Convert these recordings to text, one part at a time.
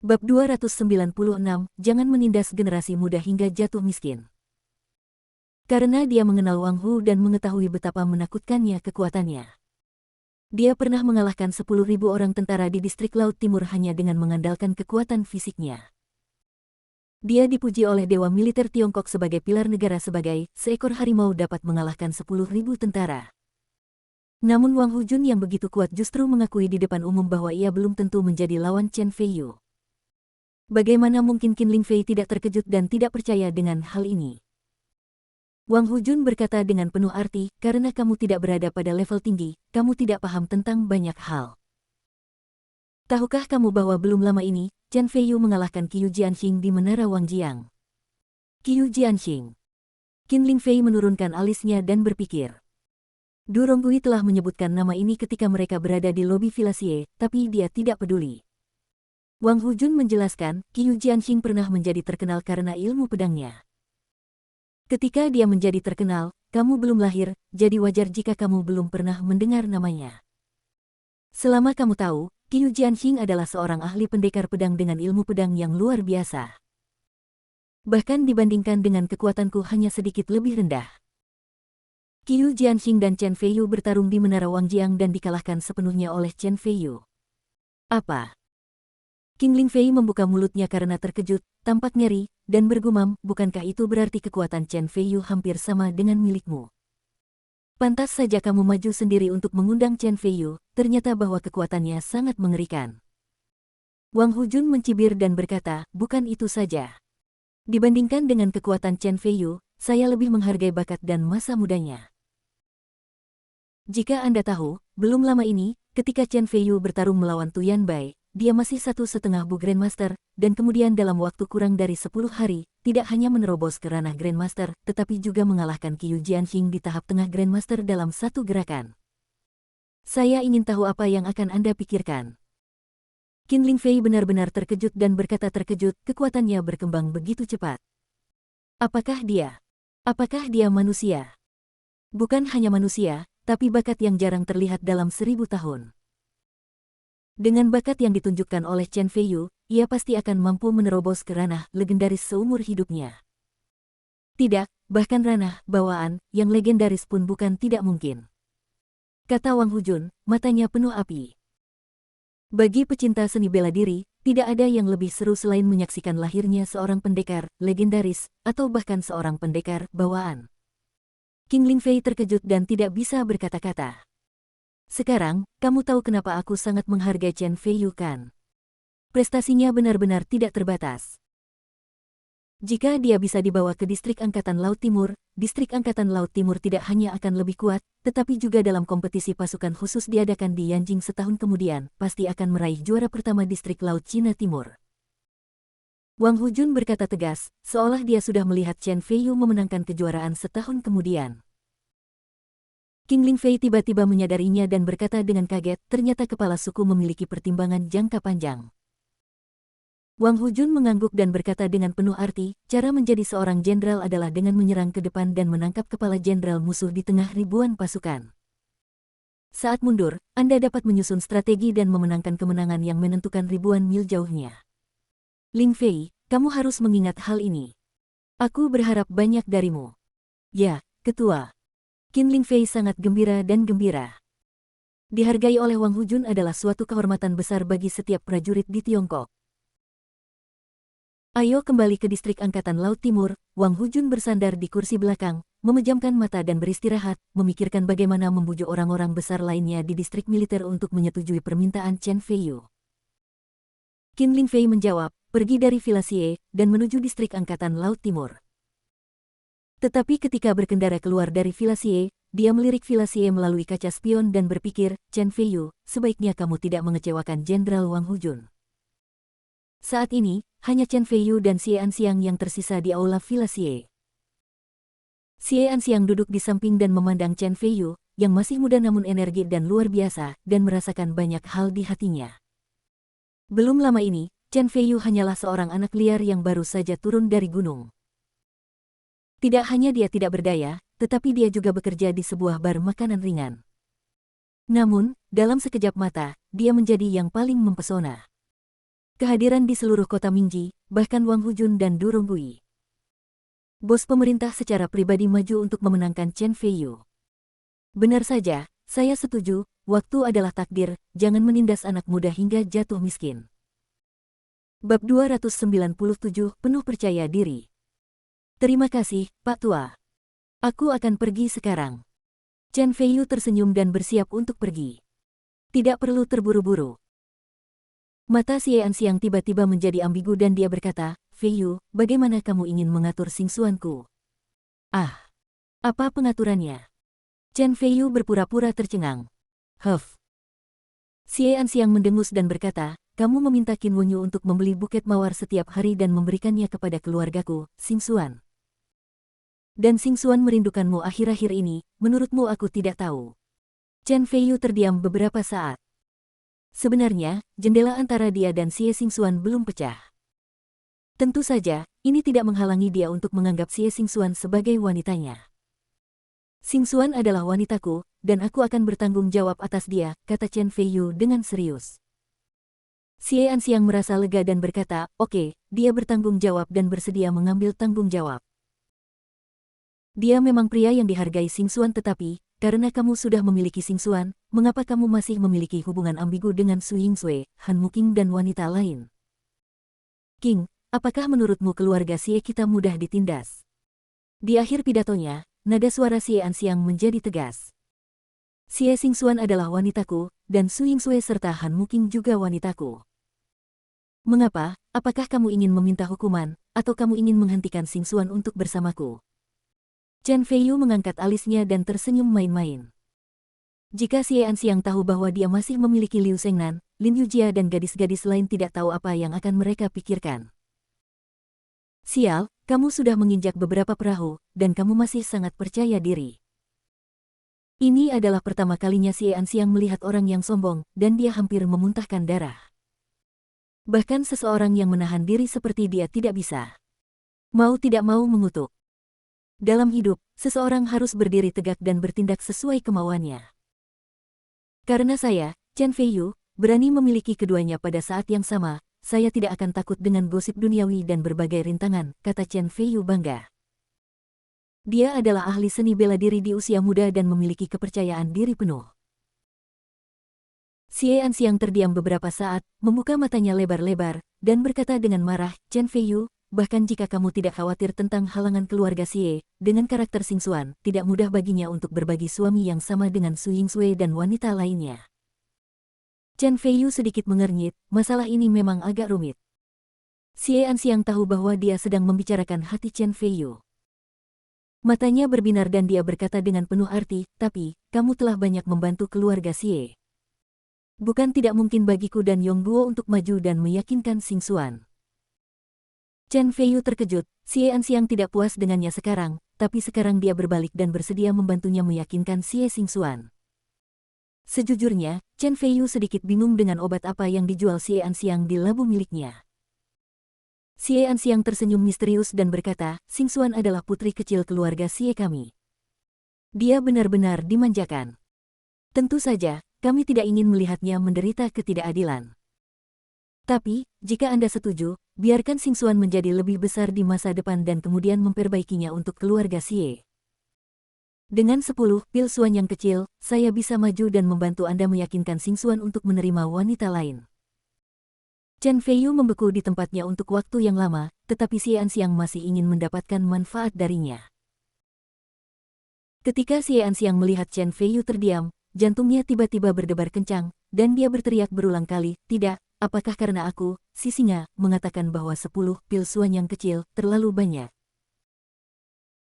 Bab 296, Jangan menindas generasi muda hingga jatuh miskin. Karena dia mengenal Wang Hu dan mengetahui betapa menakutkannya kekuatannya. Dia pernah mengalahkan 10.000 orang tentara di distrik Laut Timur hanya dengan mengandalkan kekuatan fisiknya. Dia dipuji oleh Dewa Militer Tiongkok sebagai pilar negara sebagai seekor harimau dapat mengalahkan 10.000 tentara. Namun Wang Hujun yang begitu kuat justru mengakui di depan umum bahwa ia belum tentu menjadi lawan Chen Feiyu. Bagaimana mungkin Qin Lingfei tidak terkejut dan tidak percaya dengan hal ini? Wang Hujun berkata dengan penuh arti, karena kamu tidak berada pada level tinggi, kamu tidak paham tentang banyak hal. Tahukah kamu bahwa belum lama ini, Chen Feiyu mengalahkan Qiu Jianxing di Menara Wangjiang? Qiu Jianxing. Qin Lingfei menurunkan alisnya dan berpikir. Du Ronggui telah menyebutkan nama ini ketika mereka berada di lobi Villa Xie, tapi dia tidak peduli. Wang Hujun menjelaskan, Qiu Jianxing pernah menjadi terkenal karena ilmu pedangnya. Ketika dia menjadi terkenal, kamu belum lahir, jadi wajar jika kamu belum pernah mendengar namanya. Selama kamu tahu, Qiu Jianxing adalah seorang ahli pendekar pedang dengan ilmu pedang yang luar biasa. Bahkan dibandingkan dengan kekuatanku hanya sedikit lebih rendah. Qiu Jianxing dan Chen Feiyu bertarung di Menara Wangjiang dan dikalahkan sepenuhnya oleh Chen Feiyu. Apa? Qin Lingfei membuka mulutnya karena terkejut, tampak ngeri, dan bergumam, bukankah itu berarti kekuatan Chen Feiyu hampir sama dengan milikmu? Pantas saja kamu maju sendiri untuk mengundang Chen Feiyu, ternyata bahwa kekuatannya sangat mengerikan. Wang Hujun mencibir dan berkata, bukan itu saja. Dibandingkan dengan kekuatan Chen Feiyu, saya lebih menghargai bakat dan masa mudanya. Jika Anda tahu, belum lama ini, ketika Chen Feiyu bertarung melawan Tu Yanbai, dia masih 1,5 Bu Grandmaster, dan kemudian dalam waktu kurang dari 10 hari, tidak hanya menerobos ke ranah Grandmaster, tetapi juga mengalahkan Qiu Jianxing di tahap tengah Grandmaster dalam satu gerakan. Saya ingin tahu apa yang akan Anda pikirkan. Qin Lingfei benar-benar terkejut dan berkata terkejut, kekuatannya berkembang begitu cepat. Apakah dia manusia? Bukan hanya manusia, tapi bakat yang jarang terlihat dalam 1000 tahun. Dengan bakat yang ditunjukkan oleh Chen Feiyu, ia pasti akan mampu menerobos ke ranah legendaris seumur hidupnya. Tidak, bahkan ranah bawaan yang legendaris pun bukan tidak mungkin. Kata Wang Hujun, matanya penuh api. Bagi pecinta seni bela diri, tidak ada yang lebih seru selain menyaksikan lahirnya seorang pendekar legendaris, atau bahkan seorang pendekar bawaan. Qin Lingfei terkejut dan tidak bisa berkata-kata. Sekarang, kamu tahu kenapa aku sangat menghargai Chen Feiyu kan? Prestasinya benar-benar tidak terbatas. Jika dia bisa dibawa ke distrik Angkatan Laut Timur, distrik Angkatan Laut Timur tidak hanya akan lebih kuat, tetapi juga dalam kompetisi pasukan khusus diadakan di Yanjing setahun kemudian, pasti akan meraih juara pertama distrik Laut Cina Timur. Wang Hujun berkata tegas, seolah dia sudah melihat Chen Feiyu memenangkan kejuaraan setahun kemudian. Qin Lingfei tiba-tiba menyadarinya dan berkata dengan kaget, ternyata kepala suku memiliki pertimbangan jangka panjang. Wang Hujun mengangguk dan berkata dengan penuh arti, cara menjadi seorang jenderal adalah dengan menyerang ke depan dan menangkap kepala jenderal musuh di tengah ribuan pasukan. Saat mundur, Anda dapat menyusun strategi dan memenangkan kemenangan yang menentukan ribuan mil jauhnya. Lingfei, kamu harus mengingat hal ini. Aku berharap banyak darimu. Ya, Ketua. Qin Lingfei sangat gembira dan gembira. Dihargai oleh Wang Hujun adalah suatu kehormatan besar bagi setiap prajurit di Tiongkok. Ayo kembali ke distrik Angkatan Laut Timur, Wang Hujun bersandar di kursi belakang, memejamkan mata dan beristirahat, memikirkan bagaimana membujuk orang-orang besar lainnya di distrik militer untuk menyetujui permintaan Chen Feiyu. Qin Lingfei menjawab, pergi dari Villa Xie, dan menuju distrik Angkatan Laut Timur. Tetapi ketika berkendara keluar dari Villa Xie, dia melirik Villa Xie melalui kaca spion dan berpikir, Chen Feiyu, sebaiknya kamu tidak mengecewakan Jenderal Wang Hujun. Saat ini, hanya Chen Feiyu dan Xie Anxiang yang tersisa di aula Villa Xie. Xie Anxiang duduk di samping dan memandang Chen Feiyu, yang masih muda namun energi dan luar biasa, dan merasakan banyak hal di hatinya. Belum lama ini, Chen Feiyu hanyalah seorang anak liar yang baru saja turun dari gunung. Tidak hanya dia tidak berdaya, tetapi dia juga bekerja di sebuah bar makanan ringan. Namun, dalam sekejap mata, dia menjadi yang paling mempesona. kehadiran di seluruh kota Mingji, bahkan Wang Hujun dan Du Ronggui. Bos pemerintah secara pribadi maju untuk memenangkan Chen Feiyu. Benar saja, saya setuju, waktu adalah takdir, jangan menindas anak muda hingga jatuh miskin. Bab 297, penuh percaya diri. Terima kasih, Pak Tua. Aku akan pergi sekarang. Chen Feiyu tersenyum dan bersiap untuk pergi. Tidak perlu terburu-buru. Mata Xie Anxiang tiba-tiba menjadi ambigu dan dia berkata, Feiyu, bagaimana kamu ingin mengatur singsuanku? Ah, apa pengaturannya? Chen Feiyu berpura-pura tercengang. Huff. Xie Anxiang mendengus dan berkata, kamu meminta Qin Wenyu untuk membeli buket mawar setiap hari dan memberikannya kepada keluargaku, Xingxuan. Dan Xingxuan merindukanmu akhir-akhir ini, menurutmu aku tidak tahu. Chen Feiyu terdiam beberapa saat. Sebenarnya, jendela antara dia dan Xie Xingxuan belum pecah. Tentu saja, ini tidak menghalangi dia untuk menganggap Xie Xingxuan sebagai wanitanya. Xingxuan adalah wanitaku, dan aku akan bertanggung jawab atas dia, kata Chen Feiyu dengan serius. Xie Anxiang merasa lega dan berkata, oke, dia bertanggung jawab dan bersedia mengambil tanggung jawab. Dia memang pria yang dihargai Xingxuan tetapi, karena kamu sudah memiliki Xingxuan, mengapa kamu masih memiliki hubungan ambigu dengan Su Yingsui, Han Muking dan wanita lain? King, apakah menurutmu keluarga Xie kita mudah ditindas? Di akhir pidatonya, nada suara Xie Anxiang menjadi tegas. Xie Xingxuan adalah wanitaku, dan Su Yingsui serta Han Muking juga wanitaku. Mengapa? Apakah kamu ingin meminta hukuman, atau kamu ingin menghentikan Xingxuan untuk bersamaku? Chen Feiyu mengangkat alisnya dan tersenyum main-main. Jika Xie Anxiang tahu bahwa dia masih memiliki Liu Shengnan, Lin Yujia dan gadis-gadis lain tidak tahu apa yang akan mereka pikirkan. Sial, kamu sudah menginjak beberapa perahu, dan kamu masih sangat percaya diri. Ini adalah pertama kalinya Xie Anxiang melihat orang yang sombong, dan dia hampir memuntahkan darah. Bahkan seseorang yang menahan diri seperti dia tidak bisa. Mau tidak mau mengutuk. Dalam hidup, seseorang harus berdiri tegak dan bertindak sesuai kemauannya. Karena saya, Chen Feiyu, berani memiliki keduanya pada saat yang sama, saya tidak akan takut dengan gosip duniawi dan berbagai rintangan, kata Chen Feiyu bangga. Dia adalah ahli seni bela diri di usia muda dan memiliki kepercayaan diri penuh. Xie Anxiang terdiam beberapa saat, membuka matanya lebar-lebar, dan berkata dengan marah, Chen Feiyu, bahkan jika kamu tidak khawatir tentang halangan keluarga Xie, dengan karakter Xingxuan, tidak mudah baginya untuk berbagi suami yang sama dengan Su Yingsui dan wanita lainnya. Chen Feiyu sedikit mengernyit, masalah ini memang agak rumit. Xie Anxiang tahu bahwa dia sedang membicarakan hati Chen Feiyu. Matanya berbinar dan dia berkata dengan penuh arti, tapi, kamu telah banyak membantu keluarga Xie. Bukan tidak mungkin bagiku dan Yongguo untuk maju dan meyakinkan Xingxuan. Chen Feiyu terkejut, Xie Anxiang tidak puas dengannya sekarang, tapi sekarang dia berbalik dan bersedia membantunya meyakinkan Xie Xingxuan. Sejujurnya, Chen Feiyu sedikit bingung dengan obat apa yang dijual Xie Anxiang di labu miliknya. Xie Anxiang tersenyum misterius dan berkata, Xingxuan adalah putri kecil keluarga Xie kami. Dia benar-benar dimanjakan. Tentu saja, kami tidak ingin melihatnya menderita ketidakadilan. Tapi, jika Anda setuju, biarkan Xingxuan menjadi lebih besar di masa depan dan kemudian memperbaikinya untuk keluarga Xie. Dengan 10 pil suan yang kecil, saya bisa maju dan membantu Anda meyakinkan Xingxuan untuk menerima wanita lain. Chen Feiyu membeku di tempatnya untuk waktu yang lama, tetapi Xie Anxiang masih ingin mendapatkan manfaat darinya. Ketika Xie Anxiang melihat Chen Feiyu terdiam, jantungnya tiba-tiba berdebar kencang, dan dia berteriak berulang kali, tidak, apakah karena aku, si singa, mengatakan bahwa 10 pil suan yang kecil terlalu banyak.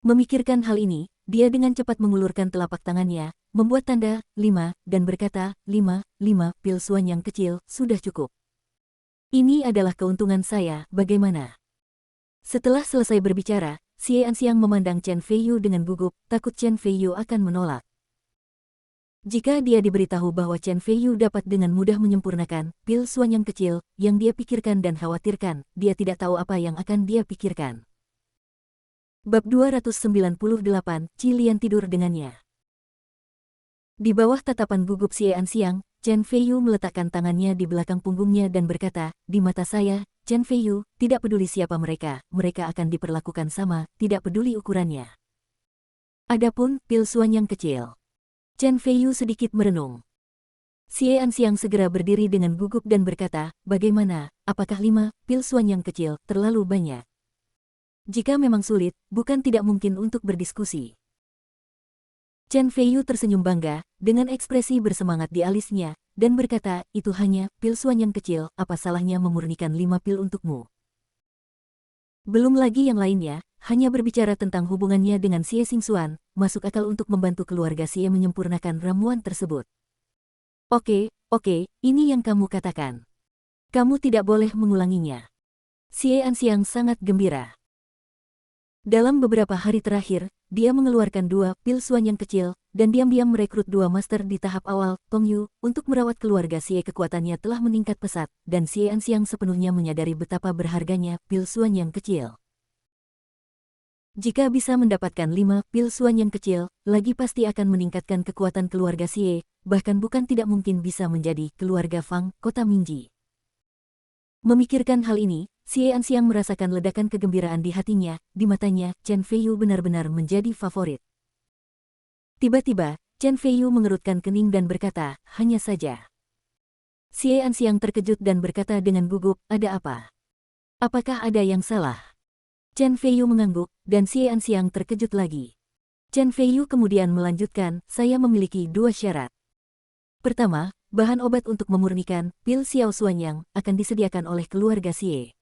Memikirkan hal ini, dia dengan cepat mengulurkan telapak tangannya, membuat tanda 5, dan berkata, 5 pil suan yang kecil, sudah cukup. Ini adalah keuntungan saya, bagaimana? Setelah selesai berbicara, Xie Anxiang memandang Chen Feiyu dengan gugup, takut Chen Feiyu akan menolak. Jika dia diberitahu bahwa Chen Feiyu dapat dengan mudah menyempurnakan pil suan yang kecil, yang dia pikirkan dan khawatirkan, dia tidak tahu apa yang akan dia pikirkan. Bab 298, Qi Lian tidur dengannya. Di bawah tatapan gugup Xie Anxiang, Chen Feiyu meletakkan tangannya di belakang punggungnya dan berkata, di mata saya, Chen Feiyu, tidak peduli siapa mereka akan diperlakukan sama, tidak peduli ukurannya. Adapun pil Suan yang kecil. Chen Feiyu sedikit merenung. Xie Anxiang segera berdiri dengan gugup dan berkata, bagaimana, apakah 5 pil Suan yang kecil terlalu banyak? Jika memang sulit, bukan tidak mungkin untuk berdiskusi. Chen Feiyu tersenyum bangga, dengan ekspresi bersemangat di alisnya, dan berkata, itu hanya pil Suan yang kecil, apa salahnya memurnikan 5 pil untukmu? Belum lagi yang lainnya, hanya berbicara tentang hubungannya dengan Xie Xingxuan, masuk akal untuk membantu keluarga Xie menyempurnakan ramuan tersebut. Oke, ini yang kamu katakan. Kamu tidak boleh mengulanginya. Xie Anxiang sangat gembira. Dalam beberapa hari terakhir, dia mengeluarkan 2 pil Suan yang kecil, dan diam-diam merekrut 2 master di tahap awal, Tong Yu, untuk merawat keluarga Xie. Kekuatannya telah meningkat pesat, dan Xie Anxiang sepenuhnya menyadari betapa berharganya pil Suan yang kecil. Jika bisa mendapatkan 5 pil Suan yang kecil, lagi pasti akan meningkatkan kekuatan keluarga Xie, bahkan bukan tidak mungkin bisa menjadi keluarga Fang, kota Minji. Memikirkan hal ini, Xie Anxiang merasakan ledakan kegembiraan di hatinya, di matanya, Chen Feiyu benar-benar menjadi favorit. Tiba-tiba, Chen Feiyu mengerutkan kening dan berkata, hanya saja. Xie Anxiang terkejut dan berkata dengan gugup, ada apa? Apakah ada yang salah? Chen Feiyu mengangguk, dan Xie Anxiang terkejut lagi. Chen Feiyu kemudian melanjutkan, saya memiliki 2 syarat. Pertama, bahan obat untuk memurnikan pil Xiao Suanyang akan disediakan oleh keluarga Xie.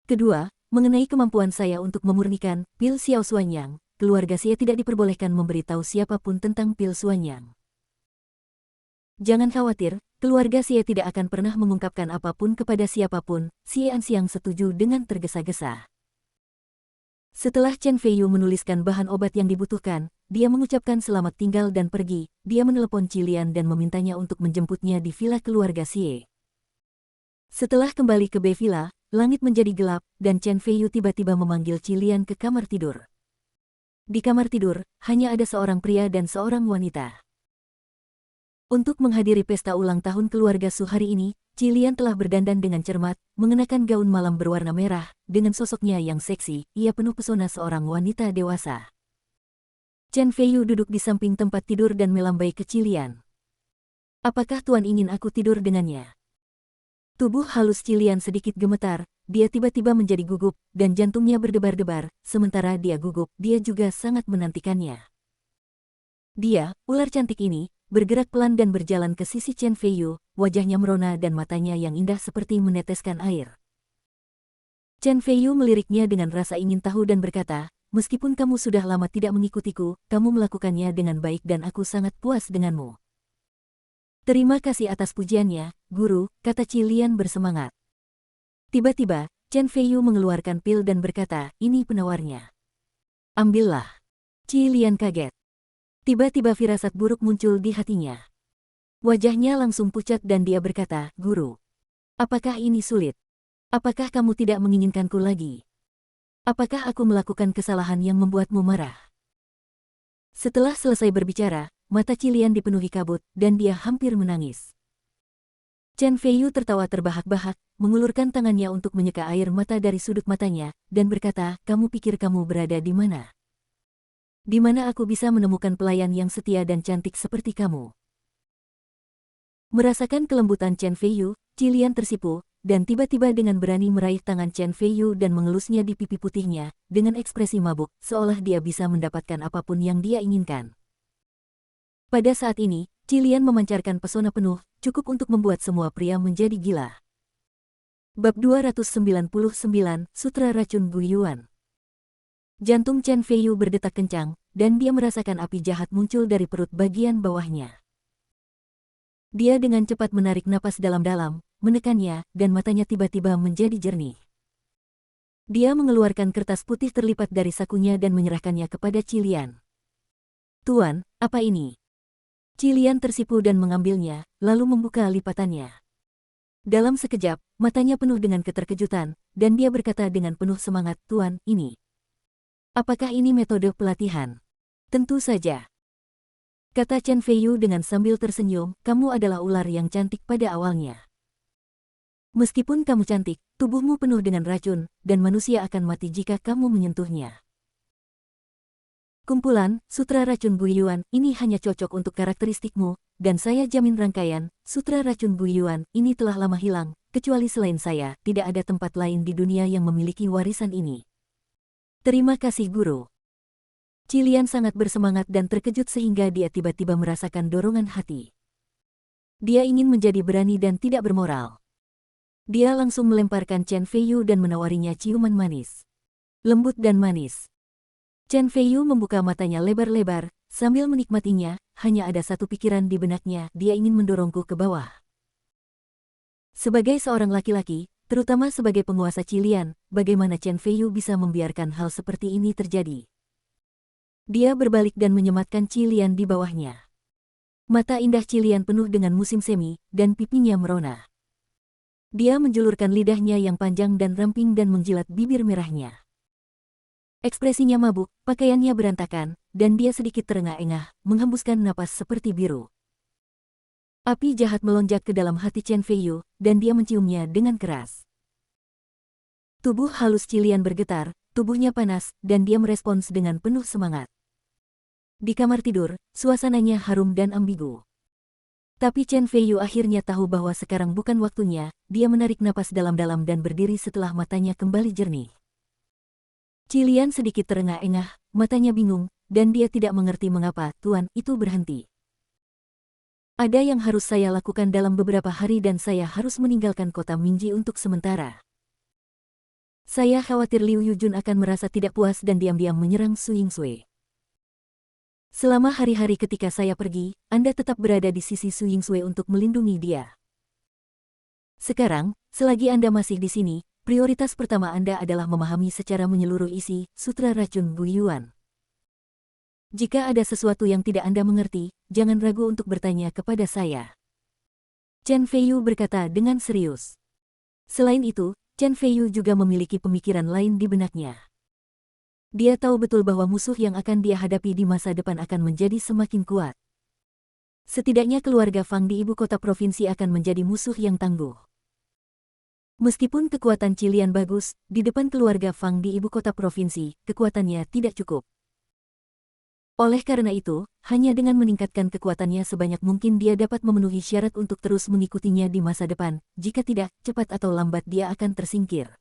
Kedua, mengenai kemampuan saya untuk memurnikan pil Xiao Suanyang, keluarga Xie tidak diperbolehkan memberitahu siapapun tentang pil Suanyang. Jangan khawatir, keluarga Xie tidak akan pernah mengungkapkan apapun kepada siapapun. Xie Anxiang setuju dengan tergesa-gesa. Setelah Chen Feiyu menuliskan bahan obat yang dibutuhkan, dia mengucapkan selamat tinggal dan pergi. Dia menelepon Cilian dan memintanya untuk menjemputnya di villa keluarga Xie. Setelah kembali ke B Villa, langit menjadi gelap, dan Chen Feiyu tiba-tiba memanggil Cilian ke kamar tidur. Di kamar tidur, hanya ada seorang pria dan seorang wanita. Untuk menghadiri pesta ulang tahun keluarga Su hari ini, Cilian telah berdandan dengan cermat, mengenakan gaun malam berwarna merah, dengan sosoknya yang seksi, ia penuh pesona seorang wanita dewasa. Chen Feiyu duduk di samping tempat tidur dan melambai ke Cilian. Apakah Tuan ingin aku tidur dengannya? Tubuh halus Cilian sedikit gemetar, dia tiba-tiba menjadi gugup, dan jantungnya berdebar-debar, sementara dia gugup, dia juga sangat menantikannya. Dia, ular cantik ini, bergerak pelan dan berjalan ke sisi Chen Feiyu, wajahnya merona dan matanya yang indah seperti meneteskan air. Chen Feiyu meliriknya dengan rasa ingin tahu dan berkata, meskipun kamu sudah lama tidak mengikutiku, kamu melakukannya dengan baik dan aku sangat puas denganmu. Terima kasih atas pujiannya, guru, kata Cilian bersemangat. Tiba-tiba, Chen Feiyu mengeluarkan pil dan berkata, ini penawarnya. Ambillah. Cilian kaget. Tiba-tiba firasat buruk muncul di hatinya. Wajahnya langsung pucat dan dia berkata, guru. Apakah ini sulit? Apakah kamu tidak menginginkanku lagi? Apakah aku melakukan kesalahan yang membuatmu marah? Setelah selesai berbicara, mata Cilian dipenuhi kabut, dan dia hampir menangis. Chen Feiyu tertawa terbahak-bahak, mengulurkan tangannya untuk menyeka air mata dari sudut matanya, dan berkata, kamu pikir kamu berada di mana? Di mana aku bisa menemukan pelayan yang setia dan cantik seperti kamu? Merasakan kelembutan Chen Feiyu, Cilian tersipu, dan tiba-tiba dengan berani meraih tangan Chen Feiyu dan mengelusnya di pipi putihnya, dengan ekspresi mabuk, seolah dia bisa mendapatkan apapun yang dia inginkan. Pada saat ini, Cilian memancarkan pesona penuh, cukup untuk membuat semua pria menjadi gila. Bab 299, Sutra Racun Guyuan. Jantung Chen Feiyu berdetak kencang, dan dia merasakan api jahat muncul dari perut bagian bawahnya. Dia dengan cepat menarik napas dalam-dalam, menekannya, dan matanya tiba-tiba menjadi jernih. Dia mengeluarkan kertas putih terlipat dari sakunya dan menyerahkannya kepada Cilian. Tuan, apa ini? Cilian tersipu dan mengambilnya, lalu membuka lipatannya. Dalam sekejap, matanya penuh dengan keterkejutan, dan dia berkata dengan penuh semangat, Tuan, ini. Apakah ini metode pelatihan? Tentu saja. kata Chen Feiyu dengan sambil tersenyum, kamu adalah ular yang cantik pada awalnya. Meskipun kamu cantik, tubuhmu penuh dengan racun, dan manusia akan mati jika kamu menyentuhnya. Kumpulan, Sutra Racun Guiyuan, ini hanya cocok untuk karakteristikmu, dan saya jamin rangkaian, Sutra Racun Guiyuan, ini telah lama hilang, kecuali selain saya, tidak ada tempat lain di dunia yang memiliki warisan ini. Terima kasih guru. Qilian sangat bersemangat dan terkejut sehingga dia tiba-tiba merasakan dorongan hati. Dia ingin menjadi berani dan tidak bermoral. Dia langsung melemparkan Chen Feiyu dan menawarinya ciuman manis. Lembut dan manis. Chen Feiyu membuka matanya lebar-lebar, sambil menikmatinya, hanya ada satu pikiran di benaknya, dia ingin mendorongku ke bawah. Sebagai seorang laki-laki, terutama sebagai penguasa Qilian, bagaimana Chen Feiyu bisa membiarkan hal seperti ini terjadi? Dia berbalik dan menyematkan Qilian di bawahnya. Mata indah Qilian penuh dengan musim semi, dan pipinya merona. Dia menjulurkan lidahnya yang panjang dan ramping dan menjilat bibir merahnya. Ekspresinya mabuk, pakaiannya berantakan, dan dia sedikit terengah-engah, menghembuskan napas seperti biru. Api jahat melonjak ke dalam hati Chen Feiyu, dan dia menciumnya dengan keras. Tubuh halus Qilian bergetar, tubuhnya panas, dan dia merespons dengan penuh semangat. Di kamar tidur, suasananya harum dan ambigu. Tapi Chen Feiyu akhirnya tahu bahwa sekarang bukan waktunya, dia menarik napas dalam-dalam dan berdiri setelah matanya kembali jernih. Qilian sedikit terengah-engah, matanya bingung, dan dia tidak mengerti mengapa Tuan itu berhenti. Ada yang harus saya lakukan dalam beberapa hari dan saya harus meninggalkan kota Mingji untuk sementara. Saya khawatir Liu Yujun akan merasa tidak puas dan diam-diam menyerang Su Yingsui. Selama hari-hari ketika saya pergi, Anda tetap berada di sisi Su Yingsui untuk melindungi dia. Sekarang, selagi Anda masih di sini, prioritas pertama Anda adalah memahami secara menyeluruh isi Sutra Racun Guiyuan. Jika ada sesuatu yang tidak Anda mengerti, jangan ragu untuk bertanya kepada saya. Chen Feiyu berkata dengan serius. Selain itu, Chen Feiyu juga memiliki pemikiran lain di benaknya. Dia tahu betul bahwa musuh yang akan dia hadapi di masa depan akan menjadi semakin kuat. Setidaknya keluarga Fang di ibu kota provinsi akan menjadi musuh yang tangguh. Meskipun kekuatan Qilian bagus, di depan keluarga Fang di ibu kota provinsi, kekuatannya tidak cukup. Oleh karena itu, hanya dengan meningkatkan kekuatannya sebanyak mungkin dia dapat memenuhi syarat untuk terus mengikutinya di masa depan, jika tidak, cepat atau lambat dia akan tersingkir.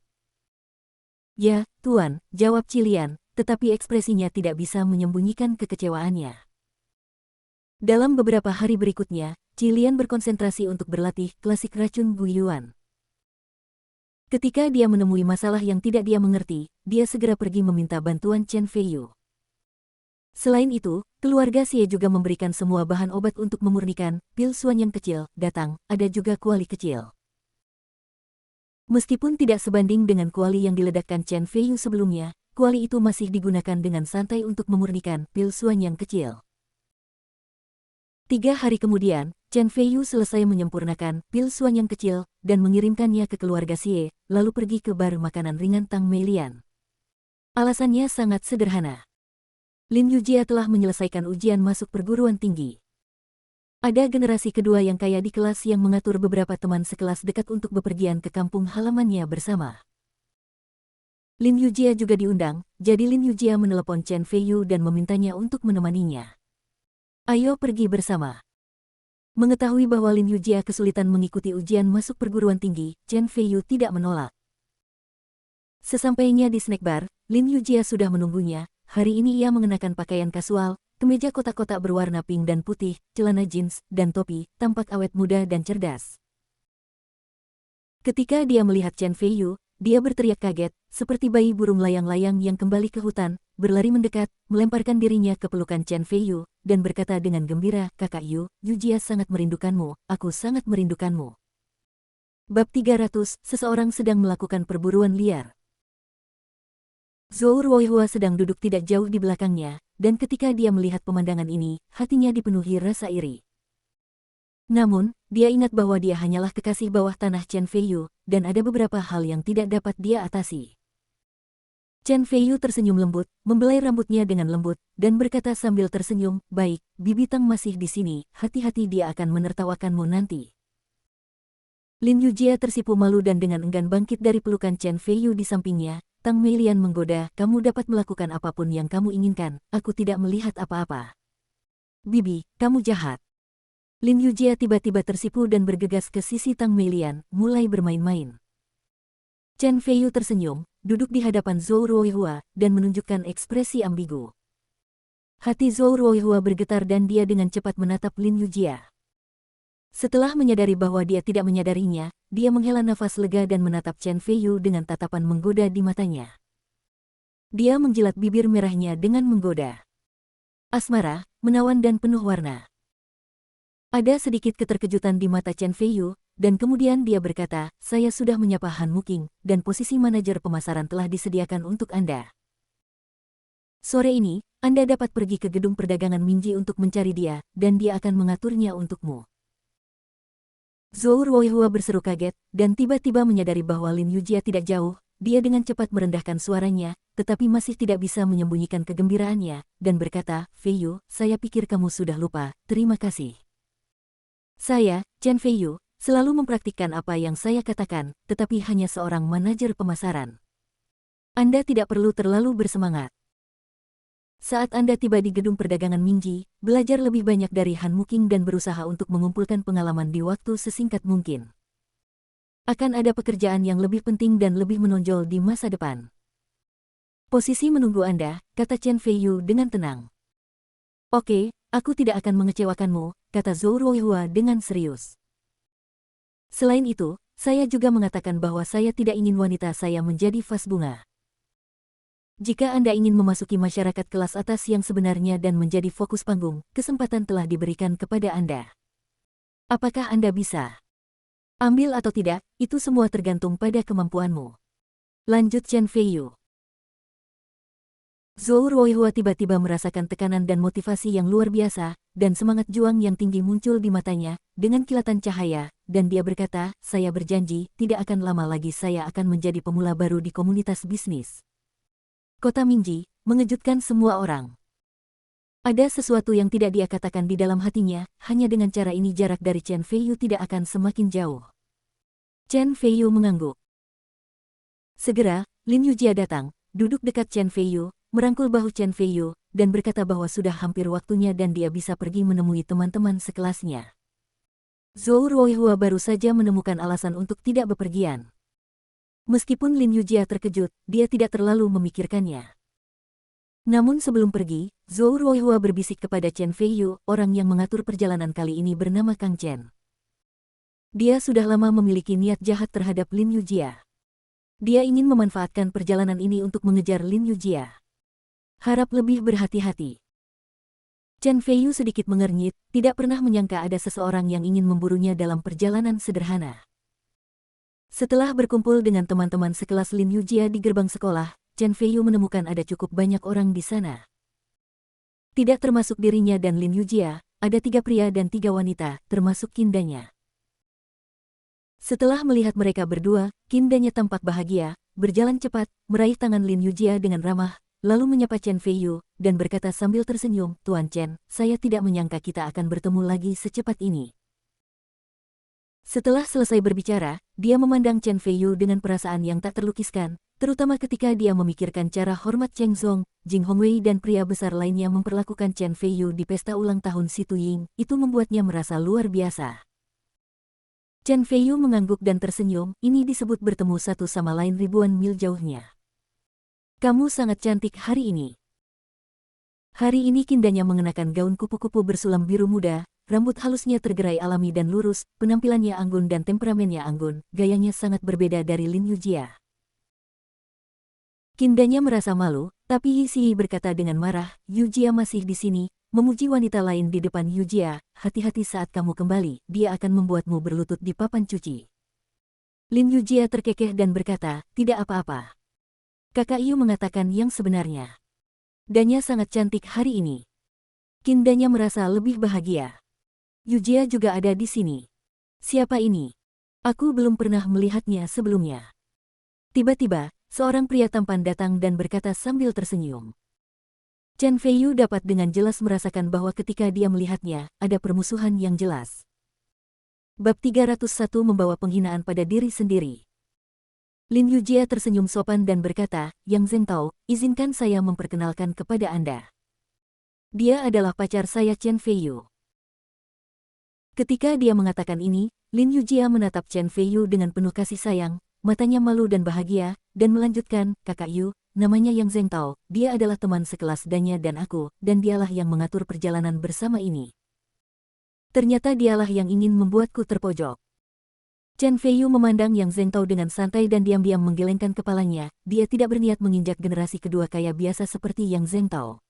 Ya, Tuan, jawab Qilian, tetapi ekspresinya tidak bisa menyembunyikan kekecewaannya. Dalam beberapa hari berikutnya, Qilian berkonsentrasi untuk berlatih klasik racun Guiyuan. Ketika dia menemui masalah yang tidak dia mengerti, dia segera pergi meminta bantuan Chen Feiyu. Selain itu, keluarga Xie juga memberikan semua bahan obat untuk memurnikan pil Suan yang kecil, datang, ada juga kuali kecil. Meskipun tidak sebanding dengan kuali yang diledakkan Chen Feiyu sebelumnya, kuali itu masih digunakan dengan santai untuk memurnikan pil Suan yang kecil. 3 hari kemudian, Chen Feiyu selesai menyempurnakan pil Suan yang kecil dan mengirimkannya ke keluarga Xie, lalu pergi ke bar makanan ringan Tang Meilian. Alasannya sangat sederhana. Lin Yujia telah menyelesaikan ujian masuk perguruan tinggi. Ada generasi kedua yang kaya di kelas yang mengatur beberapa teman sekelas dekat untuk bepergian ke kampung halamannya bersama. Lin Yujia juga diundang, jadi Lin Yujia menelepon Chen Feiyu dan memintanya untuk menemaninya. Ayo pergi bersama. Mengetahui bahwa Lin Yujia kesulitan mengikuti ujian masuk perguruan tinggi, Chen Feiyu tidak menolak. Sesampainya di snack bar, Lin Yujia sudah menunggunya. Hari ini ia mengenakan pakaian kasual, kemeja kotak-kotak berwarna pink dan putih, celana jeans, dan topi, tampak awet muda dan cerdas. Ketika dia melihat Chen Feiyu, dia berteriak kaget, seperti bayi burung layang-layang yang kembali ke hutan, berlari mendekat, melemparkan dirinya ke pelukan Chen Feiyu, dan berkata dengan gembira, Kakak Yu, Yujia sangat merindukanmu, aku sangat merindukanmu. Bab 300, seseorang sedang melakukan perburuan liar. Zhou Ruoihua sedang duduk tidak jauh di belakangnya, dan ketika dia melihat pemandangan ini, hatinya dipenuhi rasa iri. Namun, dia ingat bahwa dia hanyalah kekasih bawah tanah Chen Feiyu, dan ada beberapa hal yang tidak dapat dia atasi. Chen Feiyu tersenyum lembut, membelai rambutnya dengan lembut, dan berkata sambil tersenyum, baik, Bibi Tang masih di sini, hati-hati dia akan menertawakanmu nanti. Lin Yujia tersipu malu dan dengan enggan bangkit dari pelukan Chen Feiyu di sampingnya. Tang Meilian menggoda, kamu dapat melakukan apapun yang kamu inginkan, aku tidak melihat apa-apa. Bibi, kamu jahat. Lin Yujia tiba-tiba tersipu dan bergegas ke sisi Tang Meilian, mulai bermain-main. Chen Feiyu tersenyum, duduk di hadapan Zhou Ruoihua, dan menunjukkan ekspresi ambigu. Hati Zhou Ruoihua bergetar dan dia dengan cepat menatap Lin Yujia. Setelah menyadari bahwa dia tidak menyadarinya, dia menghela nafas lega dan menatap Chen Feiyu dengan tatapan menggoda di matanya. Dia menjilat bibir merahnya dengan menggoda. Asmara, menawan dan penuh warna. Ada sedikit keterkejutan di mata Chen Feiyu, dan kemudian dia berkata, saya sudah menyapa Han Muking, dan posisi manajer pemasaran telah disediakan untuk Anda. Sore ini, Anda dapat pergi ke gedung perdagangan Minji untuk mencari dia, dan dia akan mengaturnya untukmu. Zhou Ruoihua berseru kaget, dan tiba-tiba menyadari bahwa Lin Yujia tidak jauh. Dia dengan cepat merendahkan suaranya, tetapi masih tidak bisa menyembunyikan kegembiraannya, dan berkata, Feiyu, saya pikir kamu sudah lupa, terima kasih. Saya, Chen Feiyu, selalu mempraktikkan apa yang saya katakan, tetapi hanya seorang manajer pemasaran. Anda tidak perlu terlalu bersemangat. Saat Anda tiba di gedung perdagangan Minji, belajar lebih banyak dari Han Muking dan berusaha untuk mengumpulkan pengalaman di waktu sesingkat mungkin. Akan ada pekerjaan yang lebih penting dan lebih menonjol di masa depan. Posisi menunggu Anda, kata Chen Feiyu dengan tenang. Oke, aku tidak akan mengecewakanmu, kata Zhou Ruoihua dengan serius. Selain itu, saya juga mengatakan bahwa saya tidak ingin wanita saya menjadi vas bunga. Jika Anda ingin memasuki masyarakat kelas atas yang sebenarnya dan menjadi fokus panggung, kesempatan telah diberikan kepada Anda. Apakah Anda bisa? Ambil atau tidak, itu semua tergantung pada kemampuanmu. Lanjut Chen Feiyu. Zhou Ruoihua tiba-tiba merasakan tekanan dan motivasi yang luar biasa, dan semangat juang yang tinggi muncul di matanya, dengan kilatan cahaya, dan dia berkata, saya berjanji, tidak akan lama lagi saya akan menjadi pemula baru di komunitas bisnis. Kota Minji, mengejutkan semua orang. Ada sesuatu yang tidak dia katakan di dalam hatinya, hanya dengan cara ini jarak dari Chen Feiyu tidak akan semakin jauh. Chen Feiyu mengangguk. Segera, Lin Yujia datang, duduk dekat Chen Feiyu, merangkul bahu Chen Feiyu, dan berkata bahwa sudah hampir waktunya dan dia bisa pergi menemui teman-teman sekelasnya. Zhou Ruoihua baru saja menemukan alasan untuk tidak bepergian. Meskipun Lin Yujia terkejut, dia tidak terlalu memikirkannya. Namun sebelum pergi, Zhou Ruoihua berbisik kepada Chen Feiyu, orang yang mengatur perjalanan kali ini bernama Kang Chen. Dia sudah lama memiliki niat jahat terhadap Lin Yujia. Dia ingin memanfaatkan perjalanan ini untuk mengejar Lin Yujia. Harap lebih berhati-hati. Chen Feiyu sedikit mengernyit, tidak pernah menyangka ada seseorang yang ingin memburunya dalam perjalanan sederhana. Setelah berkumpul dengan teman-teman sekelas Lin Yujia di gerbang sekolah, Chen Feiyu menemukan ada cukup banyak orang di sana. Tidak termasuk dirinya dan Lin Yujia, ada 3 pria dan 3 wanita, termasuk Kindanya. Setelah melihat mereka berdua, Kindanya tampak bahagia, berjalan cepat, meraih tangan Lin Yujia dengan ramah, lalu menyapa Chen Feiyu, dan berkata sambil tersenyum, Tuan Chen, saya tidak menyangka kita akan bertemu lagi secepat ini. Setelah selesai berbicara, dia memandang Chen Feiyu dengan perasaan yang tak terlukiskan, terutama ketika dia memikirkan cara hormat Cheng Zong, Jing Hongwei dan pria besar lainnya memperlakukan Chen Feiyu di pesta ulang tahun Si Tuying, itu membuatnya merasa luar biasa. Chen Feiyu mengangguk dan tersenyum, ini disebut bertemu satu sama lain ribuan mil jauhnya. Kamu sangat cantik hari ini. Hari ini Kindanya mengenakan gaun kupu-kupu bersulam biru muda, rambut halusnya tergerai alami dan lurus, penampilannya anggun dan temperamennya anggun, gayanya sangat berbeda dari Lin Yujia. Kindanya merasa malu, tapi Yixi berkata dengan marah, Yujia masih di sini, memuji wanita lain di depan Yujia, hati-hati saat kamu kembali, dia akan membuatmu berlutut di papan cuci. Lin Yujia terkekeh dan berkata, tidak apa-apa. Kakak Yu mengatakan yang sebenarnya. Danya sangat cantik hari ini. Kindanya merasa lebih bahagia. Yujia juga ada di sini. Siapa ini? Aku belum pernah melihatnya sebelumnya. Tiba-tiba, seorang pria tampan datang dan berkata sambil tersenyum. Chen Feiyu dapat dengan jelas merasakan bahwa ketika dia melihatnya, ada permusuhan yang jelas. Bab 301 membawa penghinaan pada diri sendiri. Lin Yujia tersenyum sopan dan berkata, Yang Zhengtao, izinkan saya memperkenalkan kepada Anda. Dia adalah pacar saya Chen Feiyu. Ketika dia mengatakan ini, Lin Yujia menatap Chen Feiyu dengan penuh kasih sayang, matanya malu dan bahagia, dan melanjutkan, Kakak Yu, namanya Yang Zhengtao, dia adalah teman sekelas Danya dan aku, dan dialah yang mengatur perjalanan bersama ini. Ternyata dialah yang ingin membuatku terpojok. Chen Feiyu memandang Yang Zhengtao dengan santai dan diam-diam menggelengkan kepalanya, dia tidak berniat menginjak generasi kedua kaya biasa seperti Yang Zhengtao.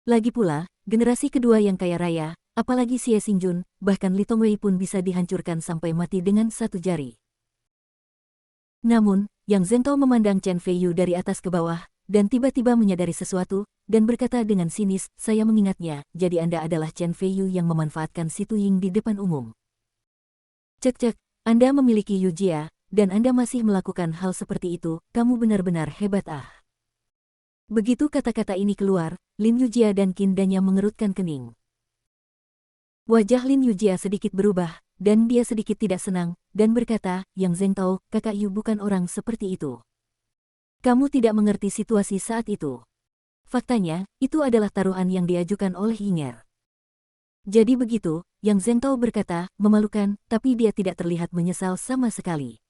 Lagi pula, generasi kedua yang kaya raya, apalagi Xie Xingjun, bahkan Li Tongwei pun bisa dihancurkan sampai mati dengan satu jari. Namun, Yang Zhengtao memandang Chen Feiyu dari atas ke bawah, dan tiba-tiba menyadari sesuatu, dan berkata dengan sinis, saya mengingatnya, jadi Anda adalah Chen Feiyu yang memanfaatkan Si Tuying di depan umum. Cek-cek, Anda memiliki Yujia, dan Anda masih melakukan hal seperti itu, kamu benar-benar hebat ah. Begitu kata-kata ini keluar, Lin Yujia dan Qin Danya mengerutkan kening. Wajah Lin Yujia sedikit berubah, dan dia sedikit tidak senang, dan berkata, Yang Zhengtao, kakak Yu bukan orang seperti itu. Kamu tidak mengerti situasi saat itu. Faktanya, itu adalah taruhan yang diajukan oleh Yinger. Jadi begitu, Yang Zhengtao berkata, memalukan, tapi dia tidak terlihat menyesal sama sekali.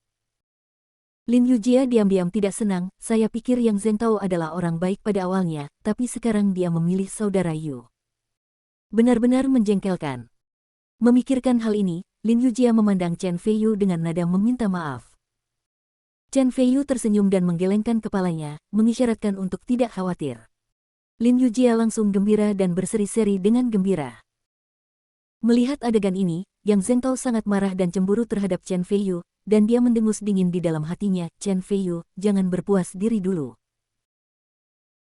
Lin Yujia diam-diam tidak senang, saya pikir Yang Zhengtao adalah orang baik pada awalnya, tapi sekarang dia memilih saudara Yu. Benar-benar menjengkelkan. Memikirkan hal ini, Lin Yujia memandang Chen Feiyu dengan nada meminta maaf. Chen Feiyu tersenyum dan menggelengkan kepalanya, mengisyaratkan untuk tidak khawatir. Lin Yujia langsung gembira dan berseri-seri dengan gembira. Melihat adegan ini, Yang Zhengtao sangat marah dan cemburu terhadap Chen Feiyu, dan dia mendengus dingin di dalam hatinya, Chen Feiyu, jangan berpuas diri dulu.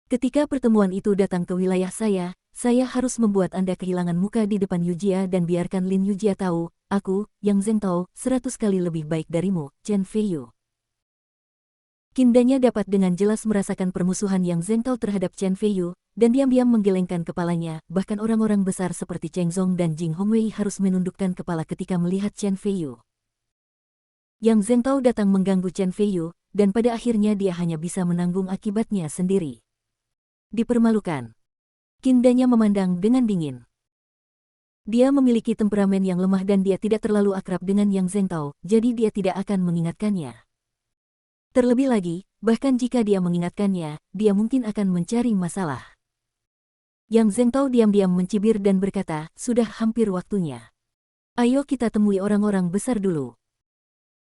Ketika pertemuan itu datang ke wilayah saya harus membuat Anda kehilangan muka di depan Yujia dan biarkan Lin Yujia tahu, aku, Yang Zhengtao, 100 kali lebih baik darimu, Chen Feiyu. Qin Danya dapat dengan jelas merasakan permusuhan Yang Zhengtao terhadap Chen Feiyu, dan diam-diam menggelengkan kepalanya, bahkan orang-orang besar seperti Cheng Zong dan Jing Hongwei harus menundukkan kepala ketika melihat Chen Feiyu. Yang Zhengtao datang mengganggu Chen Feiyu, dan pada akhirnya dia hanya bisa menanggung akibatnya sendiri. Dipermalukan. Qin Danya memandang dengan dingin. Dia memiliki temperamen yang lemah dan dia tidak terlalu akrab dengan Yang Zhengtao, jadi dia tidak akan mengingatkannya. Terlebih lagi, bahkan jika dia mengingatkannya, dia mungkin akan mencari masalah. Yang Zhengtao diam-diam mencibir dan berkata, sudah hampir waktunya. Ayo kita temui orang-orang besar dulu.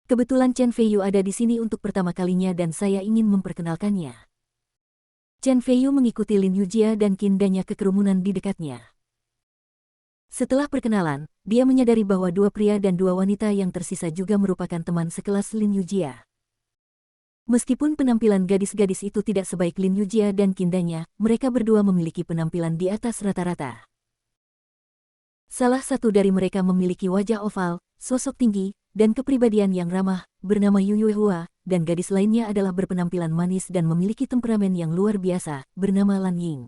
Kebetulan Chen Feiyu ada di sini untuk pertama kalinya dan saya ingin memperkenalkannya. Chen Feiyu mengikuti Lin Yujia dan Qin Danya ke kerumunan di dekatnya. Setelah perkenalan, dia menyadari bahwa dua pria dan dua wanita yang tersisa juga merupakan teman sekelas Lin Yujia. Meskipun penampilan gadis-gadis itu tidak sebaik Lin Yujia dan Qin Danya, mereka berdua memiliki penampilan di atas rata-rata. Salah satu dari mereka memiliki wajah oval, sosok tinggi, dan kepribadian yang ramah, bernama Yu Yuehua, dan gadis lainnya adalah berpenampilan manis dan memiliki temperamen yang luar biasa, bernama Lan Ying.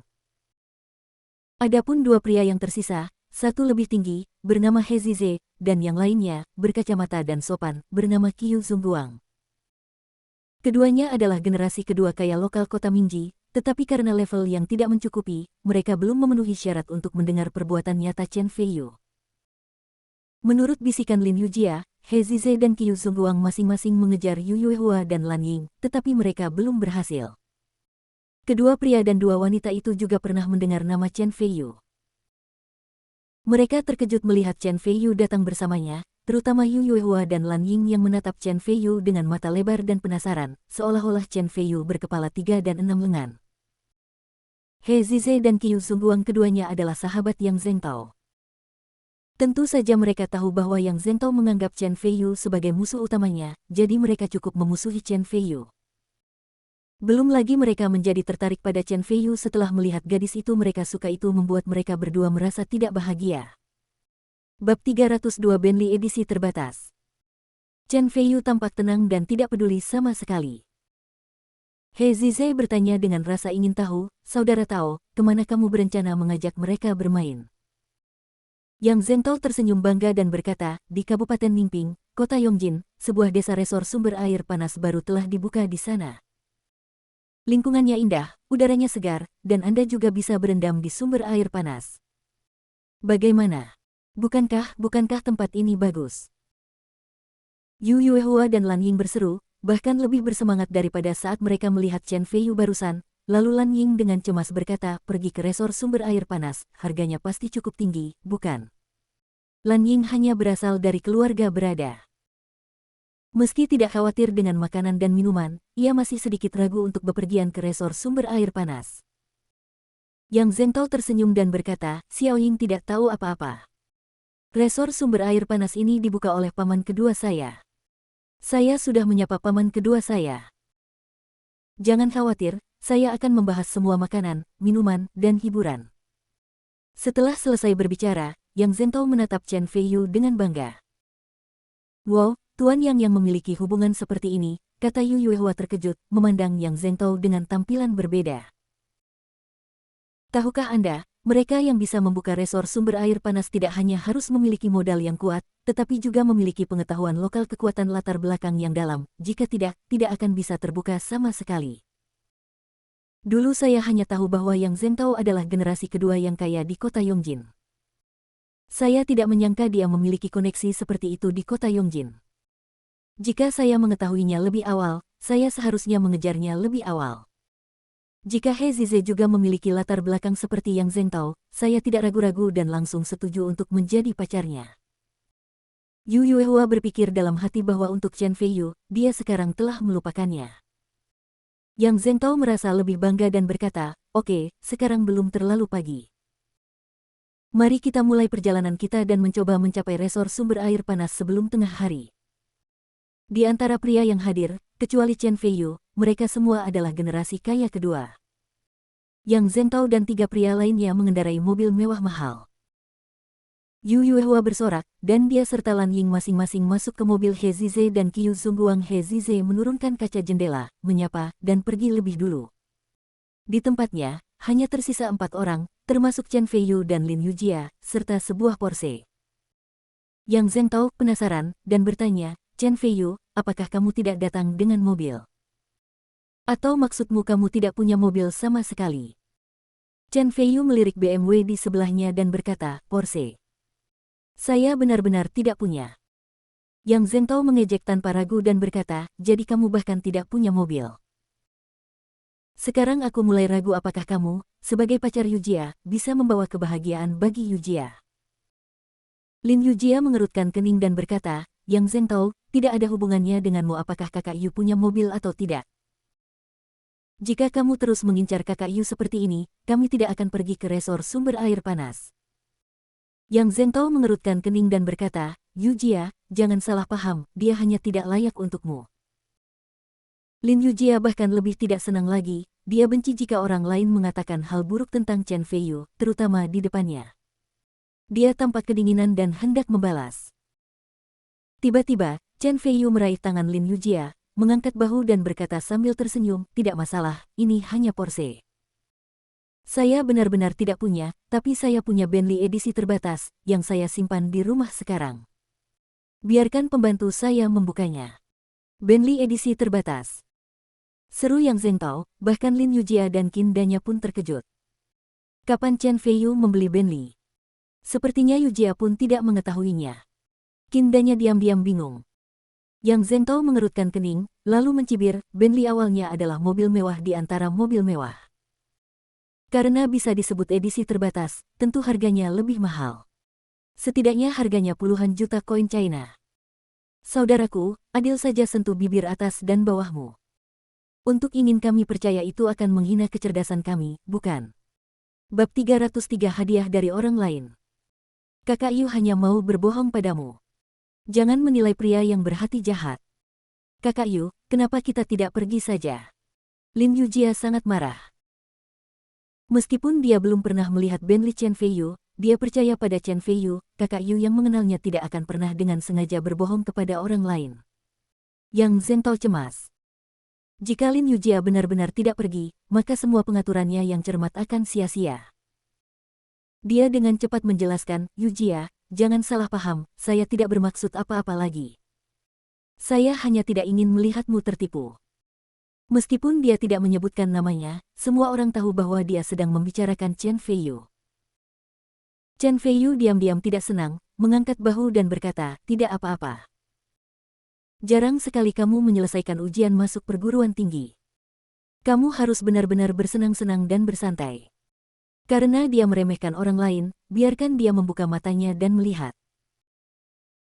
Adapun dua pria yang tersisa, satu lebih tinggi, bernama He Zize, dan yang lainnya, berkacamata dan sopan, bernama Qiu Zongguang. Keduanya adalah generasi kedua kaya lokal kota Mingji, tetapi karena level yang tidak mencukupi, mereka belum memenuhi syarat untuk mendengar perbuatan nyata Chen Feiyu. Menurut bisikan Lin Yujia, He Zize dan Qiu Zongguang masing-masing mengejar Yu Yuehua dan Lan Ying, tetapi mereka belum berhasil. Kedua pria dan dua wanita itu juga pernah mendengar nama Chen Feiyu. Mereka terkejut melihat Chen Feiyu datang bersamanya, terutama Yu Yuehua dan Lan Ying yang menatap Chen Feiyu dengan mata lebar dan penasaran, seolah-olah Chen Feiyu berkepala 3 dan 6 lengan. He Zize dan Qiu Zongguang keduanya adalah sahabat Yang Zhengtao. Tentu saja mereka tahu bahwa Yang Zhengtao menganggap Chen Feiyu sebagai musuh utamanya, jadi mereka cukup memusuhi Chen Feiyu. Belum lagi mereka menjadi tertarik pada Chen Feiyu setelah melihat gadis itu mereka suka itu membuat mereka berdua merasa tidak bahagia. Bab 302 Benli edisi terbatas. Chen Feiyu tampak tenang dan tidak peduli sama sekali. He Zize bertanya dengan rasa ingin tahu, saudara Tao, kemana kamu berencana mengajak mereka bermain? Yang Zhengtao tersenyum bangga dan berkata, di Kabupaten Ningping, Kota Yongjin, sebuah desa resor sumber air panas baru telah dibuka di sana. Lingkungannya indah, udaranya segar, dan Anda juga bisa berendam di sumber air panas. Bagaimana? Bukankah tempat ini bagus? Yu Yuehua dan Lan Ying berseru, bahkan lebih bersemangat daripada saat mereka melihat Chen Feiyu barusan. Lalu Lan Ying dengan cemas berkata, pergi ke resor sumber air panas, harganya pasti cukup tinggi, bukan? Lan Ying hanya berasal dari keluarga berada. Meski tidak khawatir dengan makanan dan minuman, ia masih sedikit ragu untuk bepergian ke resor sumber air panas. Yang Zhengtao tersenyum dan berkata, Xiao Ying tidak tahu apa-apa. Resor sumber air panas ini dibuka oleh paman kedua saya. Saya sudah menyapa paman kedua saya. Jangan khawatir, saya akan membahas semua makanan, minuman, dan hiburan. Setelah selesai berbicara, Yang Zhengtao menatap Chen Feiyu dengan bangga. Wow, Tuan yang memiliki hubungan seperti ini, kata Yu Yuehua terkejut, memandang Yang Zhengtao dengan tampilan berbeda. Tahukah Anda, mereka yang bisa membuka resor sumber air panas tidak hanya harus memiliki modal yang kuat, tetapi juga memiliki pengetahuan lokal kekuatan latar belakang yang dalam, jika tidak akan bisa terbuka sama sekali. Dulu saya hanya tahu bahwa Yang Zhengtao adalah generasi kedua yang kaya di kota Yongjin. Saya tidak menyangka dia memiliki koneksi seperti itu di kota Yongjin. Jika saya mengetahuinya lebih awal, saya seharusnya mengejarnya lebih awal. Jika He Zize juga memiliki latar belakang seperti Yang Zhengtao, saya tidak ragu-ragu dan langsung setuju untuk menjadi pacarnya. Yu Yuehua berpikir dalam hati bahwa untuk Chen Feiyu, dia sekarang telah melupakannya. Yang Zhengtao merasa lebih bangga dan berkata, oke, sekarang belum terlalu pagi. Mari kita mulai perjalanan kita dan mencoba mencapai resor sumber air panas sebelum tengah hari. Di antara pria yang hadir, kecuali Chen Feiyu, mereka semua adalah generasi kaya kedua. Yang Zhengtao dan 3 pria lainnya mengendarai mobil mewah mahal. Yu Yuehua bersorak, dan dia serta Lan Ying masing-masing masuk ke mobil He Zize dan Qiu Zongguang. He Zize menurunkan kaca jendela, menyapa, dan pergi lebih dulu. Di tempatnya, hanya tersisa 4 orang, termasuk Chen Feiyu dan Lin Yujia, serta sebuah Porsche. Yang Zhengtao penasaran, dan bertanya, Chen Feiyu, apakah kamu tidak datang dengan mobil? Atau maksudmu kamu tidak punya mobil sama sekali? Chen Feiyu melirik BMW di sebelahnya dan berkata, Porsche. Saya benar-benar tidak punya. Yang Zhengtao mengejek tanpa ragu dan berkata, jadi kamu bahkan tidak punya mobil. Sekarang aku mulai ragu apakah kamu, sebagai pacar Yujia, bisa membawa kebahagiaan bagi Yujia. Lin Yujia mengerutkan kening dan berkata, Yang Zhengtao, tidak ada hubungannya denganmu apakah kakak Yu punya mobil atau tidak. Jika kamu terus mengincar kakak Yu seperti ini, kami tidak akan pergi ke resor sumber air panas. Yang Zhengtao mengerutkan kening dan berkata, Yujia, jangan salah paham, dia hanya tidak layak untukmu. Lin Yujia bahkan lebih tidak senang lagi, dia benci jika orang lain mengatakan hal buruk tentang Chen Feiyu, terutama di depannya. Dia tampak kedinginan dan hendak membalas. Tiba-tiba, Chen Feiyu meraih tangan Lin Yujia, mengangkat bahu dan berkata sambil tersenyum, tidak masalah, ini hanya Porsche. Saya benar-benar tidak punya, tapi saya punya Bentley edisi terbatas, yang saya simpan di rumah sekarang. Biarkan pembantu saya membukanya. Bentley edisi terbatas. Seru Yang Zhengtao, bahkan Lin Yujia dan Qin Danya pun terkejut. Kapan Chen Feiyu membeli Bentley? Sepertinya Yujia pun tidak mengetahuinya. Qin Danya diam-diam bingung. Yang Zhengtao mengerutkan kening, lalu mencibir, Bentley awalnya adalah mobil mewah di antara mobil mewah. Karena bisa disebut edisi terbatas, tentu harganya lebih mahal. Setidaknya harganya puluhan juta koin China. Saudaraku, adil saja sentuh bibir atas dan bawahmu. Untuk ingin kami percaya itu akan menghina kecerdasan kami, bukan? Bab 303 hadiah dari orang lain. Kakak Yu hanya mau berbohong padamu. Jangan menilai pria yang berhati jahat. Kakak Yu, kenapa kita tidak pergi saja? Lin Yujia sangat marah. Meskipun dia belum pernah melihat Bentley Chen Feiyu, dia percaya pada Chen Feiyu, kakak Yu yang mengenalnya tidak akan pernah dengan sengaja berbohong kepada orang lain. Yang Zhengtao cemas. Jika Lin Yujia benar-benar tidak pergi, maka semua pengaturannya yang cermat akan sia-sia. Dia dengan cepat menjelaskan, Yujia, jangan salah paham, saya tidak bermaksud apa-apa lagi. Saya hanya tidak ingin melihatmu tertipu. Meskipun dia tidak menyebutkan namanya, semua orang tahu bahwa dia sedang membicarakan Chen Feiyu. Chen Feiyu diam-diam tidak senang, mengangkat bahu dan berkata, tidak apa-apa. Jarang sekali kamu menyelesaikan ujian masuk perguruan tinggi. Kamu harus benar-benar bersenang-senang dan bersantai. Karena dia meremehkan orang lain, biarkan dia membuka matanya dan melihat.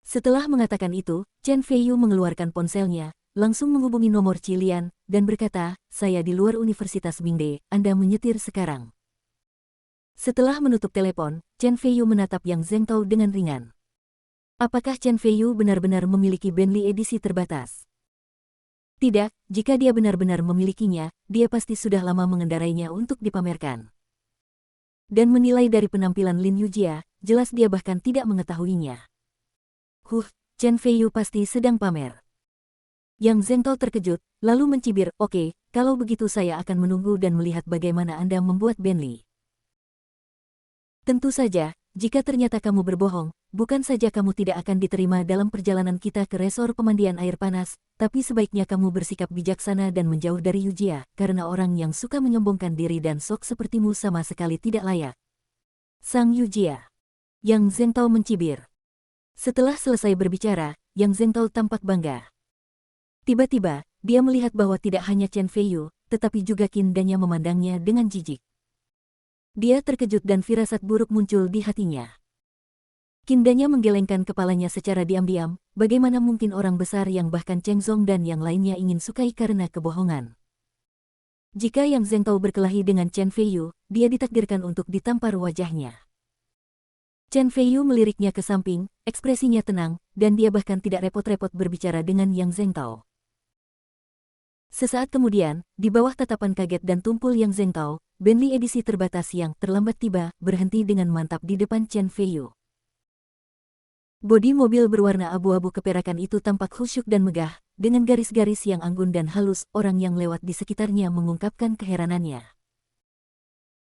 Setelah mengatakan itu, Chen Feiyu mengeluarkan ponselnya, langsung menghubungi nomor Cilian, dan berkata, saya di luar Universitas Mingde, Anda menyetir sekarang. Setelah menutup telepon, Chen Feiyu menatap Yang Zhengtao dengan ringan. Apakah Chen Feiyu benar-benar memiliki Bentley edisi terbatas? Tidak, jika dia benar-benar memilikinya, dia pasti sudah lama mengendarainya untuk dipamerkan. Dan menilai dari penampilan Lin Yujia, jelas dia bahkan tidak mengetahuinya. Chen Feiyu pasti sedang pamer. Yang Zhengtao terkejut, lalu mencibir, oke, kalau begitu saya akan menunggu dan melihat bagaimana Anda membuat Bentley. Tentu saja, jika ternyata kamu berbohong, bukan saja kamu tidak akan diterima dalam perjalanan kita ke resor pemandian air panas, tapi sebaiknya kamu bersikap bijaksana dan menjauh dari Yujia, karena orang yang suka menyombongkan diri dan sok sepertimu sama sekali tidak layak. Sang Yujia. Yang Zhengtao mencibir. Setelah selesai berbicara, Yang Zhengtao tampak bangga. Tiba-tiba, dia melihat bahwa tidak hanya Chen Feiyu, tetapi juga Qin Danya memandangnya dengan jijik. Dia terkejut dan firasat buruk muncul di hatinya. Qin Danya menggelengkan kepalanya secara diam-diam, bagaimana mungkin orang besar yang bahkan Cheng Zong dan yang lainnya ingin sukai karena kebohongan. Jika Yang Zhengtao berkelahi dengan Chen Feiyu, dia ditakdirkan untuk ditampar wajahnya. Chen Feiyu meliriknya ke samping, ekspresinya tenang, dan dia bahkan tidak repot-repot berbicara dengan Yang Zhengtao. Sesaat kemudian, di bawah tatapan kaget dan tumpul Yang Zhengtao, Bentley edisi terbatas yang terlambat tiba, berhenti dengan mantap di depan Chen Feiyu. Bodi mobil berwarna abu-abu keperakan itu tampak khusyuk dan megah, dengan garis-garis yang anggun dan halus, orang yang lewat di sekitarnya mengungkapkan keheranannya.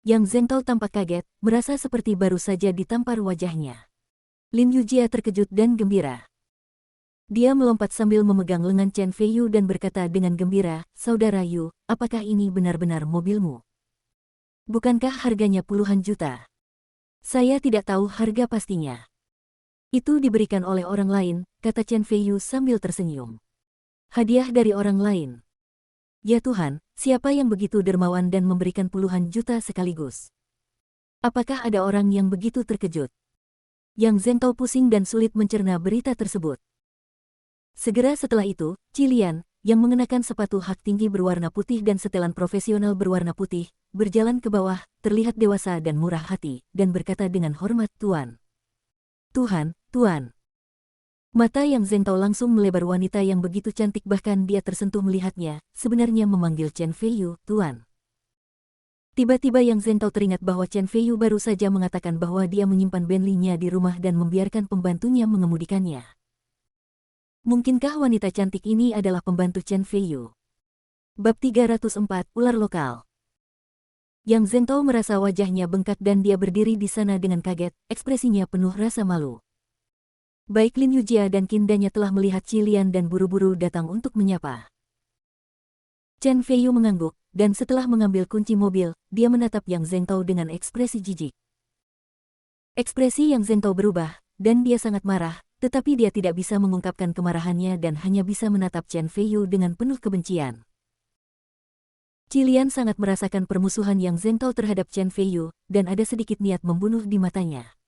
Yang Zhengtao tampak kaget, merasa seperti baru saja ditampar wajahnya. Lin Yujia terkejut dan gembira. Dia melompat sambil memegang lengan Chen Feiyu dan berkata dengan gembira, Saudara Yu, apakah ini benar-benar mobilmu? Bukankah harganya puluhan juta? Saya tidak tahu harga pastinya. Itu diberikan oleh orang lain, kata Chen Feiyu sambil tersenyum. Hadiah dari orang lain. Ya Tuhan, siapa yang begitu dermawan dan memberikan puluhan juta sekaligus? Apakah ada orang yang begitu terkejut? Yang Zhengtao pusing dan sulit mencerna berita tersebut. Segera setelah itu, Cilian, yang mengenakan sepatu hak tinggi berwarna putih dan setelan profesional berwarna putih, berjalan ke bawah, terlihat dewasa dan murah hati, dan berkata dengan hormat, Tuan. Tuhan, Tuan. Mata Yang Zhengtao langsung melebar wanita yang begitu cantik bahkan dia tersentuh melihatnya, sebenarnya memanggil Chen Feiyu, Tuan. Tiba-tiba Yang Zhengtao teringat bahwa Chen Feiyu baru saja mengatakan bahwa dia menyimpan Bentley-nya di rumah dan membiarkan pembantunya mengemudikannya. Mungkinkah wanita cantik ini adalah pembantu Chen Feiyu? Bab 304, Ular Lokal. Yang Zhengtao merasa wajahnya bengkak dan dia berdiri di sana dengan kaget, ekspresinya penuh rasa malu. Baik Lin Yujia dan Qin Danya telah melihat Cilian dan buru-buru datang untuk menyapa. Chen Feiyu mengangguk, dan setelah mengambil kunci mobil, dia menatap Yang Zhengtao dengan ekspresi jijik. Ekspresi Yang Zhengtao berubah, dan dia sangat marah, tetapi dia tidak bisa mengungkapkan kemarahannya dan hanya bisa menatap Chen Feiyu dengan penuh kebencian. Cilian sangat merasakan permusuhan Yang Zhengtao terhadap Chen Feiyu, dan ada sedikit niat membunuh di matanya.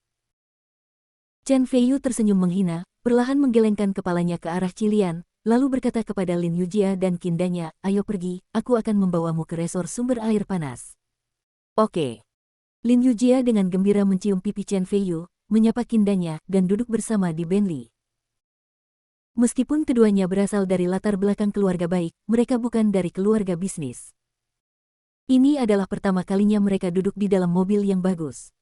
Chen Feiyu tersenyum menghina, perlahan menggelengkan kepalanya ke arah Cilian, lalu berkata kepada Lin Yujia dan Qin Danya, ayo pergi, aku akan membawamu ke resor sumber air panas. Oke. Lin Yujia dengan gembira mencium pipi Chen Feiyu, menyapa Qin Danya, dan duduk bersama di Bentley. Meskipun keduanya berasal dari latar belakang keluarga baik, mereka bukan dari keluarga bisnis. Ini adalah pertama kalinya mereka duduk di dalam mobil yang bagus.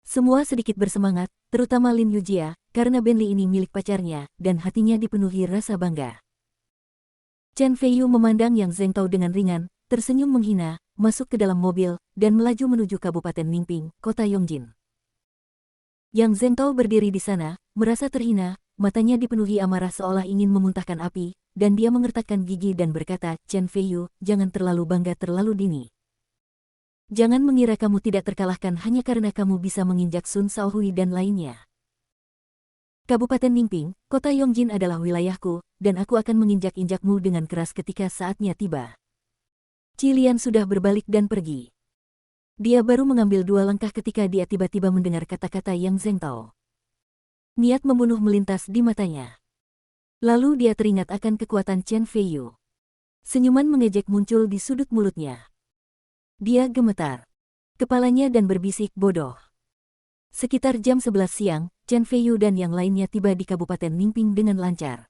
Semua sedikit bersemangat, terutama Lin Yujia, karena Bentley ini milik pacarnya, dan hatinya dipenuhi rasa bangga. Chen Feiyu memandang Yang Zhengtao dengan ringan, tersenyum menghina, masuk ke dalam mobil, dan melaju menuju Kabupaten Ningping, kota Yongjin. Yang Zhengtao berdiri di sana, merasa terhina, matanya dipenuhi amarah seolah ingin memuntahkan api, dan dia mengertakkan gigi dan berkata, Chen Feiyu, jangan terlalu bangga terlalu dini. Jangan mengira kamu tidak terkalahkan hanya karena kamu bisa menginjak Sun Shaohui dan lainnya. Kabupaten Ningping, kota Yongjin adalah wilayahku, dan aku akan menginjak-injakmu dengan keras ketika saatnya tiba. Cilian sudah berbalik dan pergi. Dia baru mengambil 2 langkah ketika dia tiba-tiba mendengar kata-kata Yang Zhengtao. Niat membunuh melintas di matanya. Lalu dia teringat akan kekuatan Chen Feiyu. Senyuman mengejek muncul di sudut mulutnya. Dia gemetar kepalanya dan berbisik bodoh. Sekitar jam 11 siang, Chen Feiyu dan yang lainnya tiba di Kabupaten Ningping dengan lancar.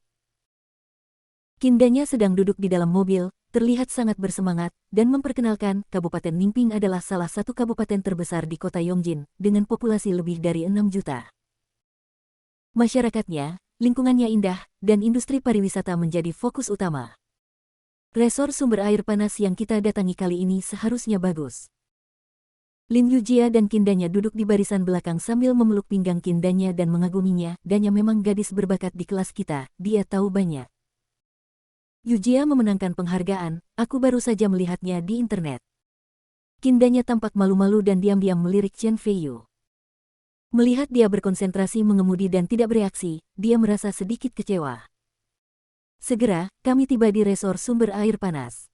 Kindanya sedang duduk di dalam mobil, terlihat sangat bersemangat, dan memperkenalkan Kabupaten Ningping adalah salah satu kabupaten terbesar di kota Yongjin, dengan populasi lebih dari 6 juta. Masyarakatnya, lingkungannya indah, dan industri pariwisata menjadi fokus utama. Resor sumber air panas yang kita datangi kali ini seharusnya bagus. Lin Yujia dan kindanya duduk di barisan belakang sambil memeluk pinggang kindanya dan mengaguminya, dannya memang gadis berbakat di kelas kita, dia tahu banyak. Yujia memenangkan penghargaan, aku baru saja melihatnya di internet. Kindanya tampak malu-malu dan diam-diam melirik Chen Feiyu. Melihat dia berkonsentrasi mengemudi dan tidak bereaksi, dia merasa sedikit kecewa. Segera, kami tiba di resor sumber air panas.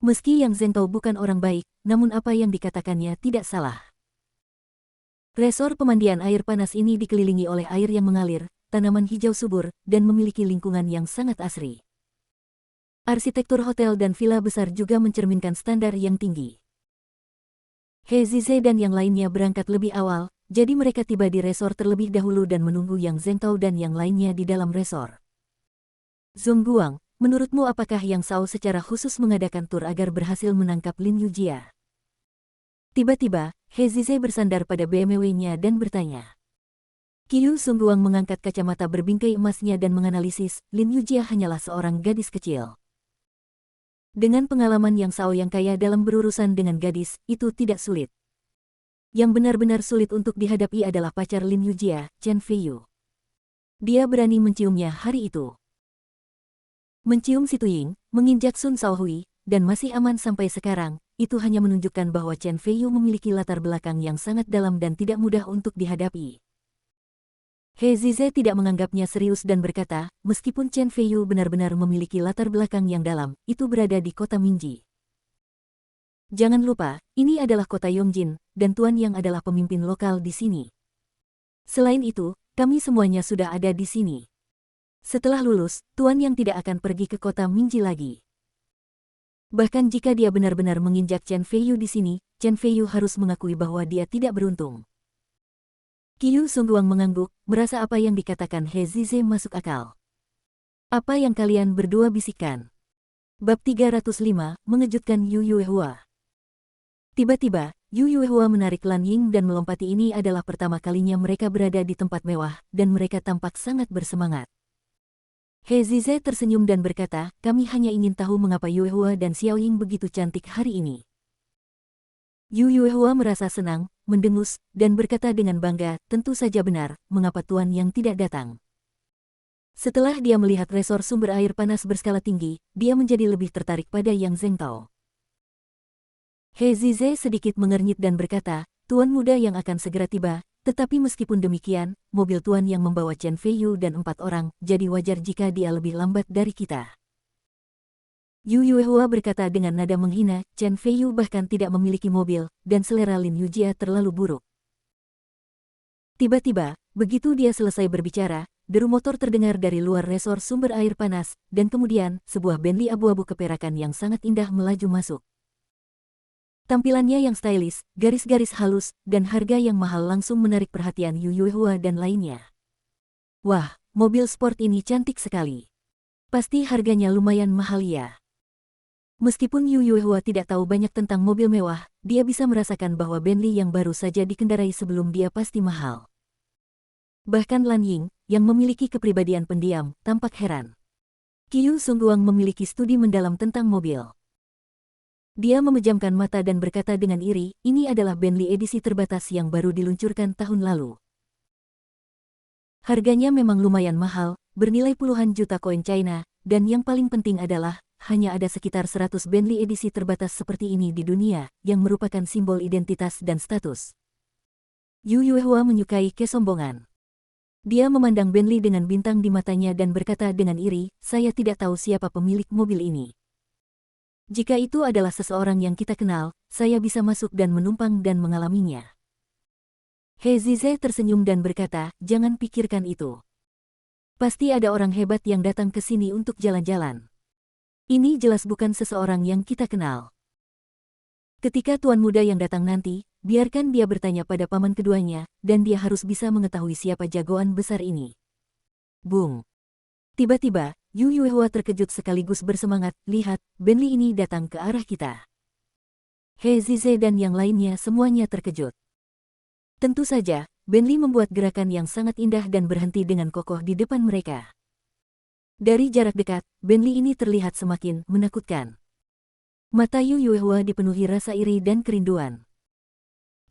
Meski Yang Zhengtao bukan orang baik, namun apa yang dikatakannya tidak salah. Resor pemandian air panas ini dikelilingi oleh air yang mengalir, tanaman hijau subur, dan memiliki lingkungan yang sangat asri. Arsitektur hotel dan villa besar juga mencerminkan standar yang tinggi. He Zize dan yang lainnya berangkat lebih awal, jadi mereka tiba di resor terlebih dahulu dan menunggu Yang Zhengtao dan yang lainnya di dalam resor. Zhongguang, menurutmu apakah Yang Shao secara khusus mengadakan tur agar berhasil menangkap Lin Yujia? Tiba-tiba, He Zize bersandar pada BMW-nya dan bertanya. Qiu Zhongguang mengangkat kacamata berbingkai emasnya dan menganalisis, Lin Yujia hanyalah seorang gadis kecil. Dengan pengalaman Yang Shao yang kaya dalam berurusan dengan gadis, itu tidak sulit. Yang benar-benar sulit untuk dihadapi adalah pacar Lin Yujia, Chen Feiyu. Dia berani menciumnya hari itu. Mencium si Tuying, menginjak Sun Shaohui, dan masih aman sampai sekarang, itu hanya menunjukkan bahwa Chen Feiyu memiliki latar belakang yang sangat dalam dan tidak mudah untuk dihadapi. He Zize tidak menganggapnya serius dan berkata, meskipun Chen Feiyu benar-benar memiliki latar belakang yang dalam, itu berada di kota Mingji. Jangan lupa, ini adalah kota Yongjin, dan Tuan Yang adalah pemimpin lokal di sini. Selain itu, kami semuanya sudah ada di sini. Setelah lulus, Tuan Yang tidak akan pergi ke kota Mingji lagi. Bahkan jika dia benar-benar menginjak Chen Feiyu di sini, Chen Feiyu harus mengakui bahwa dia tidak beruntung. Qiu Zhongguang mengangguk, merasa apa yang dikatakan He Zize masuk akal. Apa yang kalian berdua bisikan? Bab 305, mengejutkan Yu Yuehua. Tiba-tiba, Yu Yuehua menarik Lan Ying dan melompati. Ini adalah pertama kalinya mereka berada di tempat mewah, dan mereka tampak sangat bersemangat. He Zize tersenyum dan berkata, kami hanya ingin tahu mengapa Yuehua dan Xiao Ying begitu cantik hari ini. Yu Yuehua merasa senang, mendengus, dan berkata dengan bangga, tentu saja benar, mengapa Tuan Yang tidak datang. Setelah dia melihat resor sumber air panas berskala tinggi, dia menjadi lebih tertarik pada Yang Zhengtao. He Zize sedikit mengernyit dan berkata, Tuan muda yang akan segera tiba. Tetapi meskipun demikian, mobil Tuan yang membawa Chen Feiyu dan 4 orang, jadi wajar jika dia lebih lambat dari kita. Yu Yuehua berkata dengan nada menghina, Chen Feiyu bahkan tidak memiliki mobil, dan selera Lin Yujia terlalu buruk. Tiba-tiba, begitu dia selesai berbicara, deru motor terdengar dari luar resor sumber air panas, dan kemudian, sebuah Bentley abu-abu keperakan yang sangat indah melaju masuk. Tampilannya yang stylish, garis-garis halus, dan harga yang mahal langsung menarik perhatian Yu Yuehua dan lainnya. Wah, mobil sport ini cantik sekali. Pasti harganya lumayan mahal ya. Meskipun Yu Yuehua tidak tahu banyak tentang mobil mewah, dia bisa merasakan bahwa Bentley yang baru saja dikendarai sebelum dia pasti mahal. Bahkan Lan Ying, yang memiliki kepribadian pendiam, tampak heran. Qiu Songguang memiliki studi mendalam tentang mobil. Dia memejamkan mata dan berkata dengan iri, ini adalah Bentley edisi terbatas yang baru diluncurkan tahun lalu. Harganya memang lumayan mahal, bernilai puluhan juta koin China, dan yang paling penting adalah, hanya ada sekitar 100 Bentley edisi terbatas seperti ini di dunia, yang merupakan simbol identitas dan status. Yu Yuehua menyukai kesombongan. Dia memandang Bentley dengan bintang di matanya dan berkata dengan iri, saya tidak tahu siapa pemilik mobil ini. Jika itu adalah seseorang yang kita kenal, saya bisa masuk dan menumpang dan mengalaminya. He Zize tersenyum dan berkata, jangan pikirkan itu. Pasti ada orang hebat yang datang ke sini untuk jalan-jalan. Ini jelas bukan seseorang yang kita kenal. Ketika tuan muda yang datang nanti, biarkan dia bertanya pada paman keduanya, dan dia harus bisa mengetahui siapa jagoan besar ini. Bung! Tiba-tiba, Yu Yuehua terkejut sekaligus bersemangat, lihat, Bentley ini datang ke arah kita. He Zize dan yang lainnya semuanya terkejut. Tentu saja, Bentley membuat gerakan yang sangat indah dan berhenti dengan kokoh di depan mereka. Dari jarak dekat, Bentley ini terlihat semakin menakutkan. Mata Yu Yuehua dipenuhi rasa iri dan kerinduan.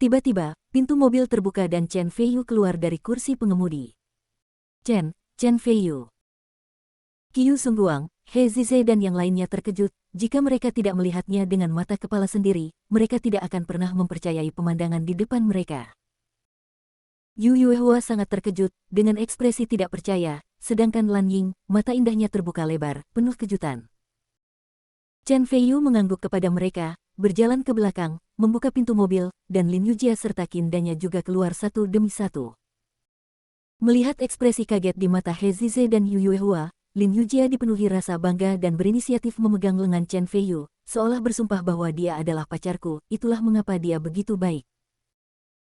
Tiba-tiba, pintu mobil terbuka dan Chen Feiyu keluar dari kursi pengemudi. Chen Feiyu. Qiu Songguang, He Zize dan yang lainnya terkejut, jika mereka tidak melihatnya dengan mata kepala sendiri, mereka tidak akan pernah mempercayai pemandangan di depan mereka. Yu Yuehua sangat terkejut, dengan ekspresi tidak percaya, sedangkan Lan Ying, mata indahnya terbuka lebar, penuh kejutan. Chen Feiyu mengangguk kepada mereka, berjalan ke belakang, membuka pintu mobil, dan Lin Yujia serta Qindanya juga keluar satu demi satu. Melihat ekspresi kaget di mata He Zize dan Yu Yuehua, Lin Yujia dipenuhi rasa bangga dan berinisiatif memegang lengan Chen Feiyu, seolah bersumpah bahwa dia adalah pacarku, itulah mengapa dia begitu baik.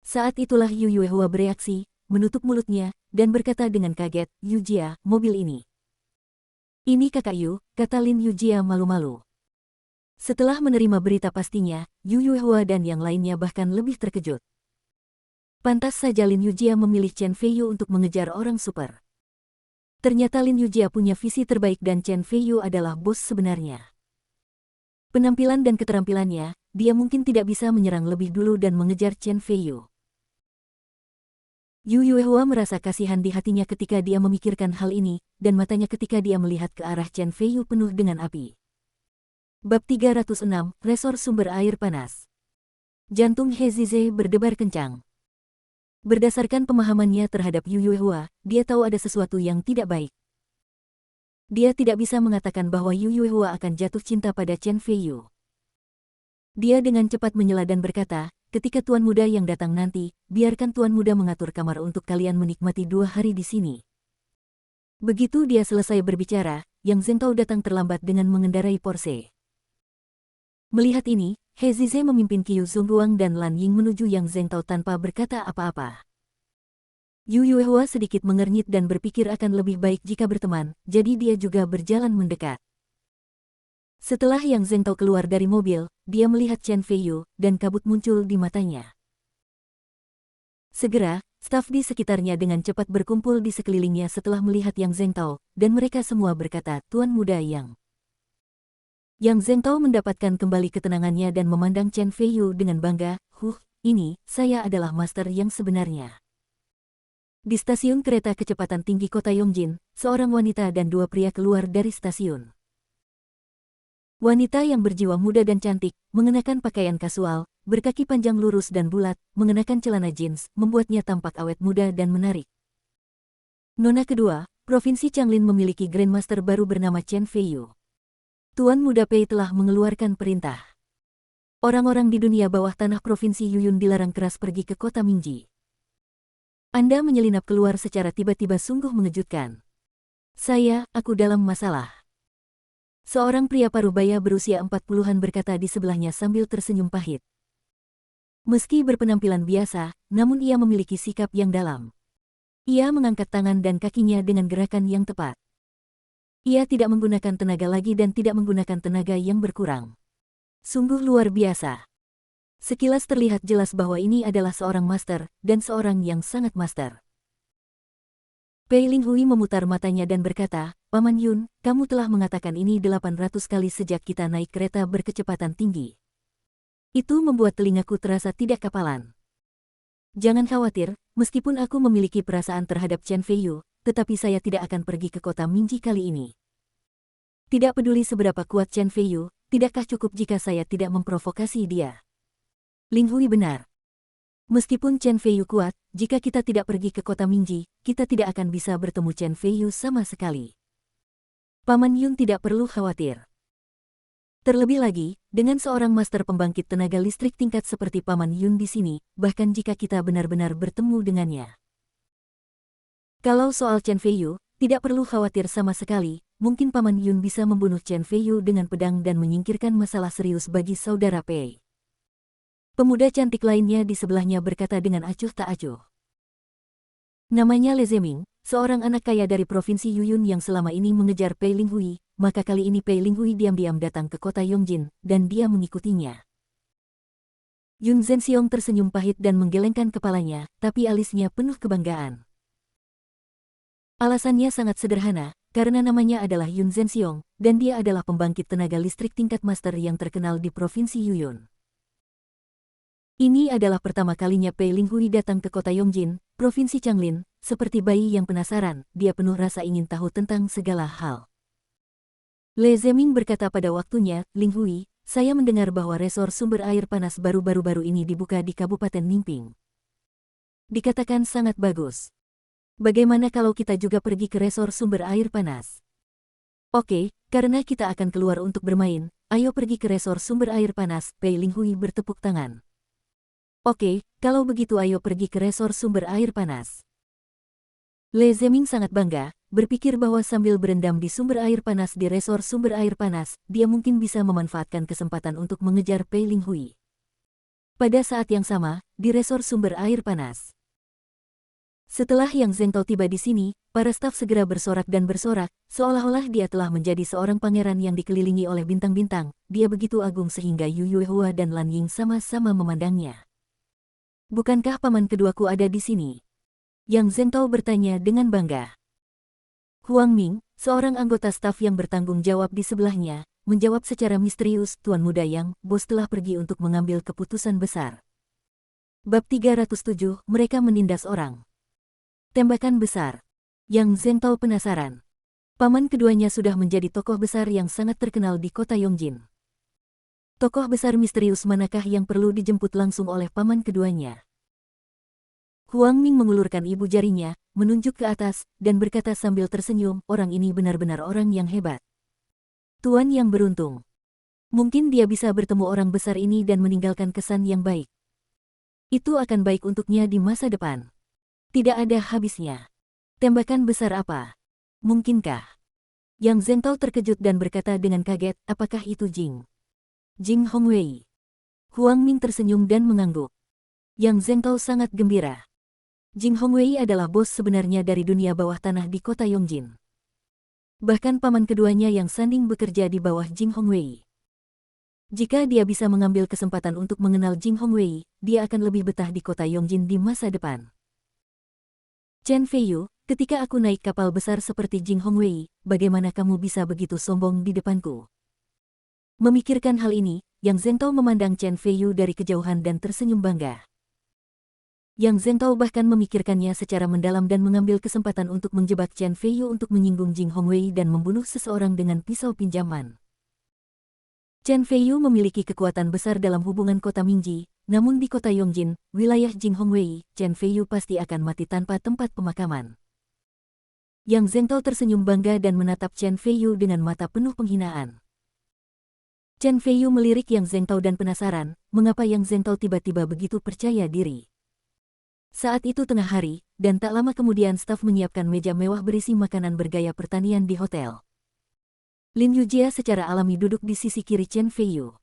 Saat itulah Yu Yuehua bereaksi, menutup mulutnya, dan berkata dengan kaget, Yujia, mobil ini. Ini kakak Yu, kata Lin Yujia malu-malu. Setelah menerima berita pastinya, Yu Yuehua dan yang lainnya bahkan lebih terkejut. Pantas saja Lin Yujia memilih Chen Feiyu untuk mengejar orang super. Ternyata Lin Yujia punya visi terbaik dan Chen Feiyu adalah bos sebenarnya. Penampilan dan keterampilannya, dia mungkin tidak bisa menyerang lebih dulu dan mengejar Chen Feiyu. Yu Yuehua merasa kasihan di hatinya ketika dia memikirkan hal ini, dan matanya ketika dia melihat ke arah Chen Feiyu penuh dengan api. Bab 306, Resor Sumber Air Panas. Jantung He Zize berdebar kencang. Berdasarkan pemahamannya terhadap Yu Yuehua, dia tahu ada sesuatu yang tidak baik. Dia tidak bisa mengatakan bahwa Yu Yuehua akan jatuh cinta pada Chen Feiyu. Dia dengan cepat menyela dan berkata, ketika tuan muda yang datang nanti, biarkan tuan muda mengatur kamar untuk kalian menikmati 2 hari di sini. Begitu dia selesai berbicara, Yang Zhengtao datang terlambat dengan mengendarai Porsche. Melihat ini, He Zize memimpin Qiu Songguang dan Lan Ying menuju Yang Zhengtao tanpa berkata apa-apa. Yu Yuehua sedikit mengernyit dan berpikir akan lebih baik jika berteman, jadi dia juga berjalan mendekat. Setelah Yang Zhengtao keluar dari mobil, dia melihat Chen Feiyu, dan kabut muncul di matanya. Segera, staf di sekitarnya dengan cepat berkumpul di sekelilingnya setelah melihat Yang Zhengtao, dan mereka semua berkata, Tuan Muda Yang. Yang Zhengtao mendapatkan kembali ketenangannya dan memandang Chen Feiyu dengan bangga, ini, saya adalah master yang sebenarnya. Di stasiun kereta kecepatan tinggi kota Yongjin, seorang wanita dan 2 pria keluar dari stasiun. Wanita yang berjiwa muda dan cantik, mengenakan pakaian kasual, berkaki panjang lurus dan bulat, mengenakan celana jeans, membuatnya tampak awet muda dan menarik. Nona kedua, Provinsi Changlin memiliki Grandmaster baru bernama Chen Feiyu. Tuan Muda Pei telah mengeluarkan perintah. Orang-orang di dunia bawah tanah Provinsi Yuyun dilarang keras pergi ke kota Mingji. Anda menyelinap keluar secara tiba-tiba sungguh mengejutkan. Aku dalam masalah. Seorang pria parubaya berusia 40-an berkata di sebelahnya sambil tersenyum pahit. Meski berpenampilan biasa, namun ia memiliki sikap yang dalam. Ia mengangkat tangan dan kakinya dengan gerakan yang tepat. Ia tidak menggunakan tenaga lagi dan tidak menggunakan tenaga yang berkurang. Sungguh luar biasa. Sekilas terlihat jelas bahwa ini adalah seorang master, dan seorang yang sangat master. Pei Linghui memutar matanya dan berkata, Paman Yun, kamu telah mengatakan ini 800 kali sejak kita naik kereta berkecepatan tinggi. Itu membuat telingaku terasa tidak kapalan. Jangan khawatir, meskipun aku memiliki perasaan terhadap Chen Feiyu, tetapi saya tidak akan pergi ke kota Mingji kali ini. Tidak peduli seberapa kuat Chen Feiyu, tidakkah cukup jika saya tidak memprovokasi dia? Ling Hui benar. Meskipun Chen Feiyu kuat, jika kita tidak pergi ke kota Mingji, kita tidak akan bisa bertemu Chen Feiyu sama sekali. Paman Yun tidak perlu khawatir. Terlebih lagi, dengan seorang master pembangkit tenaga listrik tingkat seperti Paman Yun di sini, bahkan jika kita benar-benar bertemu dengannya. Kalau soal Chen Feiyu, tidak perlu khawatir sama sekali, mungkin Paman Yun bisa membunuh Chen Feiyu dengan pedang dan menyingkirkan masalah serius bagi saudara Pei. Pemuda cantik lainnya di sebelahnya berkata dengan acuh tak acuh. Namanya Le Zeming, seorang anak kaya dari provinsi Yuyun yang selama ini mengejar Pei Linghui, maka kali ini Pei Linghui diam-diam datang ke kota Yongjin, dan dia mengikutinya. Yun Zhenxiong tersenyum pahit dan menggelengkan kepalanya, tapi alisnya penuh kebanggaan. Alasannya sangat sederhana, karena namanya adalah Yun Zhenxiong, dan dia adalah pembangkit tenaga listrik tingkat master yang terkenal di provinsi Yuyun. Ini adalah pertama kalinya Pei Linghui datang ke kota Yongjin, provinsi Changlin, seperti bayi yang penasaran, dia penuh rasa ingin tahu tentang segala hal. Le Zeming berkata pada waktunya, Linghui, saya mendengar bahwa resor sumber air panas baru-baru ini dibuka di Kabupaten Ningping. Dikatakan sangat bagus. Bagaimana kalau kita juga pergi ke resor sumber air panas? Oke, karena kita akan keluar untuk bermain, ayo pergi ke resor sumber air panas, Pei Linghui bertepuk tangan. Oke, kalau begitu ayo pergi ke resor sumber air panas. Le Zeming sangat bangga, berpikir bahwa sambil berendam di sumber air panas di resor sumber air panas, dia mungkin bisa memanfaatkan kesempatan untuk mengejar Pei Linghui. Pada saat yang sama, di resor sumber air panas. Setelah Yang Zhengtao tiba di sini, para staf segera bersorak dan bersorak, seolah-olah dia telah menjadi seorang pangeran yang dikelilingi oleh bintang-bintang, dia begitu agung sehingga Yu Yuehua dan Lan Ying sama-sama memandangnya. Bukankah paman keduaku ada di sini? Yang Zhengtao bertanya dengan bangga. Huang Ming, seorang anggota staf yang bertanggung jawab di sebelahnya, menjawab secara misterius, Tuan Muda Yang, bos telah pergi untuk mengambil keputusan besar. Bab 307, mereka menindas orang. Tembakan besar. Yang Zhengtao penasaran. Paman keduanya sudah menjadi tokoh besar yang sangat terkenal di kota Yongjin. Tokoh besar misterius manakah yang perlu dijemput langsung oleh paman keduanya? Huang Ming mengulurkan ibu jarinya, menunjuk ke atas, dan berkata sambil tersenyum, orang ini benar-benar orang yang hebat. Tuan yang beruntung. Mungkin dia bisa bertemu orang besar ini dan meninggalkan kesan yang baik. Itu akan baik untuknya di masa depan. Tidak ada habisnya. Tembakan besar apa? Mungkinkah? Yang Zhengtao terkejut dan berkata dengan kaget, apakah itu Jing Hongwei? Huang Ming tersenyum dan mengangguk. Yang Zhengtao sangat gembira. Jing Hongwei adalah bos sebenarnya dari dunia bawah tanah di kota Yongjin. Bahkan paman keduanya yang sanding bekerja di bawah Jing Hongwei. Jika dia bisa mengambil kesempatan untuk mengenal Jing Hongwei, dia akan lebih betah di kota Yongjin di masa depan. Chen Feiyu, ketika aku naik kapal besar seperti Jing Hongwei, bagaimana kamu bisa begitu sombong di depanku? Memikirkan hal ini, Yang Zhengtao memandang Chen Feiyu dari kejauhan dan tersenyum bangga. Yang Zhengtao bahkan memikirkannya secara mendalam dan mengambil kesempatan untuk menjebak Chen Feiyu untuk menyinggung Jing Hongwei dan membunuh seseorang dengan pisau pinjaman. Chen Feiyu memiliki kekuatan besar dalam hubungan kota Mingji, namun di kota Yongjin, wilayah Jing Hongwei, Chen Feiyu pasti akan mati tanpa tempat pemakaman. Yang Zhengtao tersenyum bangga dan menatap Chen Feiyu dengan mata penuh penghinaan. Chen Feiyu melirik Yang Zhengtao dan penasaran, mengapa Yang Zhengtao tiba-tiba begitu percaya diri. Saat itu tengah hari, dan tak lama kemudian staf menyiapkan meja mewah berisi makanan bergaya pertanian di hotel. Lin Yujia secara alami duduk di sisi kiri Chen Feiyu.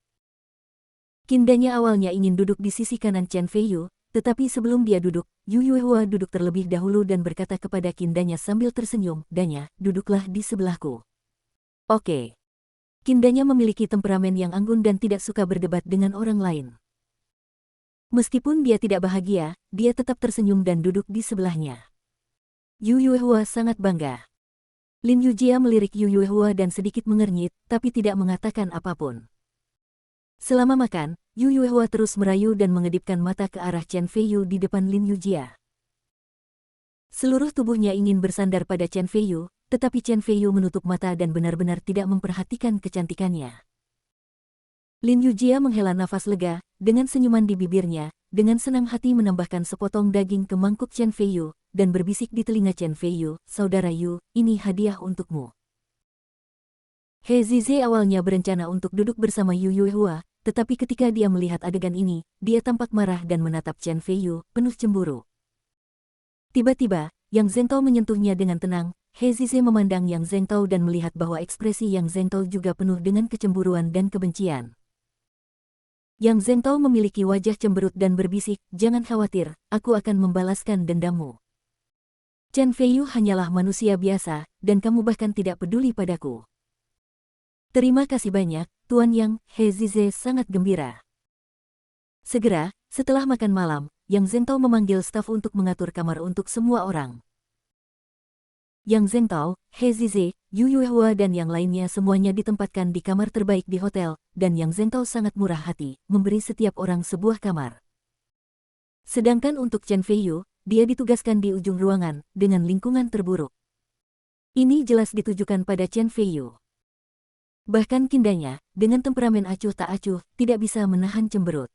Kindanya awalnya ingin duduk di sisi kanan Chen Feiyu, tetapi sebelum dia duduk, Yu Yuehua duduk terlebih dahulu dan berkata kepada kindanya sambil tersenyum, Danya, duduklah di sebelahku. Oke. Kindanya memiliki temperamen yang anggun dan tidak suka berdebat dengan orang lain. Meskipun dia tidak bahagia, dia tetap tersenyum dan duduk di sebelahnya. Yu Yuehua sangat bangga. Lin Yujia melirik Yu Yuehua dan sedikit mengernyit, tapi tidak mengatakan apapun. Selama makan, Yu Yuehua terus merayu dan mengedipkan mata ke arah Chen Feiyu di depan Lin Yujia. Seluruh tubuhnya ingin bersandar pada Chen Feiyu, tetapi Chen Feiyu menutup mata dan benar-benar tidak memperhatikan kecantikannya. Lin Yujia menghela nafas lega, dengan senyuman di bibirnya, dengan senang hati menambahkan sepotong daging ke mangkuk Chen Feiyu, dan berbisik di telinga Chen Feiyu, "Saudara Yu, ini hadiah untukmu." He Zize awalnya berencana untuk duduk bersama Yu Yuehua, tetapi ketika dia melihat adegan ini, dia tampak marah dan menatap Chen Feiyu, penuh cemburu. Tiba-tiba, Yang Zhengtao menyentuhnya dengan tenang. He Zize memandang Yang Zhengtao dan melihat bahwa ekspresi Yang Zhengtao juga penuh dengan kecemburuan dan kebencian. Yang Zhengtao memiliki wajah cemberut dan berbisik, "Jangan khawatir, aku akan membalaskan dendammu. Chen Feiyu hanyalah manusia biasa, dan kamu bahkan tidak peduli padaku." "Terima kasih banyak, Tuan Yang." He Zize sangat gembira. Segera, setelah makan malam, Yang Zhengtao memanggil staf untuk mengatur kamar untuk semua orang. Yang Zhengtao, He Zize, Yu Yuehua dan yang lainnya semuanya ditempatkan di kamar terbaik di hotel, dan Yang Zhengtao sangat murah hati, memberi setiap orang sebuah kamar. Sedangkan untuk Chen Feiyu, dia ditugaskan di ujung ruangan, dengan lingkungan terburuk. Ini jelas ditujukan pada Chen Feiyu. Bahkan kindanya, dengan temperamen acuh tak acuh, tidak bisa menahan cemberut.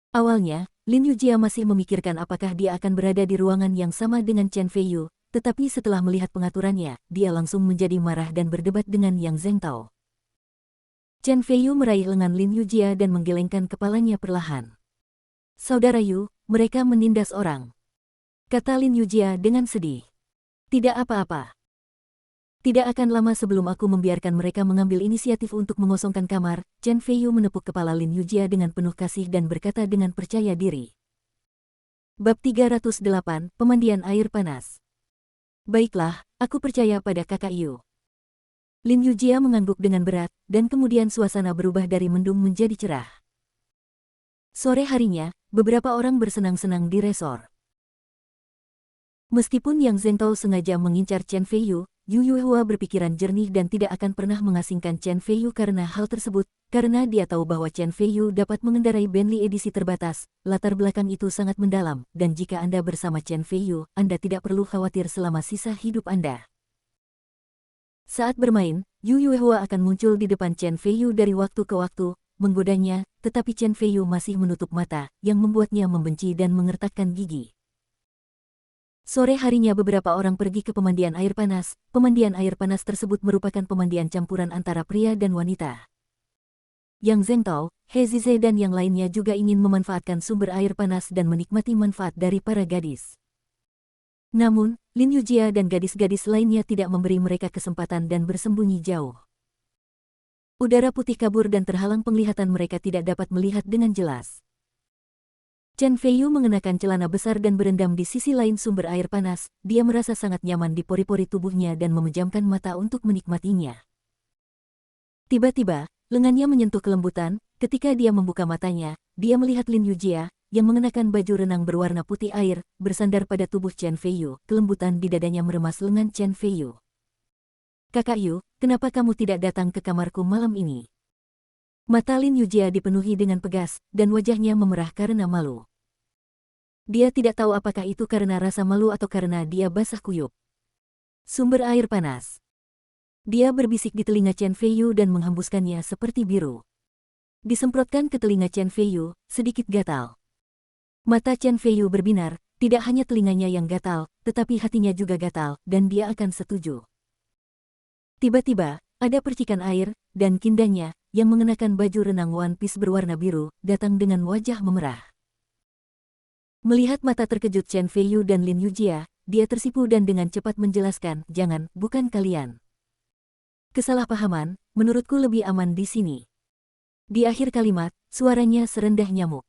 Awalnya, Lin Yujia masih memikirkan apakah dia akan berada di ruangan yang sama dengan Chen Feiyu, tetapi setelah melihat pengaturannya, dia langsung menjadi marah dan berdebat dengan Yang Zhengtao. Chen Feiyu meraih lengan Lin Yujia dan menggelengkan kepalanya perlahan. "Saudara Yu, mereka menindas orang," kata Lin Yujia dengan sedih. "Tidak apa-apa. Tidak akan lama sebelum aku membiarkan mereka mengambil inisiatif untuk mengosongkan kamar." Chen Feiyu menepuk kepala Lin Yujia dengan penuh kasih dan berkata dengan percaya diri. Bab 308, Pemandian Air Panas. "Baiklah, aku percaya pada kakak Yu." Lin Yujia mengangguk dengan berat, dan kemudian suasana berubah dari mendung menjadi cerah. Sore harinya, beberapa orang bersenang-senang di resor. Meskipun Yang Zhengtao sengaja mengincar Chen Feiyu, Yu Yuehua berpikiran jernih dan tidak akan pernah mengasingkan Chen Feiyu karena hal tersebut, karena dia tahu bahwa Chen Feiyu dapat mengendarai Bentley edisi terbatas. Latar belakang itu sangat mendalam, dan jika Anda bersama Chen Feiyu, Anda tidak perlu khawatir selama sisa hidup Anda. Saat bermain, Yu Yuehua akan muncul di depan Chen Feiyu dari waktu ke waktu, menggodanya, tetapi Chen Feiyu masih menutup mata, yang membuatnya membenci dan mengertakkan gigi. Sore harinya beberapa orang pergi ke pemandian air panas. Pemandian air panas tersebut merupakan pemandian campuran antara pria dan wanita. Yang Zhengtao, He Zize dan yang lainnya juga ingin memanfaatkan sumber air panas dan menikmati manfaat dari para gadis. Namun, Lin Yujia dan gadis-gadis lainnya tidak memberi mereka kesempatan dan bersembunyi jauh. Udara putih kabur dan terhalang penglihatan mereka tidak dapat melihat dengan jelas. Chen Feiyu mengenakan celana besar dan berendam di sisi lain sumber air panas. Dia merasa sangat nyaman di pori-pori tubuhnya dan memejamkan mata untuk menikmatinya. Tiba-tiba, lengannya menyentuh kelembutan. Ketika dia membuka matanya, dia melihat Lin Yujia, yang mengenakan baju renang berwarna putih air, bersandar pada tubuh Chen Feiyu. Kelembutan di dadanya meremas lengan Chen Feiyu. "Kakak Yu, kenapa kamu tidak datang ke kamarku malam ini?" Mata Lin Yujia dipenuhi dengan pegas, dan wajahnya memerah karena malu. Dia tidak tahu apakah itu karena rasa malu atau karena dia basah kuyup. Sumber air panas. Dia berbisik di telinga Chen Feiyu dan menghembuskannya seperti biru. Disemprotkan ke telinga Chen Feiyu, sedikit gatal. Mata Chen Feiyu berbinar, tidak hanya telinganya yang gatal, tetapi hatinya juga gatal, dan dia akan setuju. Tiba-tiba, ada percikan air, dan kindanya, yang mengenakan baju renang one piece berwarna biru, datang dengan wajah memerah. Melihat mata terkejut Chen Feiyu dan Lin Yujia, dia tersipu dan dengan cepat menjelaskan, "Jangan, bukan kalian. Kesalahpahaman, menurutku lebih aman di sini." Di akhir kalimat, suaranya serendah nyamuk.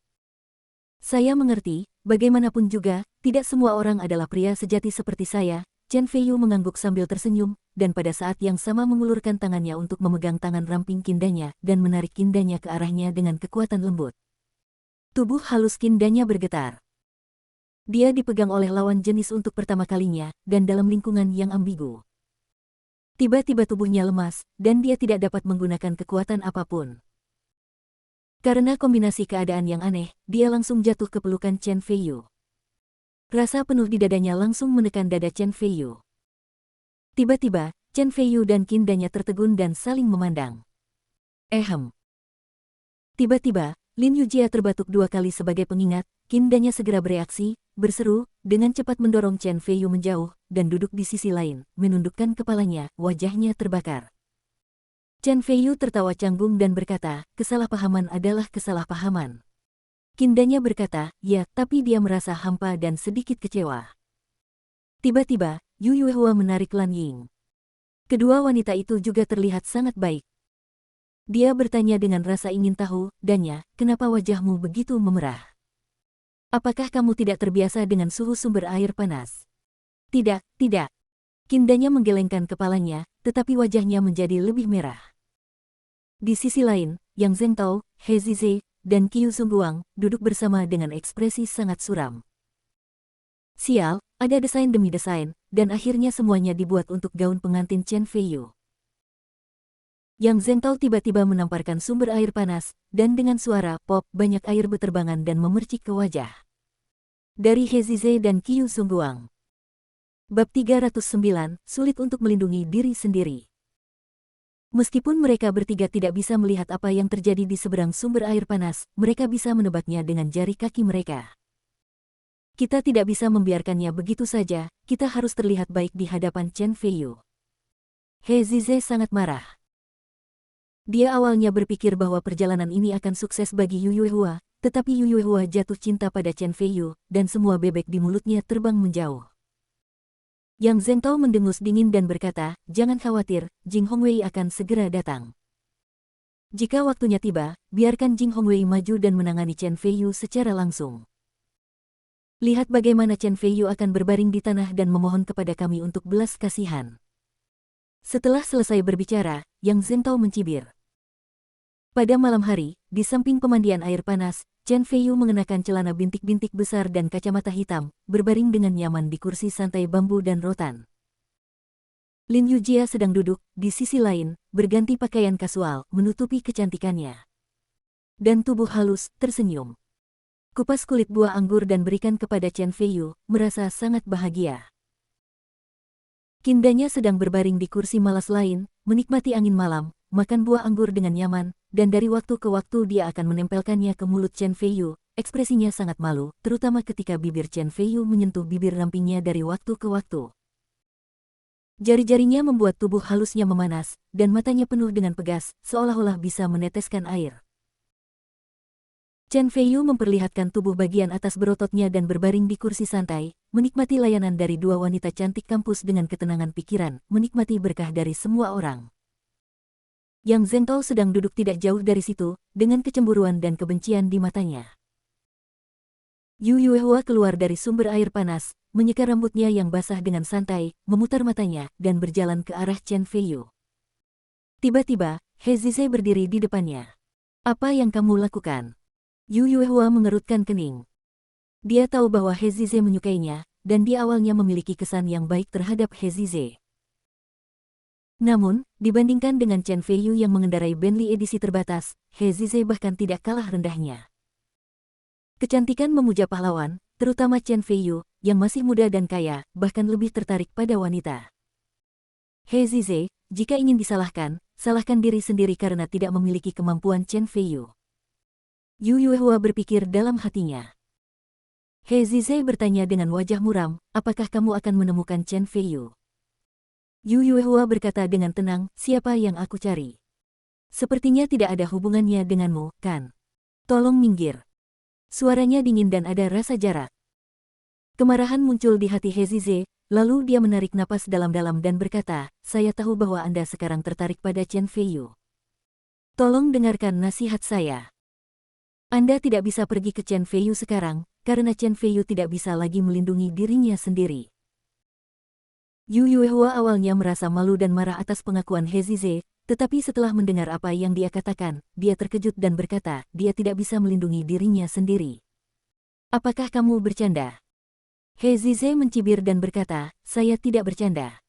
"Saya mengerti, bagaimanapun juga, tidak semua orang adalah pria sejati seperti saya." Chen Feiyu mengangguk sambil tersenyum, dan pada saat yang sama mengulurkan tangannya untuk memegang tangan ramping kindanya dan menarik kindanya ke arahnya dengan kekuatan lembut. Tubuh halus kindanya bergetar. Dia dipegang oleh lawan jenis untuk pertama kalinya, dan dalam lingkungan yang ambigu. Tiba-tiba tubuhnya lemas, dan dia tidak dapat menggunakan kekuatan apapun. Karena kombinasi keadaan yang aneh, dia langsung jatuh ke pelukan Chen Feiyu. Rasa penuh di dadanya langsung menekan dada Chen Feiyu. Tiba-tiba, Chen Feiyu dan Qin Danya tertegun dan saling memandang. Ehem. Tiba-tiba, Lin Yujia terbatuk 2 kali sebagai pengingat. Qin Danya segera bereaksi, berseru, dengan cepat mendorong Chen Feiyu menjauh, dan duduk di sisi lain, menundukkan kepalanya, wajahnya terbakar. Chen Feiyu tertawa canggung dan berkata, kesalahpahaman adalah kesalahpahaman. Qin Danya berkata, ya, tapi dia merasa hampa dan sedikit kecewa. Tiba-tiba, Yu Yuehua menarik Lan Ying. Kedua wanita itu juga terlihat sangat baik. Dia bertanya dengan rasa ingin tahu, Danya, kenapa wajahmu begitu memerah? Apakah kamu tidak terbiasa dengan suhu sumber air panas? Tidak, tidak. Qin Danya menggelengkan kepalanya, tetapi wajahnya menjadi lebih merah. Di sisi lain, Yang Zhengtao, He Zize, dan Qiu Sungguang duduk bersama dengan ekspresi sangat suram. Sial, ada desain demi desain, dan akhirnya semuanya dibuat untuk gaun pengantin Chen Feiyu. Yang Zhengtao tiba-tiba menamparkan sumber air panas, dan dengan suara pop banyak air beterbangan dan memercik ke wajah. Dari He Zize dan Qiu Sungguang. Bab 309, sulit untuk melindungi diri sendiri. Meskipun mereka bertiga tidak bisa melihat apa yang terjadi di seberang sumber air panas, mereka bisa menebaknya dengan jari kaki mereka. Kita tidak bisa membiarkannya begitu saja, kita harus terlihat baik di hadapan Chen Feiyu. He Zize sangat marah. Dia awalnya berpikir bahwa perjalanan ini akan sukses bagi Yu Yuehua, tetapi Yu Yuehua jatuh cinta pada Chen Feiyu, dan semua bebek di mulutnya terbang menjauh. Yang Zhengtao mendengus dingin dan berkata, jangan khawatir, Jing Hongwei akan segera datang. Jika waktunya tiba, biarkan Jing Hongwei maju dan menangani Chen Feiyu secara langsung. Lihat bagaimana Chen Feiyu akan berbaring di tanah dan memohon kepada kami untuk belas kasihan. Setelah selesai berbicara, Yang Zhengtao mencibir. Pada malam hari, di samping pemandian air panas, Chen Feiyu mengenakan celana bintik-bintik besar dan kacamata hitam, berbaring dengan nyaman di kursi santai bambu dan rotan. Lin Yujia sedang duduk, di sisi lain, berganti pakaian kasual, menutupi kecantikannya. Dan tubuh halus, tersenyum. Kupas kulit buah anggur dan berikan kepada Chen Feiyu, merasa sangat bahagia. Qin Danya sedang berbaring di kursi malas lain, menikmati angin malam, makan buah anggur dengan nyaman, dan dari waktu ke waktu dia akan menempelkannya ke mulut Chen Feiyu. Ekspresinya sangat malu, terutama ketika bibir Chen Feiyu menyentuh bibir rampingnya dari waktu ke waktu. Jari-jarinya membuat tubuh halusnya memanas, dan matanya penuh dengan pegas, seolah-olah bisa meneteskan air. Chen Feiyu memperlihatkan tubuh bagian atas berototnya dan berbaring di kursi santai, menikmati layanan dari dua wanita cantik kampus dengan ketenangan pikiran, menikmati berkah dari semua orang. Yang Zhengtao sedang duduk tidak jauh dari situ, dengan kecemburuan dan kebencian di matanya. Yu Yuehua keluar dari sumber air panas, menyeka rambutnya yang basah dengan santai, memutar matanya, dan berjalan ke arah Chen Feiyu. Tiba-tiba, He Zize berdiri di depannya. Apa yang kamu lakukan? Yu Yuehua mengerutkan kening. Dia tahu bahwa He Zize menyukainya, dan dia awalnya memiliki kesan yang baik terhadap He Zize. Namun, dibandingkan dengan Chen Feiyu yang mengendarai Bentley edisi terbatas, He Zize bahkan tidak kalah rendahnya. Kecantikan memuja pahlawan, terutama Chen Feiyu, yang masih muda dan kaya, bahkan lebih tertarik pada wanita. He Zize, jika ingin disalahkan, salahkan diri sendiri karena tidak memiliki kemampuan Chen Feiyu. Yu Yuehua berpikir dalam hatinya. He Zize bertanya dengan wajah muram, apakah kamu akan menemukan Chen Feiyu? Yu Yuehua berkata dengan tenang, siapa yang aku cari? Sepertinya tidak ada hubungannya denganmu, kan? Tolong minggir. Suaranya dingin dan ada rasa jarak. Kemarahan muncul di hati He Zize, lalu dia menarik napas dalam-dalam dan berkata, saya tahu bahwa Anda sekarang tertarik pada Chen Feiyu. Tolong dengarkan nasihat saya. Anda tidak bisa pergi ke Chen Feiyu sekarang, karena Chen Feiyu tidak bisa lagi melindungi dirinya sendiri. Yu Yuehua awalnya merasa malu dan marah atas pengakuan He Zize, tetapi setelah mendengar apa yang dia katakan, dia terkejut dan berkata, dia tidak bisa melindungi dirinya sendiri. Apakah kamu bercanda? He Zize mencibir dan berkata, saya tidak bercanda.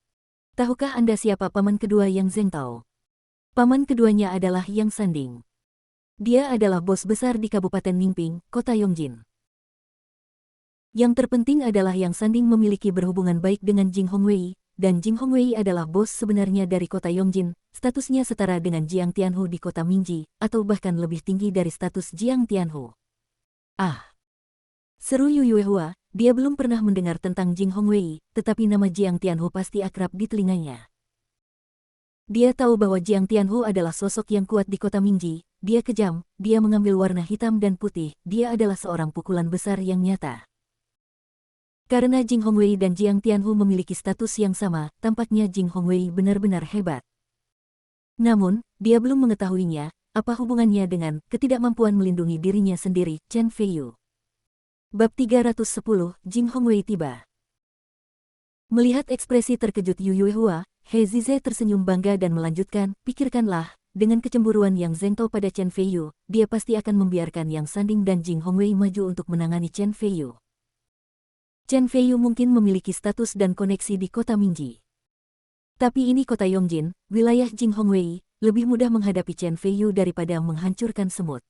Tahukah Anda siapa paman kedua Yang Zhengtao? Paman keduanya adalah Yang Sanding. Dia adalah bos besar di Kabupaten Ningping, kota Yongjin. Yang terpenting adalah Yang Sanding memiliki berhubungan baik dengan Jing Hongwei, dan Jing Hongwei adalah bos sebenarnya dari kota Yongjin, statusnya setara dengan Jiang Tianhu di kota Mingji, atau bahkan lebih tinggi dari status Jiang Tianhu. Ah! Seru Yu Yuehua, dia belum pernah mendengar tentang Jing Hongwei, tetapi nama Jiang Tianhu pasti akrab di telinganya. Dia tahu bahwa Jiang Tianhu adalah sosok yang kuat di kota Mingji, dia kejam, dia mengambil warna hitam dan putih, dia adalah seorang pukulan besar yang nyata. Karena Jing Hongwei dan Jiang Tianhu memiliki status yang sama, tampaknya Jing Hongwei benar-benar hebat. Namun, dia belum mengetahuinya, apa hubungannya dengan ketidakmampuan melindungi dirinya sendiri, Chen Feiyu. Bab 310, Jing Hongwei tiba. Melihat ekspresi terkejut Yu Yuehua, He Zize tersenyum bangga dan melanjutkan, pikirkanlah, dengan kecemburuan Yang Zhengtao pada Chen Feiyu, dia pasti akan membiarkan Yang Sanding dan Jing Hongwei maju untuk menangani Chen Feiyu. Chen Feiyu mungkin memiliki status dan koneksi di kota Mingji. Tapi ini kota Yongjin, wilayah Jing Hongwei, lebih mudah menghadapi Chen Feiyu daripada menghancurkan semut.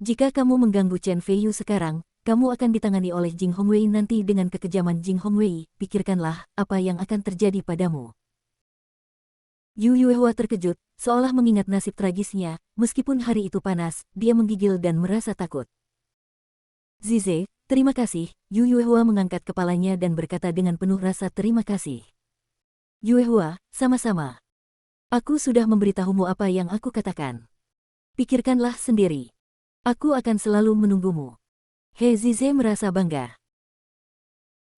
Jika kamu mengganggu Chen Feiyu sekarang, kamu akan ditangani oleh Jing Hongwei nanti dengan kekejaman Jing Hongwei, pikirkanlah apa yang akan terjadi padamu. Yu Yuehua terkejut, seolah mengingat nasib tragisnya, meskipun hari itu panas, dia menggigil dan merasa takut. Zize, terima kasih, Yu Yuehua mengangkat kepalanya dan berkata dengan penuh rasa terima kasih. Yuehua, sama-sama. Aku sudah memberitahumu apa yang aku katakan. Pikirkanlah sendiri. Aku akan selalu menunggumu. He Zize merasa bangga.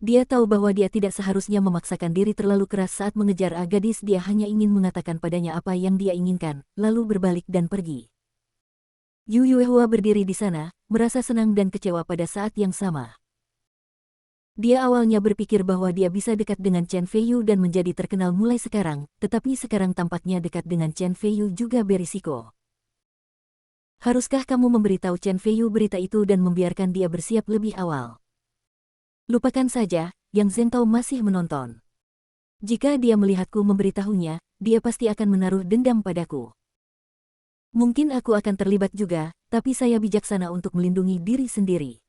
Dia tahu bahwa dia tidak seharusnya memaksakan diri terlalu keras saat mengejar gadis, dia hanya ingin mengatakan padanya apa yang dia inginkan, lalu berbalik dan pergi. Yu Yuehua berdiri di sana, merasa senang dan kecewa pada saat yang sama. Dia awalnya berpikir bahwa dia bisa dekat dengan Chen Feiyu dan menjadi terkenal mulai sekarang, tetapi sekarang tampaknya dekat dengan Chen Feiyu juga berisiko. Haruskah kamu memberitahu Chen Feiyu berita itu dan membiarkan dia bersiap lebih awal? Lupakan saja, Yang Zhengtao masih menonton. Jika dia melihatku memberitahunya, dia pasti akan menaruh dendam padaku. Mungkin aku akan terlibat juga, tapi saya bijaksana untuk melindungi diri sendiri.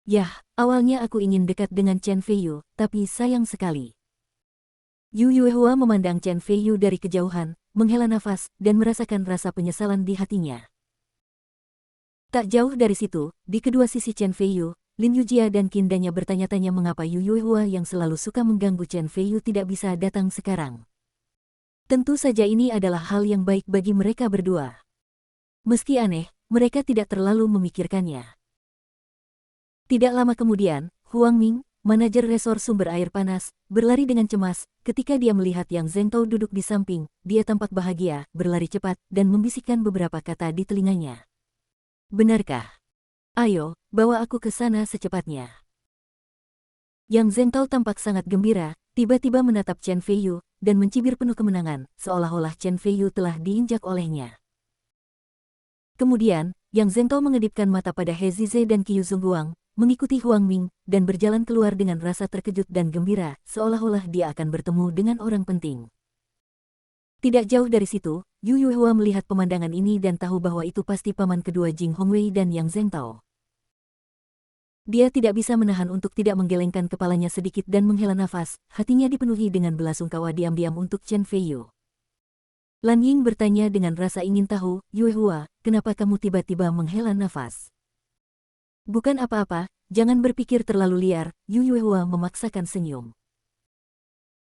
Yah, awalnya aku ingin dekat dengan Chen Feiyu, tapi sayang sekali. Yu Yuehua memandang Chen Feiyu dari kejauhan, menghela nafas, dan merasakan rasa penyesalan di hatinya. Tak jauh dari situ, di kedua sisi Chen Feiyu, Lin Yujia dan Kindanya bertanya-tanya mengapa Yu Yuehua yang selalu suka mengganggu Chen Feiyu tidak bisa datang sekarang. Tentu saja ini adalah hal yang baik bagi mereka berdua. Meski aneh, mereka tidak terlalu memikirkannya. Tidak lama kemudian, Huang Ming, manajer resor sumber air panas, berlari dengan cemas. Ketika dia melihat Yang Zhengtao duduk di samping, dia tampak bahagia, berlari cepat, dan membisikkan beberapa kata di telinganya. Benarkah? Ayo, bawa aku ke sana secepatnya. Yang Zhengtao tampak sangat gembira, tiba-tiba menatap Chen Feiyu, dan mencibir penuh kemenangan, seolah-olah Chen Feiyu telah diinjak olehnya. Kemudian, Yang Zhengtao mengedipkan mata pada He Zize dan Qiu Zhongguang, mengikuti Huang Ming, dan berjalan keluar dengan rasa terkejut dan gembira, seolah-olah dia akan bertemu dengan orang penting. Tidak jauh dari situ, Yu Yuehua melihat pemandangan ini dan tahu bahwa itu pasti paman kedua Jing Hongwei dan Yang Zhengtao. Dia tidak bisa menahan untuk tidak menggelengkan kepalanya sedikit dan menghela nafas, hatinya dipenuhi dengan belasungkawa diam-diam untuk Chen Feiyu. Lan Ying bertanya dengan rasa ingin tahu, Yuehua, kenapa kamu tiba-tiba menghela nafas? Bukan apa-apa, jangan berpikir terlalu liar, Yu Yuehua memaksakan senyum.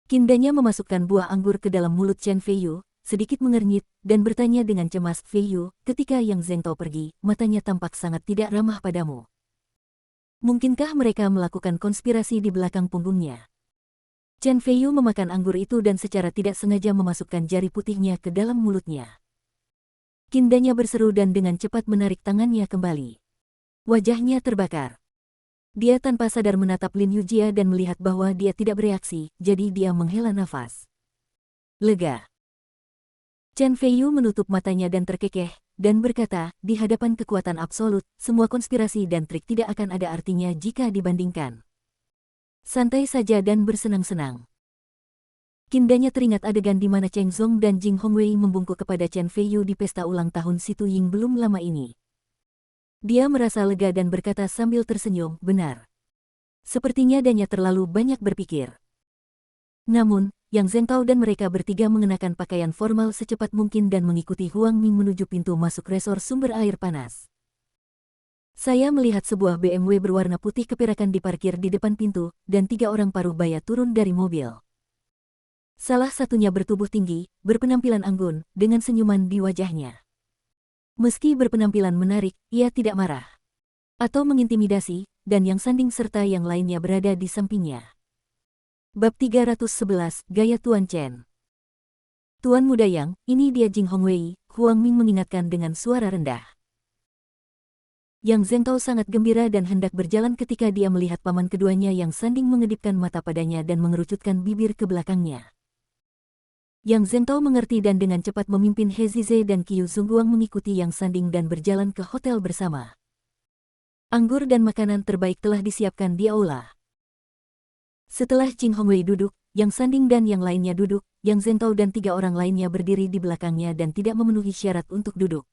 Kindanya memasukkan buah anggur ke dalam mulut Chen Feiyu, sedikit mengernyit, dan bertanya dengan cemas, Feiyu, ketika Yang Zhengtao pergi, matanya tampak sangat tidak ramah padamu. Mungkinkah mereka melakukan konspirasi di belakang punggungnya? Chen Feiyu memakan anggur itu dan secara tidak sengaja memasukkan jari putihnya ke dalam mulutnya. Kindanya berseru dan dengan cepat menarik tangannya kembali. Wajahnya terbakar. Dia tanpa sadar menatap Lin Yujia dan melihat bahwa dia tidak bereaksi, jadi dia menghela nafas. Lega. Chen Feiyu menutup matanya dan terkekeh, dan berkata, di hadapan kekuatan absolut, semua konspirasi dan trik tidak akan ada artinya jika dibandingkan. Santai saja dan bersenang-senang. Kindanya teringat adegan di mana Cheng Zong dan Jing Hongwei membungkuk kepada Chen Feiyu di pesta ulang tahun Si Tuying belum lama ini. Dia merasa lega dan berkata sambil tersenyum, benar. Sepertinya Danya terlalu banyak berpikir. Namun, Yang Zhengtao dan mereka bertiga mengenakan pakaian formal secepat mungkin dan mengikuti Huang Ming menuju pintu masuk resor sumber air panas. Saya melihat sebuah BMW berwarna putih keperakan diparkir di depan pintu, dan 3 orang paruh baya turun dari mobil. Salah satunya bertubuh tinggi, berpenampilan anggun, dengan senyuman di wajahnya. Meski berpenampilan menarik, ia tidak marah atau mengintimidasi, dan Yang Sanding serta yang lainnya berada di sampingnya. Bab 311, Gaya Tuan Chen. Tuan muda Yang, ini dia Jing Hongwei, Huang Ming mengingatkan dengan suara rendah. Yang Zhengtao sangat gembira dan hendak berjalan ketika dia melihat paman keduanya Yang Sanding mengedipkan mata padanya dan mengerucutkan bibir ke belakangnya. Yang Zhengtao mengerti dan dengan cepat memimpin He Zize dan Qiu Zongguang mengikuti Yang Sanding dan berjalan ke hotel bersama. Anggur dan makanan terbaik telah disiapkan di aula. Setelah Jing Hongwei duduk, Yang Sanding dan yang lainnya duduk, Yang Zhengtao dan 3 orang lainnya berdiri di belakangnya dan tidak memenuhi syarat untuk duduk.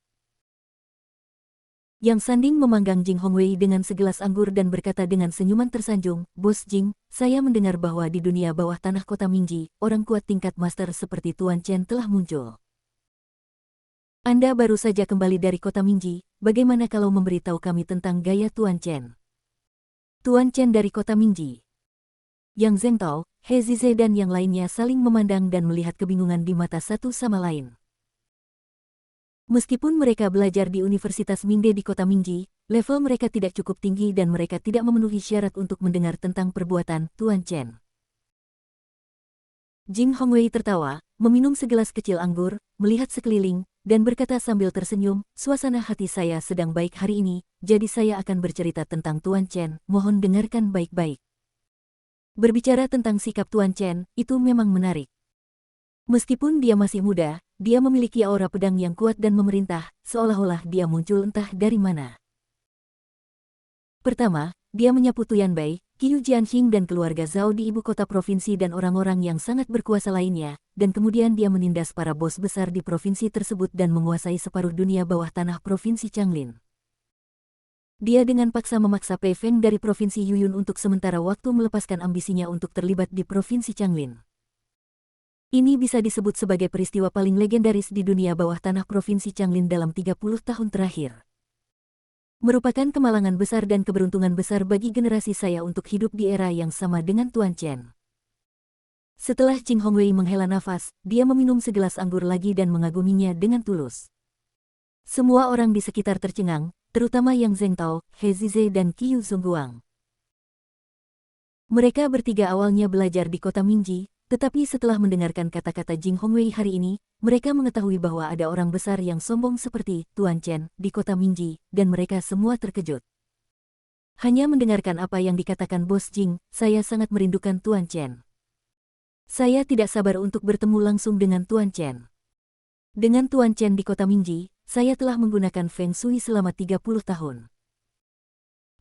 Yang Sanding memanggang Jing Hongwei dengan segelas anggur dan berkata dengan senyuman tersanjung, Bos Jing, saya mendengar bahwa di dunia bawah tanah kota Mingji, orang kuat tingkat master seperti Tuan Chen telah muncul. Anda baru saja kembali dari kota Mingji, bagaimana kalau memberitahu kami tentang gaya Tuan Chen? Tuan Chen dari kota Mingji. Yang Zhengtao, He Zize dan yang lainnya saling memandang dan melihat kebingungan di mata satu sama lain. Meskipun mereka belajar di Universitas Mingde di kota Mingji, level mereka tidak cukup tinggi dan mereka tidak memenuhi syarat untuk mendengar tentang perbuatan Tuan Chen. Jing Hongwei tertawa, meminum segelas kecil anggur, melihat sekeliling, dan berkata sambil tersenyum, suasana hati saya sedang baik hari ini, jadi saya akan bercerita tentang Tuan Chen, mohon dengarkan baik-baik. Berbicara tentang sikap Tuan Chen, itu memang menarik. Meskipun dia masih muda, dia memiliki aura pedang yang kuat dan memerintah, seolah-olah dia muncul entah dari mana. Pertama, dia menyapu Tuan Bai, Qiu Jianxing dan keluarga Zhao di ibu kota provinsi dan orang-orang yang sangat berkuasa lainnya, dan kemudian dia menindas para bos besar di provinsi tersebut dan menguasai separuh dunia bawah tanah provinsi Changlin. Dia dengan paksa memaksa Pei Feng dari provinsi Yuyun untuk sementara waktu melepaskan ambisinya untuk terlibat di provinsi Changlin. Ini bisa disebut sebagai peristiwa paling legendaris di dunia bawah tanah provinsi Changlin dalam 30 tahun terakhir. Merupakan kemalangan besar dan keberuntungan besar bagi generasi saya untuk hidup di era yang sama dengan Tuan Chen. Setelah Jing Hongwei menghela nafas, dia meminum segelas anggur lagi dan mengaguminya dengan tulus. Semua orang di sekitar tercengang, terutama Yang Zhengtao, He Zize dan Qiu Zongguang. Mereka bertiga awalnya belajar di kota Mingji, tetapi setelah mendengarkan kata-kata Jing Hongwei hari ini, mereka mengetahui bahwa ada orang besar yang sombong seperti Tuan Chen di kota Mingji, dan mereka semua terkejut. Hanya mendengarkan apa yang dikatakan Bos Jing, saya sangat merindukan Tuan Chen. Saya tidak sabar untuk bertemu langsung dengan Tuan Chen. Dengan Tuan Chen di kota Mingji, saya telah menggunakan Feng Shui selama 30 tahun.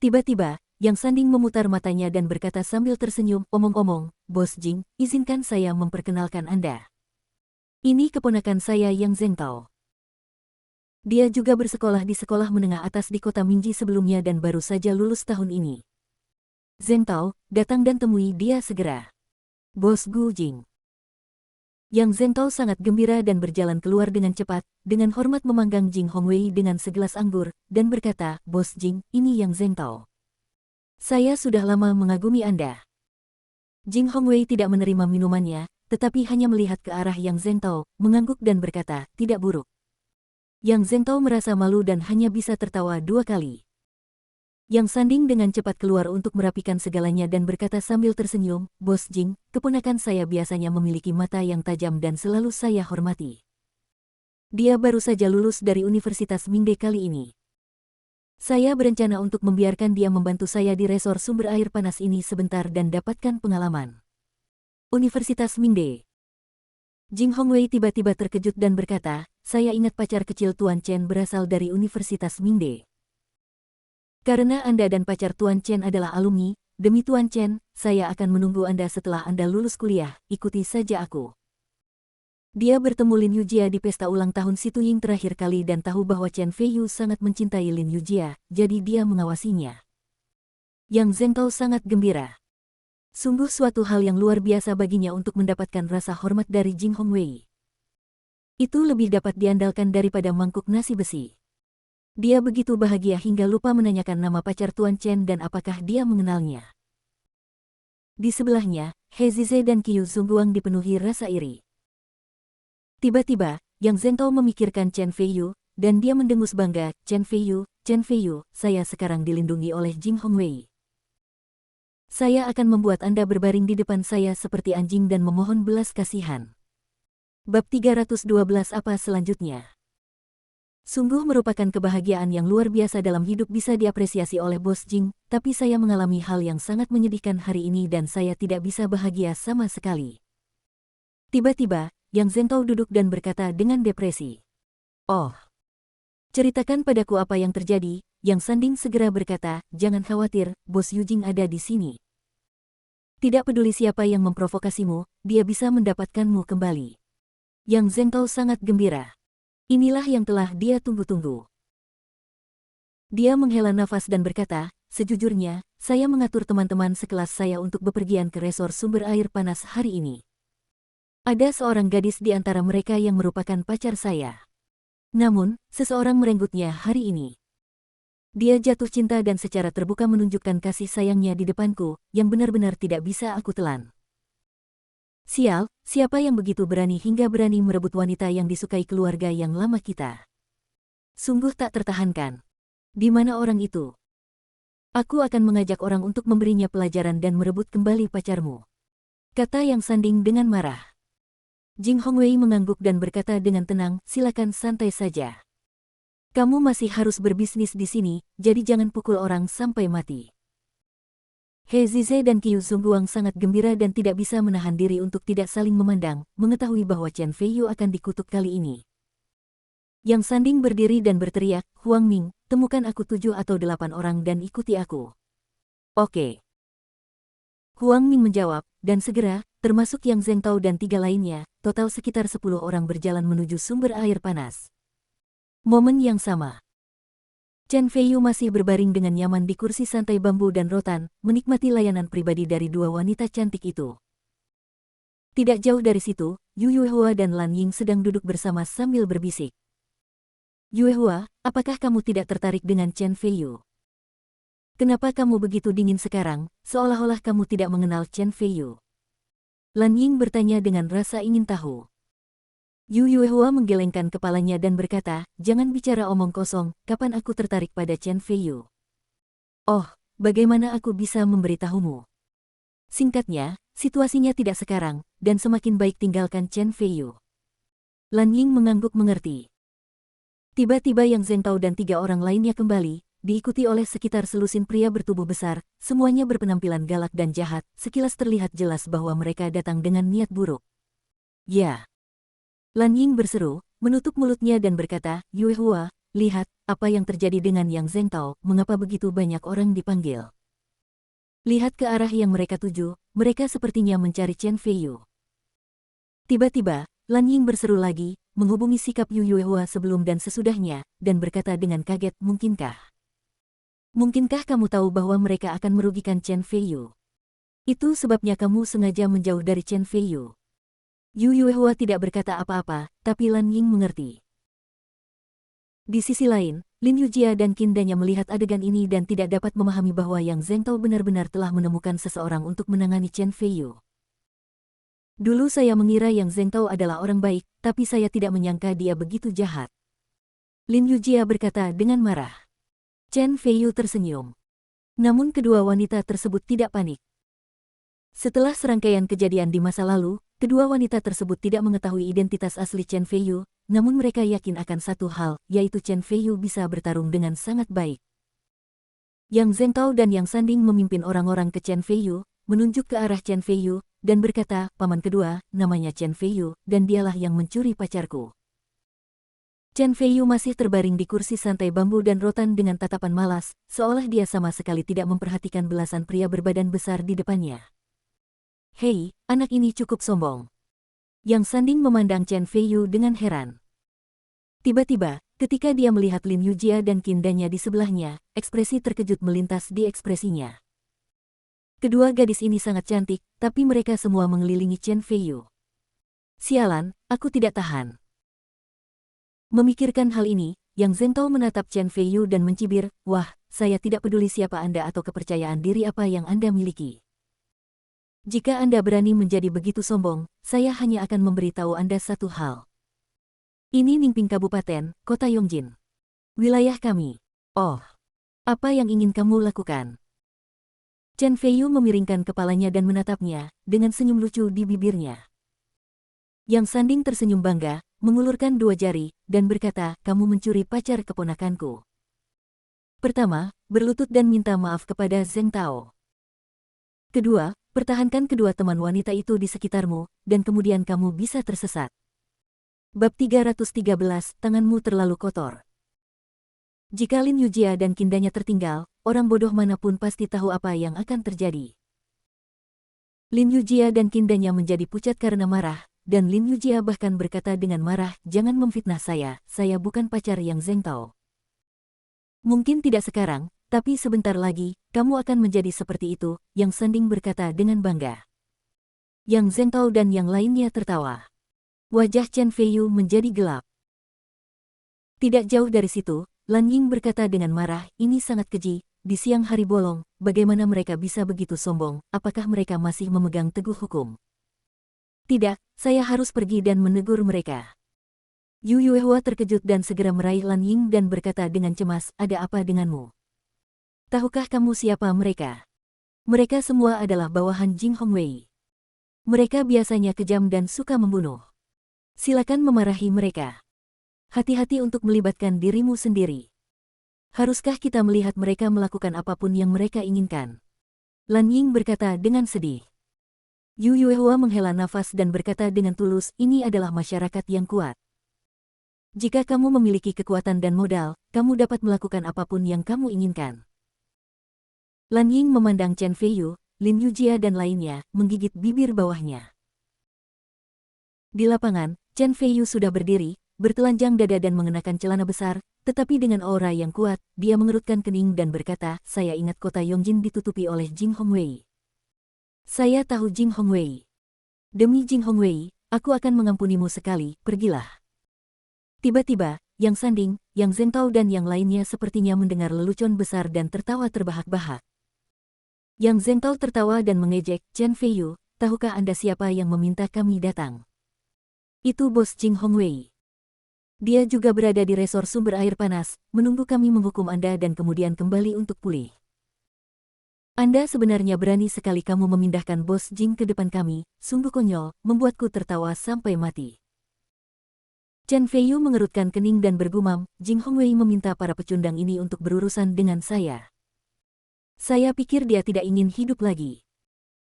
Tiba-tiba, Yang Sanding memutar matanya dan berkata sambil tersenyum, omong-omong, Bos Jing, izinkan saya memperkenalkan Anda. Ini keponakan saya Yang Zhengtao. Dia juga bersekolah di sekolah menengah atas di kota Mingji sebelumnya dan baru saja lulus tahun ini. Zhengtao, datang dan temui dia segera. Bos Gu Jing. Yang Zhengtao sangat gembira dan berjalan keluar dengan cepat, dengan hormat memanggang Jing Hongwei dengan segelas anggur, dan berkata, Bos Jing, ini Yang Zhengtao. Saya sudah lama mengagumi Anda. Jing Hongwei tidak menerima minumannya, tetapi hanya melihat ke arah Yang Zhengtao, mengangguk dan berkata, tidak buruk. Yang Zhengtao merasa malu dan hanya bisa tertawa 2 kali. Yang Sanding dengan cepat keluar untuk merapikan segalanya dan berkata sambil tersenyum, Bos Jing, keponakan saya biasanya memiliki mata yang tajam dan selalu saya hormati. Dia baru saja lulus dari Universitas Mingde kali ini. Saya berencana untuk membiarkan dia membantu saya di resor sumber air panas ini sebentar dan dapatkan pengalaman. Universitas Mingde. Jing Hongwei tiba-tiba terkejut dan berkata, saya ingat pacar kecil Tuan Chen berasal dari Universitas Mingde. Karena Anda dan pacar Tuan Chen adalah alumni, demi Tuan Chen, saya akan menunggu Anda setelah Anda lulus kuliah, ikuti saja aku. Dia bertemu Lin Yujia di pesta ulang tahun Si Tuying terakhir kali dan tahu bahwa Chen Feiyu sangat mencintai Lin Yujia, jadi dia mengawasinya. Yang Zhengtao sangat gembira. Sungguh suatu hal yang luar biasa baginya untuk mendapatkan rasa hormat dari Jing Hongwei. Itu lebih dapat diandalkan daripada mangkuk nasi besi. Dia begitu bahagia hingga lupa menanyakan nama pacar Tuan Chen dan apakah dia mengenalnya. Di sebelahnya, He Zize dan Qiu Zhongguang dipenuhi rasa iri. Tiba-tiba, Yang Zhengtao memikirkan Chen Feiyu, dan dia mendengus bangga, Chen Feiyu, saya sekarang dilindungi oleh Jing Hongwei. Saya akan membuat Anda berbaring di depan saya seperti anjing dan memohon belas kasihan. Bab 312 apa selanjutnya? Sungguh merupakan kebahagiaan yang luar biasa dalam hidup bisa diapresiasi oleh Bos Jing, tapi saya mengalami hal yang sangat menyedihkan hari ini dan saya tidak bisa bahagia sama sekali. Tiba-tiba, Yang Zhengtao duduk dan berkata dengan depresi. Oh, ceritakan padaku apa yang terjadi. Yang Sanding segera berkata, jangan khawatir, Bos Yujing ada di sini. Tidak peduli siapa yang memprovokasimu, dia bisa mendapatkanmu kembali. Yang Zhengtao sangat gembira. Inilah yang telah dia tunggu-tunggu. Dia menghela nafas dan berkata, sejujurnya, saya mengatur teman-teman sekelas saya untuk bepergian ke resor sumber air panas hari ini. Ada seorang gadis di antara mereka yang merupakan pacar saya. Namun, seseorang merenggutnya hari ini. Dia jatuh cinta dan secara terbuka menunjukkan kasih sayangnya di depanku, yang benar-benar tidak bisa aku telan. Sial, siapa yang begitu berani hingga berani merebut wanita yang disukai keluarga yang lama kita? Sungguh tak tertahankan. Di mana orang itu? Aku akan mengajak orang untuk memberinya pelajaran dan merebut kembali pacarmu. Kata Yang Sanding dengan marah. Jing Hongwei mengangguk dan berkata dengan tenang, silakan santai saja. Kamu masih harus berbisnis di sini, jadi jangan pukul orang sampai mati. He Zize dan Qiu Zhongguang sangat gembira dan tidak bisa menahan diri untuk tidak saling memandang, mengetahui bahwa Chen Feiyu akan dikutuk kali ini. Yang Sanding berdiri dan berteriak, Huang Ming, temukan aku 7 atau 8 orang dan ikuti aku. Oke. Huang Ming menjawab, dan segera, termasuk Yang Zhengtao dan 3 lainnya, total sekitar 10 orang berjalan menuju sumber air panas. Momen yang sama. Chen Feiyu masih berbaring dengan nyaman di kursi santai bambu dan rotan, menikmati layanan pribadi dari 2 wanita cantik itu. Tidak jauh dari situ, Yu Yuehua dan Lan Ying sedang duduk bersama sambil berbisik. Yuehua, apakah kamu tidak tertarik dengan Chen Feiyu? Kenapa kamu begitu dingin sekarang, seolah-olah kamu tidak mengenal Chen Feiyu? Lan Ying bertanya dengan rasa ingin tahu. Yu Yuehua menggelengkan kepalanya dan berkata, jangan bicara omong kosong, kapan aku tertarik pada Chen Feiyu? Oh, bagaimana aku bisa memberitahumu? Singkatnya, situasinya tidak sekarang, dan semakin baik tinggalkan Chen Feiyu. Lan Ying mengangguk mengerti. Tiba-tiba Yang Zhengtao dan 3 orang lainnya kembali, diikuti oleh sekitar selusin pria bertubuh besar, semuanya berpenampilan galak dan jahat, sekilas terlihat jelas bahwa mereka datang dengan niat buruk. Ya. Lan Ying berseru, menutup mulutnya dan berkata, Yuehua, lihat, apa yang terjadi dengan Yang Zhengtao, mengapa begitu banyak orang dipanggil? Lihat ke arah yang mereka tuju, mereka sepertinya mencari Chen Feiyu. Tiba-tiba, Lan Ying berseru lagi, menghubungi sikap Yu Yuehua sebelum dan sesudahnya, dan berkata dengan kaget, Mungkinkah kamu tahu bahwa mereka akan merugikan Chen Feiyu? Itu sebabnya kamu sengaja menjauh dari Chen Feiyu. Yu Yuehua tidak berkata apa-apa, tapi Lan Ying mengerti. Di sisi lain, Lin Yujia dan Qin Danya melihat adegan ini dan tidak dapat memahami bahwa Yang Zhengtao benar-benar telah menemukan seseorang untuk menangani Chen Feiyu. Dulu saya mengira Yang Zhengtao adalah orang baik, tapi saya tidak menyangka dia begitu jahat. Lin Yujia berkata dengan marah. Chen Feiyu tersenyum. Namun kedua wanita tersebut tidak panik. Setelah serangkaian kejadian di masa lalu, kedua wanita tersebut tidak mengetahui identitas asli Chen Feiyu, namun mereka yakin akan satu hal, yaitu Chen Feiyu bisa bertarung dengan sangat baik. Yang Zhengtao dan Yang Sanding memimpin orang-orang ke Chen Feiyu, menunjuk ke arah Chen Feiyu, dan berkata, paman kedua, namanya Chen Feiyu, dan dialah yang mencuri pacarku. Chen Feiyu masih terbaring di kursi santai bambu dan rotan dengan tatapan malas, seolah dia sama sekali tidak memperhatikan belasan pria berbadan besar di depannya. Hei, anak ini cukup sombong. Yang Sanding memandang Chen Feiyu dengan heran. Tiba-tiba, ketika dia melihat Lin Yujia dan Kindanya di sebelahnya, ekspresi terkejut melintas di ekspresinya. Kedua gadis ini sangat cantik, tapi mereka semua mengelilingi Chen Feiyu. Sialan, aku tidak tahan. Memikirkan hal ini, Yang Zhengtao menatap Chen Feiyu dan mencibir, wah, saya tidak peduli siapa Anda atau kepercayaan diri apa yang Anda miliki. Jika Anda berani menjadi begitu sombong, saya hanya akan memberitahu Anda satu hal. Ini Ningping Kabupaten, Kota Yongjin. Wilayah kami. Oh, apa yang ingin kamu lakukan? Chen Feiyu memiringkan kepalanya dan menatapnya, dengan senyum lucu di bibirnya. Yang Sanding tersenyum bangga, mengulurkan dua jari, dan berkata, kamu mencuri pacar keponakanku. Pertama, berlutut dan minta maaf kepada Zhengtao. Kedua, pertahankan kedua teman wanita itu di sekitarmu, dan kemudian kamu bisa tersesat. Bab 313, tanganmu terlalu kotor. Jika Lin Yujia dan Kindanya tertinggal, orang bodoh manapun pasti tahu apa yang akan terjadi. Lin Yujia dan Kindanya menjadi pucat karena marah, dan Lin Yujia bahkan berkata dengan marah, jangan memfitnah saya bukan pacar Yang Zhengtao. Mungkin tidak sekarang, tapi sebentar lagi, kamu akan menjadi seperti itu, Yang Sanding berkata dengan bangga. Yang Zhengtao dan yang lainnya tertawa. Wajah Chen Feiyu menjadi gelap. Tidak jauh dari situ, Lan Ying berkata dengan marah, ini sangat keji, di siang hari bolong, bagaimana mereka bisa begitu sombong, apakah mereka masih memegang teguh hukum? Tidak, saya harus pergi dan menegur mereka. Yu Yuehua terkejut dan segera meraih Lan Ying dan berkata dengan cemas, ada apa denganmu? Tahukah kamu siapa mereka? Mereka semua adalah bawahan Jing Hongwei. Mereka biasanya kejam dan suka membunuh. Silakan memarahi mereka. Hati-hati untuk melibatkan dirimu sendiri. Haruskah kita melihat mereka melakukan apapun yang mereka inginkan? Lan Ying berkata dengan sedih. Yu Yuehua menghela nafas dan berkata dengan tulus, ini adalah masyarakat yang kuat. Jika kamu memiliki kekuatan dan modal, kamu dapat melakukan apapun yang kamu inginkan. Lan Ying memandang Chen Feiyu, Lin Yujia dan lainnya, menggigit bibir bawahnya. Di lapangan, Chen Feiyu sudah berdiri, bertelanjang dada dan mengenakan celana besar, tetapi dengan aura yang kuat, dia mengerutkan kening dan berkata, saya ingat kota Yongjin ditutupi oleh Jing Hongwei. Saya tahu Jing Hongwei. Demi Jing Hongwei, aku akan mengampunimu sekali, pergilah. Tiba-tiba, Yang Sanding, Yang Zhengtao dan yang lainnya sepertinya mendengar lelucon besar dan tertawa terbahak-bahak. Yang Zhengtao tertawa dan mengejek, Chen Feiyu, tahukah Anda siapa yang meminta kami datang? Itu bos Jing Hongwei. Dia juga berada di resor sumber air panas, menunggu kami menghukum Anda dan kemudian kembali untuk pulih. Anda sebenarnya berani sekali kamu memindahkan bos Jing ke depan kami, sungguh konyol, membuatku tertawa sampai mati. Chen Feiyu mengerutkan kening dan bergumam, Jing Hongwei meminta para pecundang ini untuk berurusan dengan saya. Saya pikir dia tidak ingin hidup lagi.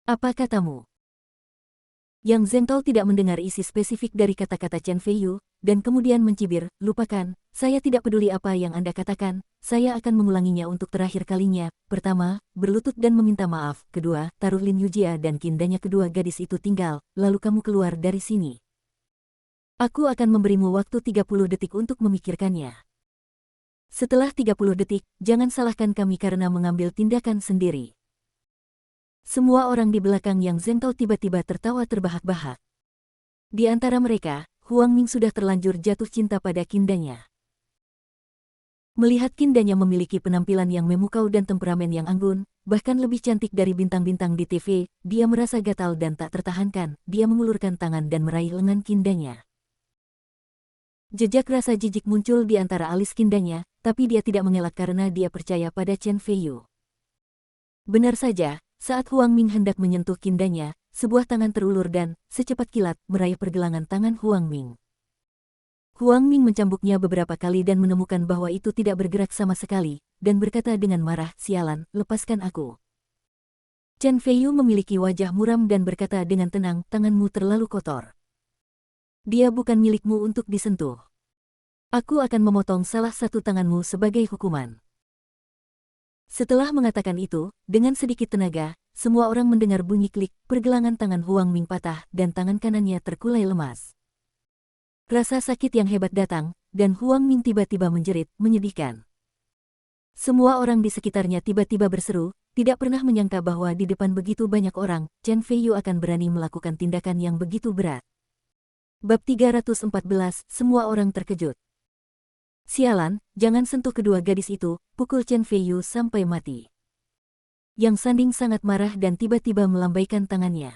Apa katamu? Yang Zhengtao tidak mendengar isi spesifik dari kata-kata Chen Feiyu, dan kemudian mencibir, lupakan, saya tidak peduli apa yang Anda katakan, saya akan mengulanginya untuk terakhir kalinya. Pertama, berlutut dan meminta maaf. Kedua, taruh Lin Yujia dan Kindanya kedua gadis itu tinggal, lalu kamu keluar dari sini. Aku akan memberimu waktu 30 detik untuk memikirkannya. Setelah 30 detik, jangan salahkan kami karena mengambil tindakan sendiri. Semua orang di belakang Yang Zhengtao tiba-tiba tertawa terbahak-bahak. Di antara mereka, Huang Ming sudah terlanjur jatuh cinta pada Kindanya. Melihat Kindanya memiliki penampilan yang memukau dan temperamen yang anggun, bahkan lebih cantik dari bintang-bintang di TV, dia merasa gatal dan tak tertahankan, dia mengulurkan tangan dan meraih lengan Kindanya. Jejak rasa jijik muncul di antara alis Kindanya, tapi dia tidak mengelak karena dia percaya pada Chen Feiyu. Benar saja, saat Huang Ming hendak menyentuh Kindanya, sebuah tangan terulur dan, secepat kilat, meraih pergelangan tangan Huang Ming. Huang Ming mencambuknya beberapa kali dan menemukan bahwa itu tidak bergerak sama sekali, dan berkata dengan marah, sialan, lepaskan aku. Chen Feiyu memiliki wajah muram dan berkata dengan tenang, tanganmu terlalu kotor. Dia bukan milikmu untuk disentuh. Aku akan memotong salah satu tanganmu sebagai hukuman. Setelah mengatakan itu, dengan sedikit tenaga, semua orang mendengar bunyi klik, pergelangan tangan Huang Ming patah dan tangan kanannya terkulai lemas. Rasa sakit yang hebat datang, dan Huang Ming tiba-tiba menjerit, menyedihkan. Semua orang di sekitarnya tiba-tiba berseru, tidak pernah menyangka bahwa di depan begitu banyak orang, Chen Feiyu akan berani melakukan tindakan yang begitu berat. Bab 314, semua orang terkejut. Sialan, jangan sentuh kedua gadis itu, pukul Chen Feiyu sampai mati. Yang Sanding sangat marah dan tiba-tiba melambaikan tangannya.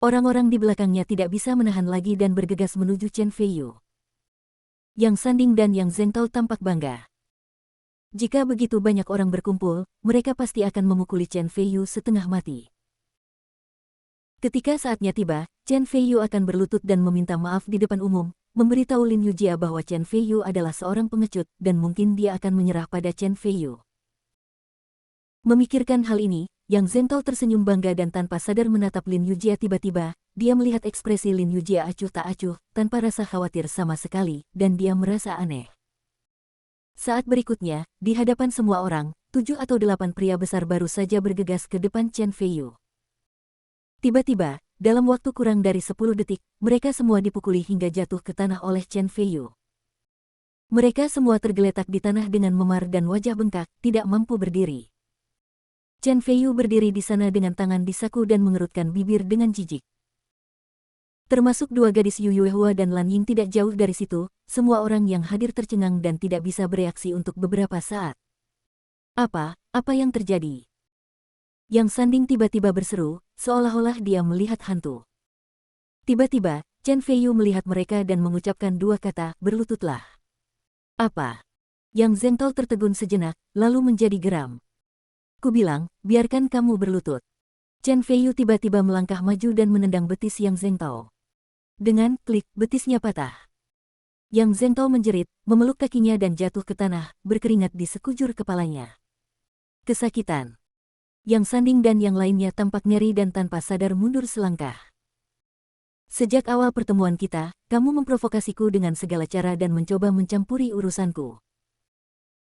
Orang-orang di belakangnya tidak bisa menahan lagi dan bergegas menuju Chen Feiyu. Yang Sanding dan Yang Zhengtao tampak bangga. Jika begitu banyak orang berkumpul, mereka pasti akan memukuli Chen Feiyu setengah mati. Ketika saatnya tiba, Chen Feiyu akan berlutut dan meminta maaf di depan umum, memberitahu Lin Yujia bahwa Chen Feiyu adalah seorang pengecut dan mungkin dia akan menyerah pada Chen Feiyu. Memikirkan hal ini, Yang Zhengtao tersenyum bangga dan tanpa sadar menatap Lin Yujia. Tiba-tiba, dia melihat ekspresi Lin Yujia acuh tak acuh, tanpa rasa khawatir sama sekali, dan dia merasa aneh. Saat berikutnya, di hadapan semua orang, 7 atau 8 pria besar baru saja bergegas ke depan Chen Feiyu. Tiba-tiba, dalam waktu kurang dari 10 detik, mereka semua dipukuli hingga jatuh ke tanah oleh Chen Feiyu. Mereka semua tergeletak di tanah dengan memar dan wajah bengkak, tidak mampu berdiri. Chen Feiyu berdiri di sana dengan tangan di saku dan mengerutkan bibir dengan jijik. Termasuk dua gadis Yu Yuehua dan Lan Ying tidak jauh dari situ, semua orang yang hadir tercengang dan tidak bisa bereaksi untuk beberapa saat. Apa yang terjadi? Yang Sanding tiba-tiba berseru, seolah-olah dia melihat hantu. Tiba-tiba, Chen Feiyu melihat mereka dan mengucapkan dua kata, berlututlah. Apa? Yang Zhengtao tertegun sejenak, lalu menjadi geram. Kubilang, biarkan kamu berlutut. Chen Feiyu tiba-tiba melangkah maju dan menendang betis Yang Zhengtao. Dengan klik, betisnya patah. Yang Zhengtao menjerit, memeluk kakinya dan jatuh ke tanah, berkeringat di sekujur kepalanya. Kesakitan. Yang Sanding dan yang lainnya tampak nyeri dan tanpa sadar mundur selangkah. Sejak awal pertemuan kita, kamu memprovokasiku dengan segala cara dan mencoba mencampuri urusanku.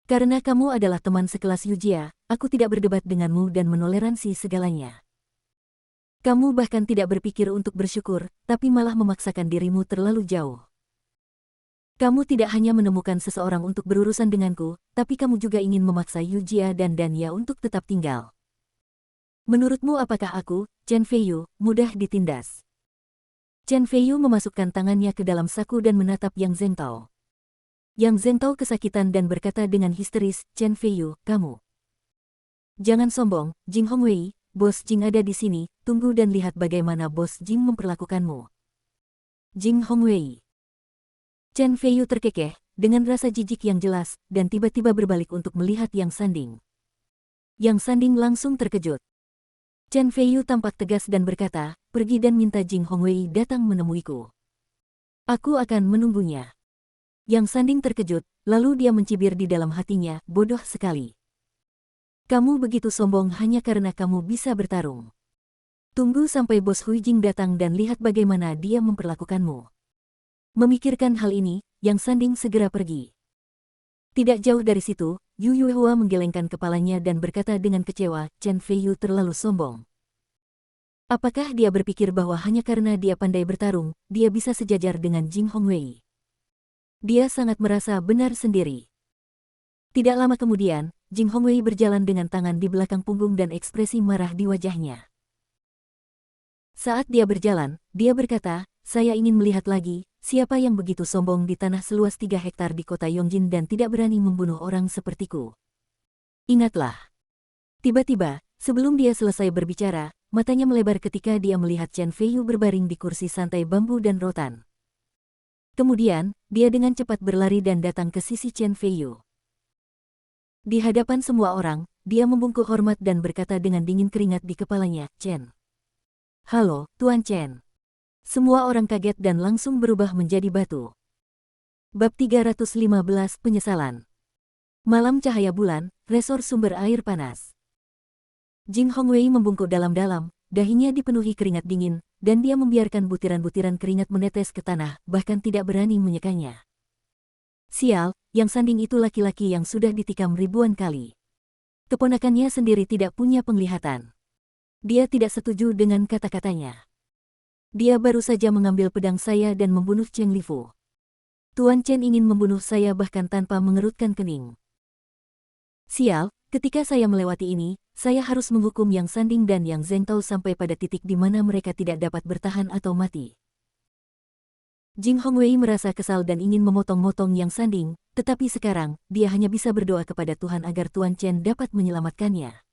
Karena kamu adalah teman sekelas Yujia, aku tidak berdebat denganmu dan menoleransi segalanya. Kamu bahkan tidak berpikir untuk bersyukur, tapi malah memaksakan dirimu terlalu jauh. Kamu tidak hanya menemukan seseorang untuk berurusan denganku, tapi kamu juga ingin memaksa Yujia dan Danya untuk tetap tinggal. Menurutmu apakah aku, Chen Feiyu, mudah ditindas? Chen Feiyu memasukkan tangannya ke dalam saku dan menatap Yang Zhengtao. Yang Zhengtao kesakitan dan berkata dengan histeris, Chen Feiyu, kamu. Jangan sombong, Jing Hongwei, Bos Jing ada di sini, tunggu dan lihat bagaimana Bos Jing memperlakukanmu. Jing Hongwei. Chen Feiyu terkekeh, dengan rasa jijik yang jelas, dan tiba-tiba berbalik untuk melihat Yang Sanding. Yang Sanding langsung terkejut. Chen Feiyu tampak tegas dan berkata, pergi dan minta Jing Hongwei datang menemuiku. Aku akan menunggunya. Yang Sanding terkejut, lalu dia mencibir di dalam hatinya, bodoh sekali. Kamu begitu sombong hanya karena kamu bisa bertarung. Tunggu sampai Bos Huijing datang dan lihat bagaimana dia memperlakukanmu. Memikirkan hal ini, Yang Sanding segera pergi. Tidak jauh dari situ, Yu Yuehua menggelengkan kepalanya dan berkata dengan kecewa, Chen Feiyu terlalu sombong. Apakah dia berpikir bahwa hanya karena dia pandai bertarung, dia bisa sejajar dengan Jing Hongwei? Dia sangat merasa benar sendiri. Tidak lama kemudian, Jing Hongwei berjalan dengan tangan di belakang punggung dan ekspresi marah di wajahnya. Saat dia berjalan, dia berkata, saya ingin melihat lagi, siapa yang begitu sombong di tanah seluas 3 hektar di kota Yongjin dan tidak berani membunuh orang sepertiku. Ingatlah. Tiba-tiba, sebelum dia selesai berbicara, matanya melebar ketika dia melihat Chen Feiyu berbaring di kursi santai bambu dan rotan. Kemudian, dia dengan cepat berlari dan datang ke sisi Chen Feiyu. Di hadapan semua orang, dia membungkuk hormat dan berkata dengan dingin keringat di kepalanya, Chen. Halo, Tuan Chen. Semua orang kaget dan langsung berubah menjadi batu. Bab 315 Penyesalan. Malam cahaya bulan, resor sumber air panas. Jing Hongwei membungkuk dalam-dalam, dahinya dipenuhi keringat dingin, dan dia membiarkan butiran-butiran keringat menetes ke tanah, bahkan tidak berani menyekanya. Sial, Yang Sanding itu laki-laki yang sudah ditikam ribuan kali. Keponakannya sendiri tidak punya penglihatan. Dia tidak setuju dengan kata-katanya. Dia baru saja mengambil pedang saya dan membunuh Cheng Lifu. Tuan Chen ingin membunuh saya bahkan tanpa mengerutkan kening. Sial, ketika saya melewati ini, saya harus menghukum Yang Sanding dan Yang Zhengtao sampai pada titik di mana mereka tidak dapat bertahan atau mati. Jing Hongwei merasa kesal dan ingin memotong-motong Yang Sanding, tetapi sekarang, dia hanya bisa berdoa kepada Tuhan agar Tuan Chen dapat menyelamatkannya.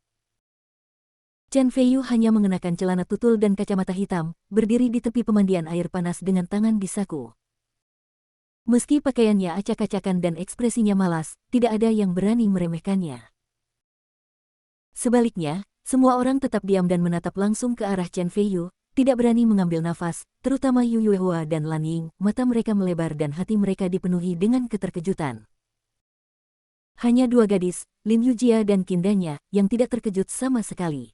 Chen Feiyu hanya mengenakan celana tutul dan kacamata hitam, berdiri di tepi pemandian air panas dengan tangan di saku. Meski pakaiannya acak-acakan dan ekspresinya malas, tidak ada yang berani meremehkannya. Sebaliknya, semua orang tetap diam dan menatap langsung ke arah Chen Feiyu, tidak berani mengambil nafas, terutama Yu Yuehua dan Lan Ying, mata mereka melebar dan hati mereka dipenuhi dengan keterkejutan. Hanya dua gadis, Lin Yujia dan Kindanya, yang tidak terkejut sama sekali.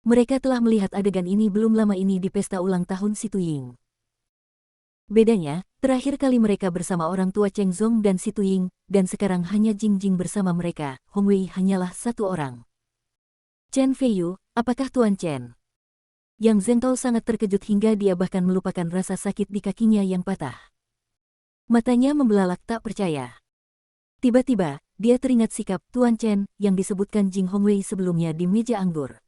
Mereka telah melihat adegan ini belum lama ini di pesta ulang tahun Si Tuying. Bedanya, terakhir kali mereka bersama orang tua Cheng Zong dan Si Tuying, dan sekarang hanya Jing Jing bersama mereka, Hong Wei hanyalah satu orang. Chen Feiyu, apakah Tuan Chen? Yang Zhengtao sangat terkejut hingga dia bahkan melupakan rasa sakit di kakinya yang patah. Matanya membelalak tak percaya. Tiba-tiba, dia teringat sikap Tuan Chen yang disebutkan Jing Hongwei sebelumnya di meja anggur.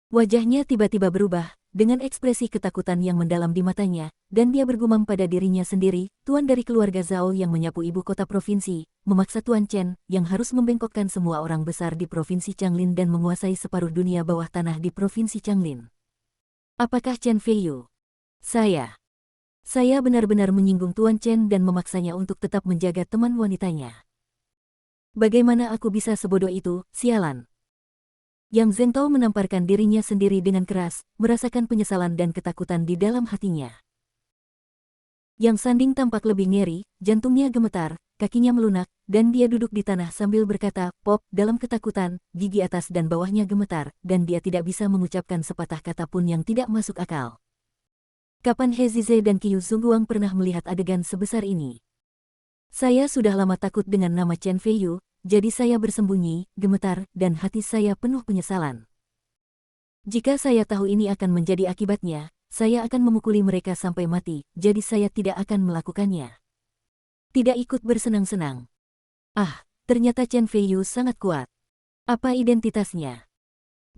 Wajahnya tiba-tiba berubah, dengan ekspresi ketakutan yang mendalam di matanya, dan dia bergumam pada dirinya sendiri, tuan dari keluarga Zhao yang menyapu ibu kota provinsi, memaksa Tuan Chen, yang harus membengkokkan semua orang besar di provinsi Changlin dan menguasai separuh dunia bawah tanah di provinsi Changlin. Apakah Chen Feiyu? Saya benar-benar menyinggung Tuan Chen dan memaksanya untuk tetap menjaga teman wanitanya. Bagaimana aku bisa sebodoh itu, sialan? Yang Zhengtao menamparkan dirinya sendiri dengan keras, merasakan penyesalan dan ketakutan di dalam hatinya. Yang Sanding tampak lebih ngeri, jantungnya gemetar, kakinya melunak, dan dia duduk di tanah sambil berkata, "Pop," dalam ketakutan, gigi atas dan bawahnya gemetar, dan dia tidak bisa mengucapkan sepatah kata pun yang tidak masuk akal. Kapan He Zize dan Qiu Zhongguang pernah melihat adegan sebesar ini? Saya sudah lama takut dengan nama Chen Feiyu, jadi saya bersembunyi, gemetar, dan hati saya penuh penyesalan. Jika saya tahu ini akan menjadi akibatnya, saya akan memukuli mereka sampai mati, jadi saya tidak akan melakukannya. Tidak ikut bersenang-senang. Ah, ternyata Chen Feiyu sangat kuat. Apa identitasnya?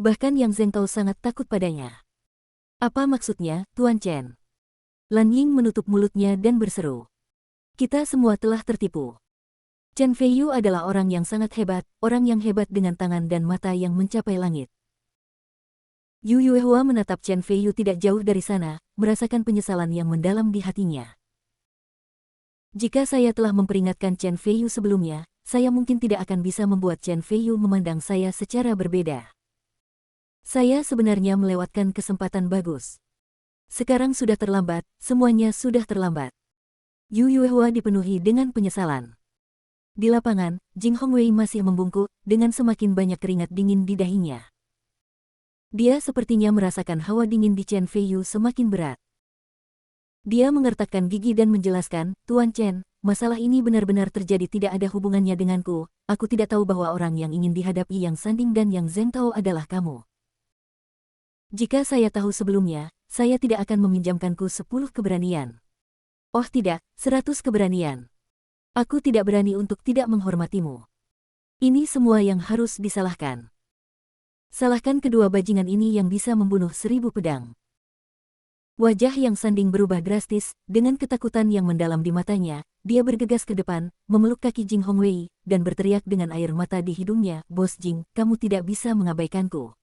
Bahkan Yang Zhengtao sangat takut padanya. Apa maksudnya, Tuan Chen? Lan Ying menutup mulutnya dan berseru. Kita semua telah tertipu. Chen Feiyu adalah orang yang sangat hebat, orang yang hebat dengan tangan dan mata yang mencapai langit. Yu Yuehua menatap Chen Feiyu tidak jauh dari sana, merasakan penyesalan yang mendalam di hatinya. Jika saya telah memperingatkan Chen Feiyu sebelumnya, saya mungkin tidak akan bisa membuat Chen Feiyu memandang saya secara berbeda. Saya sebenarnya melewatkan kesempatan bagus. Sekarang sudah terlambat, semuanya sudah terlambat. Yu Yuehua dipenuhi dengan penyesalan. Di lapangan, Jing Hongwei masih membungkuk, dengan semakin banyak keringat dingin di dahinya. Dia sepertinya merasakan hawa dingin di Chen Feiyu semakin berat. Dia mengertakkan gigi dan menjelaskan, "Tuan Chen, masalah ini benar-benar terjadi tidak ada hubungannya denganku, aku tidak tahu bahwa orang yang ingin dihadapi Yang Sanding dan Yang Zhengtao adalah kamu. Jika saya tahu sebelumnya, saya tidak akan meminjamkanku 10 keberanian. Oh tidak, 100 keberanian. Aku tidak berani untuk tidak menghormatimu. Ini semua yang harus disalahkan. Salahkan kedua bajingan ini yang bisa membunuh 1000 pedang." Wajah Yang Sanding berubah drastis, dengan ketakutan yang mendalam di matanya, dia bergegas ke depan, memeluk kaki Jing Hongwei, dan berteriak dengan air mata di hidungnya, "Bos Jing, kamu tidak bisa mengabaikanku.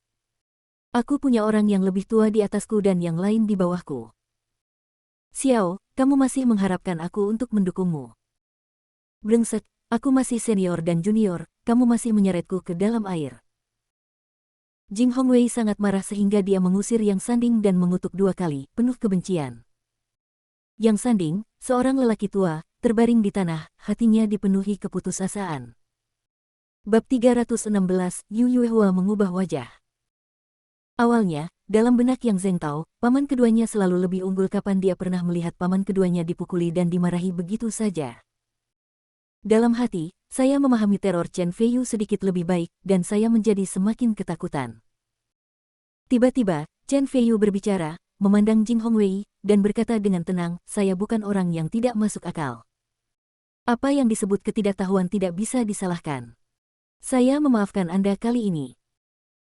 Aku punya orang yang lebih tua di atasku dan yang lain di bawahku. Xiao, kamu masih mengharapkan aku untuk mendukungmu. Brengsek, aku masih senior dan junior, kamu masih menyeretku ke dalam air." Jing Hongwei sangat marah sehingga dia mengusir Yang Sanding dan mengutuk 2 kali, penuh kebencian. Yang Sanding, seorang lelaki tua, terbaring di tanah, hatinya dipenuhi keputusasaan. Bab 316, Yu Yuehua mengubah wajah. Awalnya, dalam benak Yang Zeng Tao, paman keduanya selalu lebih unggul. Kapan dia pernah melihat paman keduanya dipukuli dan dimarahi begitu saja? Dalam hati, saya memahami teror Chen Feiyu sedikit lebih baik, dan saya menjadi semakin ketakutan. Tiba-tiba, Chen Feiyu berbicara, memandang Jing Hongwei, dan berkata dengan tenang, saya bukan orang yang tidak masuk akal. Apa yang disebut ketidaktahuan tidak bisa disalahkan. Saya memaafkan Anda kali ini.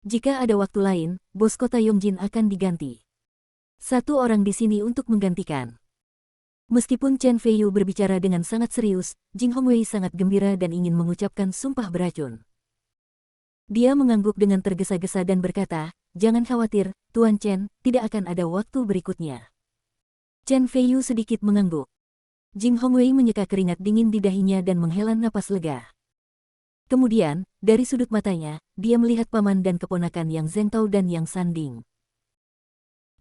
Jika ada waktu lain, bos kota Yongjin akan diganti. Satu orang di sini untuk menggantikan. Meskipun Chen Feiyu berbicara dengan sangat serius, Jing Hongwei sangat gembira dan ingin mengucapkan sumpah beracun. Dia mengangguk dengan tergesa-gesa dan berkata, jangan khawatir, Tuan Chen, tidak akan ada waktu berikutnya. Chen Feiyu sedikit mengangguk. Jing Hongwei menyeka keringat dingin di dahinya dan menghela napas lega. Kemudian, dari sudut matanya, dia melihat paman dan keponakan Yang Zeng Tao dan Yang Sanding.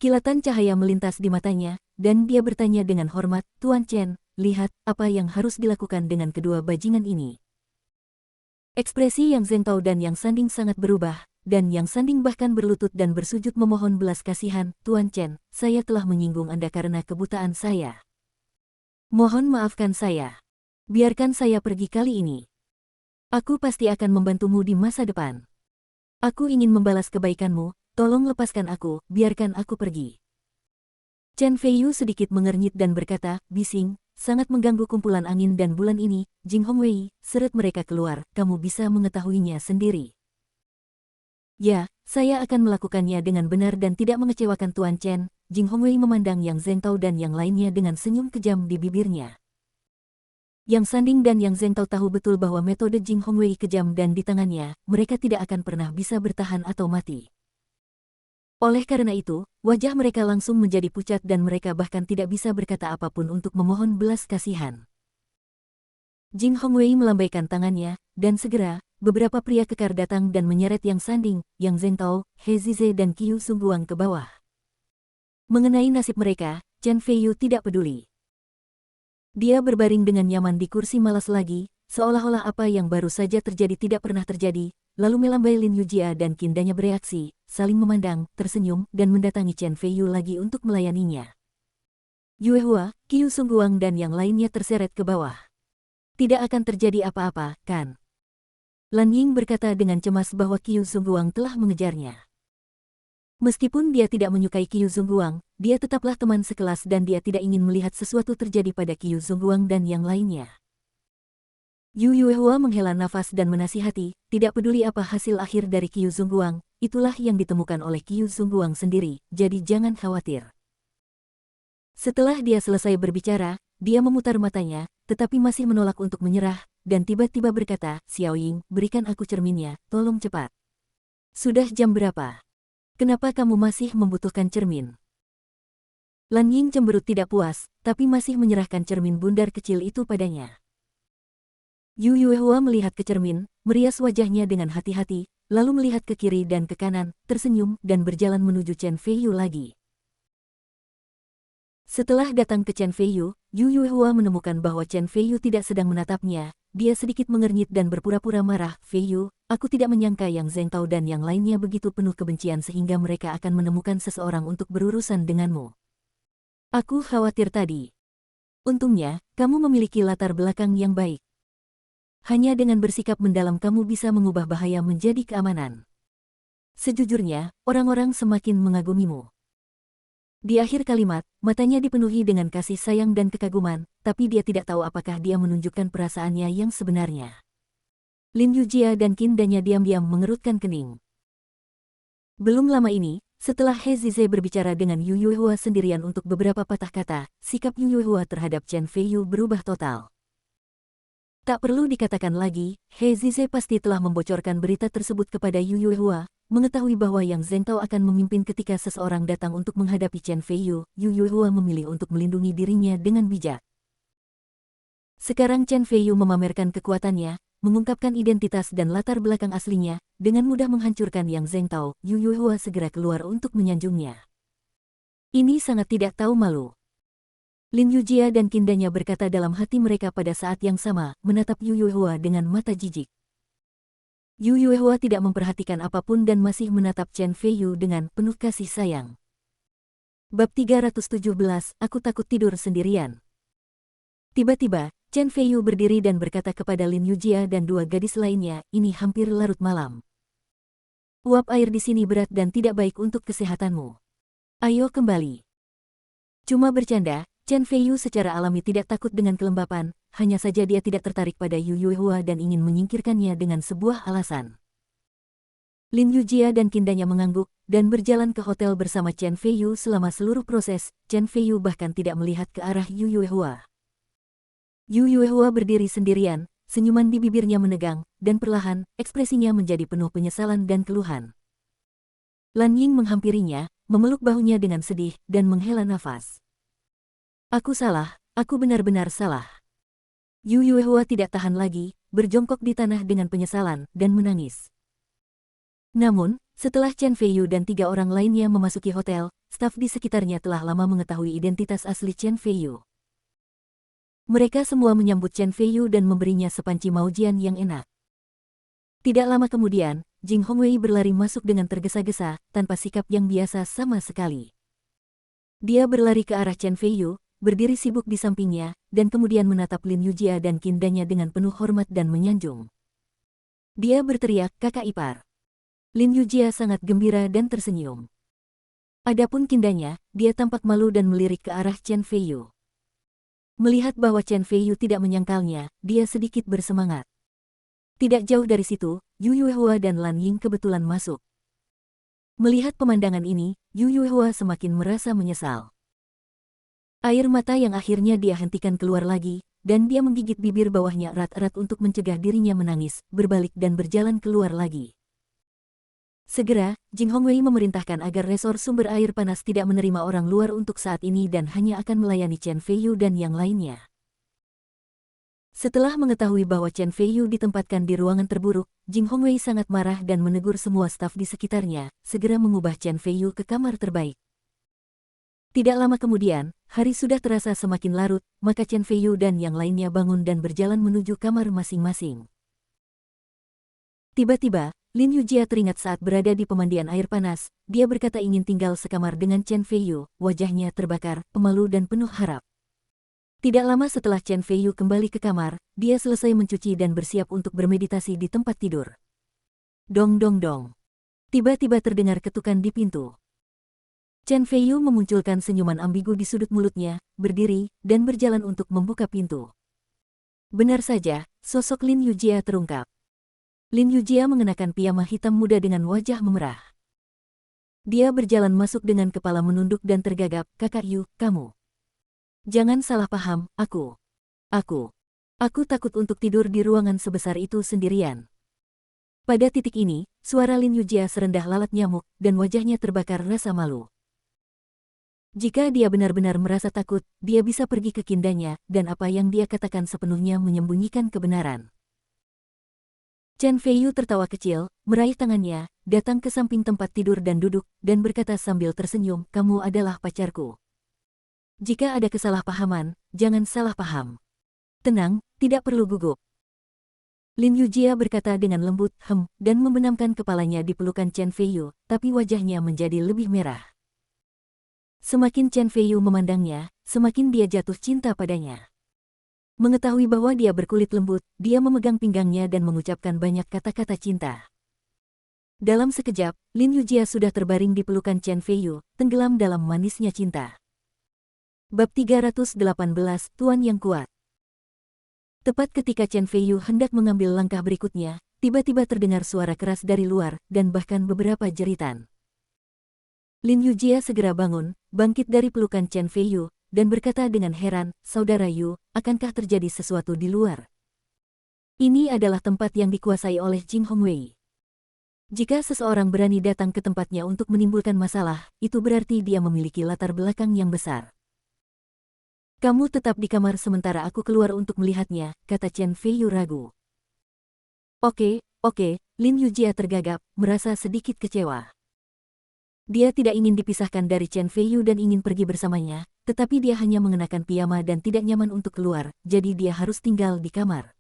Kilatan cahaya melintas di matanya, dan dia bertanya dengan hormat, Tuan Chen, lihat apa yang harus dilakukan dengan kedua bajingan ini. Ekspresi Yang Zeng Tao dan Yang Sanding sangat berubah, dan Yang Sanding bahkan berlutut dan bersujud memohon belas kasihan, Tuan Chen, saya telah menyinggung Anda karena kebutaan saya. Mohon maafkan saya. Biarkan saya pergi kali ini. Aku pasti akan membantumu di masa depan. Aku ingin membalas kebaikanmu. Tolong lepaskan aku, biarkan aku pergi. Chen Feiyu sedikit mengernyit dan berkata, bising, sangat mengganggu kumpulan angin dan bulan ini, Jing Hongwei, seret mereka keluar, kamu bisa mengetahuinya sendiri. Ya, saya akan melakukannya dengan benar dan tidak mengecewakan Tuan Chen. Jing Hongwei memandang Yang Zeng Tao dan yang lainnya dengan senyum kejam di bibirnya. Yang Sanding dan Yang Zeng Tao tahu betul bahwa metode Jing Hongwei kejam dan di tangannya, mereka tidak akan pernah bisa bertahan atau mati. Oleh karena itu, wajah mereka langsung menjadi pucat dan mereka bahkan tidak bisa berkata apapun untuk memohon belas kasihan. Jing Hongwei melambaikan tangannya, dan segera, beberapa pria kekar datang dan menyeret Yang Sanding, Yang Zeng Tao, He Zize dan Qiu Sungguang ke bawah. Mengenai nasib mereka, Chen Feiyu tidak peduli. Dia berbaring dengan nyaman di kursi malas lagi, seolah-olah apa yang baru saja terjadi tidak pernah terjadi, lalu melambai Lin Yujia dan Kindanya bereaksi, saling memandang, tersenyum, dan mendatangi Chen Feiyu lagi untuk melayaninya. Yue Hua, Qiu Sungguang dan yang lainnya terseret ke bawah. Tidak akan terjadi apa-apa, kan? Lan Ying berkata dengan cemas bahwa Qiu Sungguang telah mengejarnya. Meskipun dia tidak menyukai Qiu Sungguang, dia tetaplah teman sekelas dan dia tidak ingin melihat sesuatu terjadi pada Qiu Sungguang dan yang lainnya. Yue Hua menghela nafas dan menasihati, tidak peduli apa hasil akhir dari Qiu Sungguang, itulah yang ditemukan oleh Qiu Sungguang sendiri, jadi jangan khawatir. Setelah dia selesai berbicara, dia memutar matanya, tetapi masih menolak untuk menyerah, dan tiba-tiba berkata, Xiao Ying, berikan aku cerminnya, tolong cepat. Sudah jam berapa? Kenapa kamu masih membutuhkan cermin? Lan Ying cemberut tidak puas, tapi masih menyerahkan cermin bundar kecil itu padanya. Yue Hua melihat ke cermin, merias wajahnya dengan hati-hati, lalu melihat ke kiri dan ke kanan, tersenyum, dan berjalan menuju Chen Feiyu lagi. Setelah datang ke Chen Feiyu, Yue Hua menemukan bahwa Chen Feiyu tidak sedang menatapnya, dia sedikit mengernyit dan berpura-pura marah, Feiyu, aku tidak menyangka Yang Zeng Tao dan yang lainnya begitu penuh kebencian sehingga mereka akan menemukan seseorang untuk berurusan denganmu. Aku khawatir tadi. Untungnya, kamu memiliki latar belakang yang baik. Hanya dengan bersikap mendalam kamu bisa mengubah bahaya menjadi keamanan. Sejujurnya, orang-orang semakin mengagumimu. Di akhir kalimat, matanya dipenuhi dengan kasih sayang dan kekaguman, tapi dia tidak tahu apakah dia menunjukkan perasaannya yang sebenarnya. Lin Yujia dan Kindanya diam-diam mengerutkan kening. Belum lama ini, setelah He Zize berbicara dengan Yue Hua sendirian untuk beberapa patah kata, sikap Yue Hua terhadap Chen Feiyu berubah total. Tak perlu dikatakan lagi, He Zize pasti telah membocorkan berita tersebut kepada Yue Hua, mengetahui bahwa Yang Zeng Tao akan memimpin ketika seseorang datang untuk menghadapi Chen Feiyu, Yue Hua memilih untuk melindungi dirinya dengan bijak. Sekarang Chen Feiyu memamerkan kekuatannya, mengungkapkan identitas dan latar belakang aslinya, dengan mudah menghancurkan Yang Zeng Tao, Yue Hua segera keluar untuk menyanjungnya. Ini sangat tidak tahu malu. Lin Yujia dan Kindanya berkata dalam hati mereka pada saat yang sama, menatap Yue Hua dengan mata jijik. Yu Yuehua tidak memperhatikan apapun dan masih menatap Chen Feiyu dengan penuh kasih sayang. Bab 317, Aku takut tidur sendirian. Tiba-tiba, Chen Feiyu berdiri dan berkata kepada Lin Yujia dan dua gadis lainnya, ini hampir larut malam. Uap air di sini berat dan tidak baik untuk kesehatanmu. Ayo kembali. Cuma bercanda, Chen Feiyu secara alami tidak takut dengan kelembapan, hanya saja dia tidak tertarik pada Yu Yuehua dan ingin menyingkirkannya dengan sebuah alasan. Lin Yujia dan kindanya mengangguk, dan berjalan ke hotel bersama Chen Feiyu selama seluruh proses. Chen Feiyu bahkan tidak melihat ke arah Yu Yuehua. Yu Yuehua berdiri sendirian, senyuman di bibirnya menegang, dan perlahan, ekspresinya menjadi penuh penyesalan dan keluhan. Lan Ying menghampirinya, memeluk bahunya dengan sedih, dan menghela nafas. Aku salah, aku benar-benar salah. Yu Yuehua tidak tahan lagi, berjongkok di tanah dengan penyesalan, dan menangis. Namun, setelah Chen Feiyu dan 3 orang lainnya memasuki hotel, staf di sekitarnya telah lama mengetahui identitas asli Chen Feiyu. Mereka semua menyambut Chen Feiyu dan memberinya sepanci maujian yang enak. Tidak lama kemudian, Jing Hongwei berlari masuk dengan tergesa-gesa, tanpa sikap yang biasa sama sekali. Dia berlari ke arah Chen Feiyu, berdiri sibuk di sampingnya, dan kemudian menatap Lin Yujia dan kindanya dengan penuh hormat dan menyanjung. Dia berteriak, kakak ipar. Lin Yujia sangat gembira dan tersenyum. Adapun kindanya, dia tampak malu dan melirik ke arah Chen Feiyu. Melihat bahwa Chen Feiyu tidak menyangkalnya, dia sedikit bersemangat. Tidak jauh dari situ, Yu Yuehua dan Lan Ying kebetulan masuk. Melihat pemandangan ini, Yu Yuehua semakin merasa menyesal. Air mata yang akhirnya dia hentikan keluar lagi, dan dia menggigit bibir bawahnya erat-erat untuk mencegah dirinya menangis, berbalik dan berjalan keluar lagi. Segera, Jing Hongwei memerintahkan agar resor sumber air panas tidak menerima orang luar untuk saat ini dan hanya akan melayani Chen Feiyu dan yang lainnya. Setelah mengetahui bahwa Chen Feiyu ditempatkan di ruangan terburuk, Jing Hongwei sangat marah dan menegur semua staf di sekitarnya, segera mengubah Chen Feiyu ke kamar terbaik. Tidak lama kemudian, hari sudah terasa semakin larut, maka Chen Feiyu dan yang lainnya bangun dan berjalan menuju kamar masing-masing. Tiba-tiba, Lin Yujia teringat saat berada di pemandian air panas, dia berkata ingin tinggal sekamar dengan Chen Feiyu, wajahnya terbakar, pemalu dan penuh harap. Tidak lama setelah Chen Feiyu kembali ke kamar, dia selesai mencuci dan bersiap untuk bermeditasi di tempat tidur. Dong dong dong. Tiba-tiba terdengar ketukan di pintu. Chen Feiyu memunculkan senyuman ambigu di sudut mulutnya, berdiri, dan berjalan untuk membuka pintu. Benar saja, sosok Lin Yujia terungkap. Lin Yujia mengenakan piyama hitam muda dengan wajah memerah. Dia berjalan masuk dengan kepala menunduk dan tergagap, kakak Yu, kamu. Jangan salah paham, aku takut untuk tidur di ruangan sebesar itu sendirian. Pada titik ini, suara Lin Yujia serendah lalat nyamuk, dan wajahnya terbakar rasa malu. Jika dia benar-benar merasa takut, dia bisa pergi ke kindanya, dan apa yang dia katakan sepenuhnya menyembunyikan kebenaran. Chen Feiyu tertawa kecil, meraih tangannya, datang ke samping tempat tidur dan duduk, dan berkata sambil tersenyum, kamu adalah pacarku. Jika ada kesalahpahaman, jangan salah paham. Tenang, tidak perlu gugup. Lin Yujia berkata dengan lembut, dan membenamkan kepalanya di pelukan Chen Feiyu, tapi wajahnya menjadi lebih merah. Semakin Chen Feiyu memandangnya, semakin dia jatuh cinta padanya. Mengetahui bahwa dia berkulit lembut, dia memegang pinggangnya dan mengucapkan banyak kata-kata cinta. Dalam sekejap, Lin Yujia sudah terbaring di pelukan Chen Feiyu, tenggelam dalam manisnya cinta. Bab 318, Tuan yang Kuat. Tepat ketika Chen Feiyu hendak mengambil langkah berikutnya, tiba-tiba terdengar suara keras dari luar, dan bahkan beberapa jeritan. Lin Yujia segera bangun, bangkit dari pelukan Chen Feiyu, dan berkata dengan heran, Saudara Yu, akankah terjadi sesuatu di luar? Ini adalah tempat yang dikuasai oleh Jing Hongwei. Jika seseorang berani datang ke tempatnya untuk menimbulkan masalah, itu berarti dia memiliki latar belakang yang besar. Kamu tetap di kamar sementara aku keluar untuk melihatnya, kata Chen Feiyu ragu. Oke, Lin Yujia tergagap, merasa sedikit kecewa. Dia tidak ingin dipisahkan dari Chen Feiyu dan ingin pergi bersamanya, tetapi dia hanya mengenakan piyama dan tidak nyaman untuk keluar, jadi dia harus tinggal di kamar.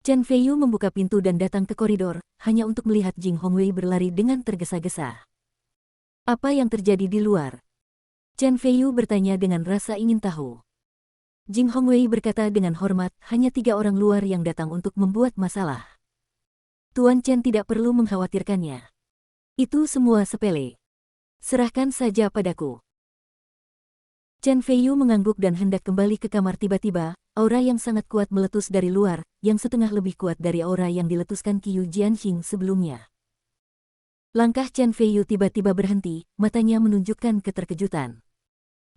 Chen Feiyu membuka pintu dan datang ke koridor, hanya untuk melihat Jing Hongwei berlari dengan tergesa-gesa. Apa yang terjadi di luar? Chen Feiyu bertanya dengan rasa ingin tahu. Jing Hongwei berkata dengan hormat, hanya 3 orang luar yang datang untuk membuat masalah. Tuan Chen tidak perlu mengkhawatirkannya. Itu semua sepele. Serahkan saja padaku. Chen Feiyu mengangguk dan hendak kembali ke kamar. Tiba-tiba, aura yang sangat kuat meletus dari luar, yang setengah lebih kuat dari aura yang diletuskan Qiu Jianxing sebelumnya. Langkah Chen Feiyu tiba-tiba berhenti, matanya menunjukkan keterkejutan.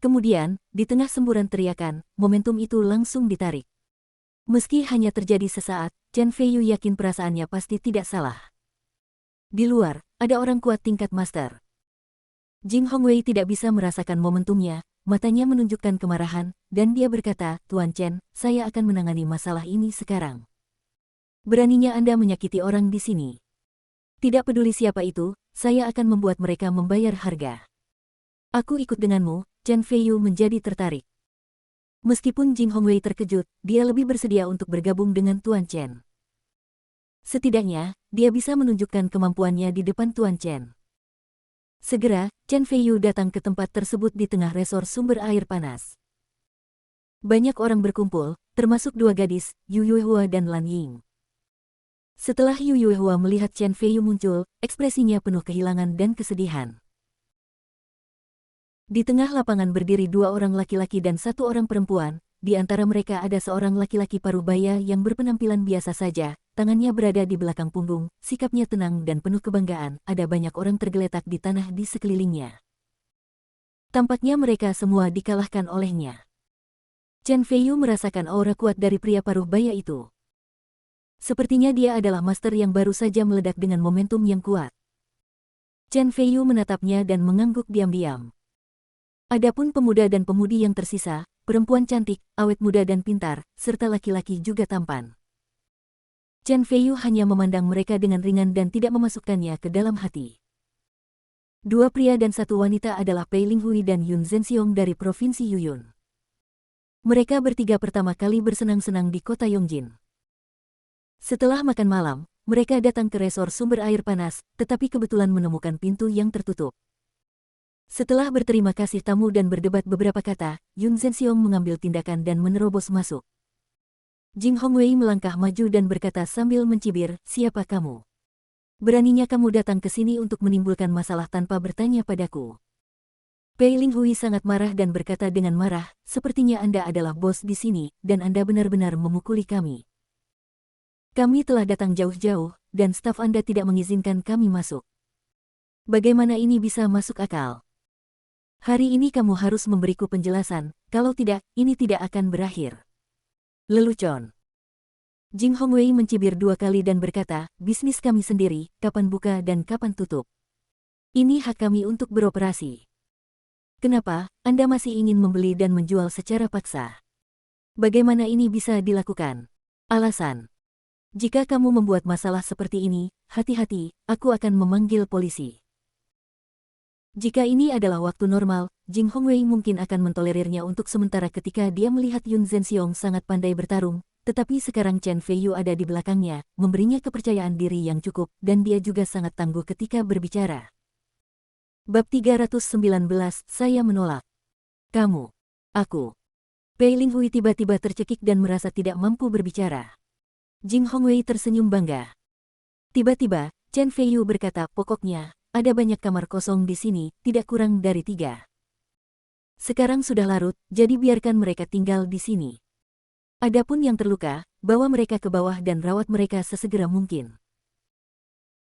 Kemudian, di tengah semburan teriakan, momentum itu langsung ditarik. Meski hanya terjadi sesaat, Chen Feiyu yakin perasaannya pasti tidak salah. Di luar, ada orang kuat tingkat master. Jing Hongwei tidak bisa merasakan momentumnya, matanya menunjukkan kemarahan, dan dia berkata, Tuan Chen, saya akan menangani masalah ini sekarang. Beraninya Anda menyakiti orang di sini. Tidak peduli siapa itu, saya akan membuat mereka membayar harga. Aku ikut denganmu. Chen Feiyu menjadi tertarik. Meskipun Jing Hongwei terkejut, dia lebih bersedia untuk bergabung dengan Tuan Chen. Setidaknya, dia bisa menunjukkan kemampuannya di depan Tuan Chen. Segera, Chen Feiyu datang ke tempat tersebut di tengah resor sumber air panas. Banyak orang berkumpul, termasuk 2 gadis, Yu Yuehua dan Lan Ying. Setelah Yu Yuehua melihat Chen Feiyu muncul, ekspresinya penuh kehilangan dan kesedihan. Di tengah lapangan berdiri 2 orang laki-laki dan 1 orang perempuan, di antara mereka ada seorang laki-laki parubaya yang berpenampilan biasa saja, tangannya berada di belakang punggung, sikapnya tenang dan penuh kebanggaan, ada banyak orang tergeletak di tanah di sekelilingnya. Tampaknya mereka semua dikalahkan olehnya. Chen Feiyu merasakan aura kuat dari pria parubaya itu. Sepertinya dia adalah master yang baru saja meledak dengan momentum yang kuat. Chen Feiyu menatapnya dan mengangguk diam-diam. Adapun pemuda dan pemudi yang tersisa, perempuan cantik, awet muda dan pintar, serta laki-laki juga tampan. Chen Feiyu hanya memandang mereka dengan ringan dan tidak memasukkannya ke dalam hati. 2 pria dan 1 wanita adalah Pei Linghui dan Yun Zhenxiong dari Provinsi Yuyun. Mereka bertiga pertama kali bersenang-senang di kota Yongjin. Setelah makan malam, mereka datang ke resor sumber air panas, tetapi kebetulan menemukan pintu yang tertutup. Setelah berterima kasih tamu dan berdebat beberapa kata, Yun Zhenxiong mengambil tindakan dan menerobos masuk. Jing Hongwei melangkah maju dan berkata sambil mencibir, siapa kamu? Beraninya kamu datang ke sini untuk menimbulkan masalah tanpa bertanya padaku. Pei Linghui sangat marah dan berkata dengan marah, sepertinya Anda adalah bos di sini, dan Anda benar-benar memukuli kami. Kami telah datang jauh-jauh, dan staf Anda tidak mengizinkan kami masuk. Bagaimana ini bisa masuk akal? Hari ini kamu harus memberiku penjelasan, kalau tidak, ini tidak akan berakhir. Lelucon. Jing Hongwei mencibir 2 kali dan berkata, bisnis kami sendiri, kapan buka dan kapan tutup. Ini hak kami untuk beroperasi. Kenapa, Anda masih ingin membeli dan menjual secara paksa? Bagaimana ini bisa dilakukan? Alasan. Jika kamu membuat masalah seperti ini, hati-hati, aku akan memanggil polisi. Jika ini adalah waktu normal, Jing Hongwei mungkin akan mentolerirnya untuk sementara ketika dia melihat Yun Zhenxiong sangat pandai bertarung, tetapi sekarang Chen Feiyu ada di belakangnya, memberinya kepercayaan diri yang cukup, dan dia juga sangat tangguh ketika berbicara. Bab 319, saya menolak. Kamu. Aku. Pei Linghui tiba-tiba tercekik dan merasa tidak mampu berbicara. Jing Hongwei tersenyum bangga. Tiba-tiba, Chen Feiyu berkata, pokoknya, ada banyak kamar kosong di sini, tidak kurang dari 3. Sekarang sudah larut, jadi biarkan mereka tinggal di sini. Adapun yang terluka, bawa mereka ke bawah dan rawat mereka sesegera mungkin.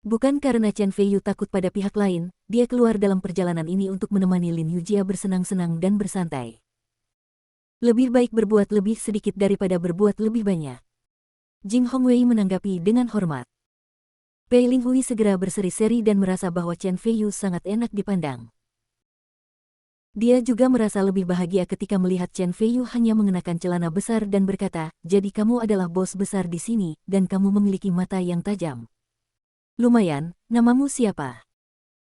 Bukan karena Chen Feiyu takut pada pihak lain, dia keluar dalam perjalanan ini untuk menemani Lin Yujia bersenang-senang dan bersantai. Lebih baik berbuat lebih sedikit daripada berbuat lebih banyak. Jing Hongwei menanggapi dengan hormat. Pei Linghui segera berseri-seri dan merasa bahwa Chen Feiyu sangat enak dipandang. Dia juga merasa lebih bahagia ketika melihat Chen Feiyu hanya mengenakan celana besar dan berkata, jadi kamu adalah bos besar di sini, dan kamu memiliki mata yang tajam. Lumayan, namamu siapa?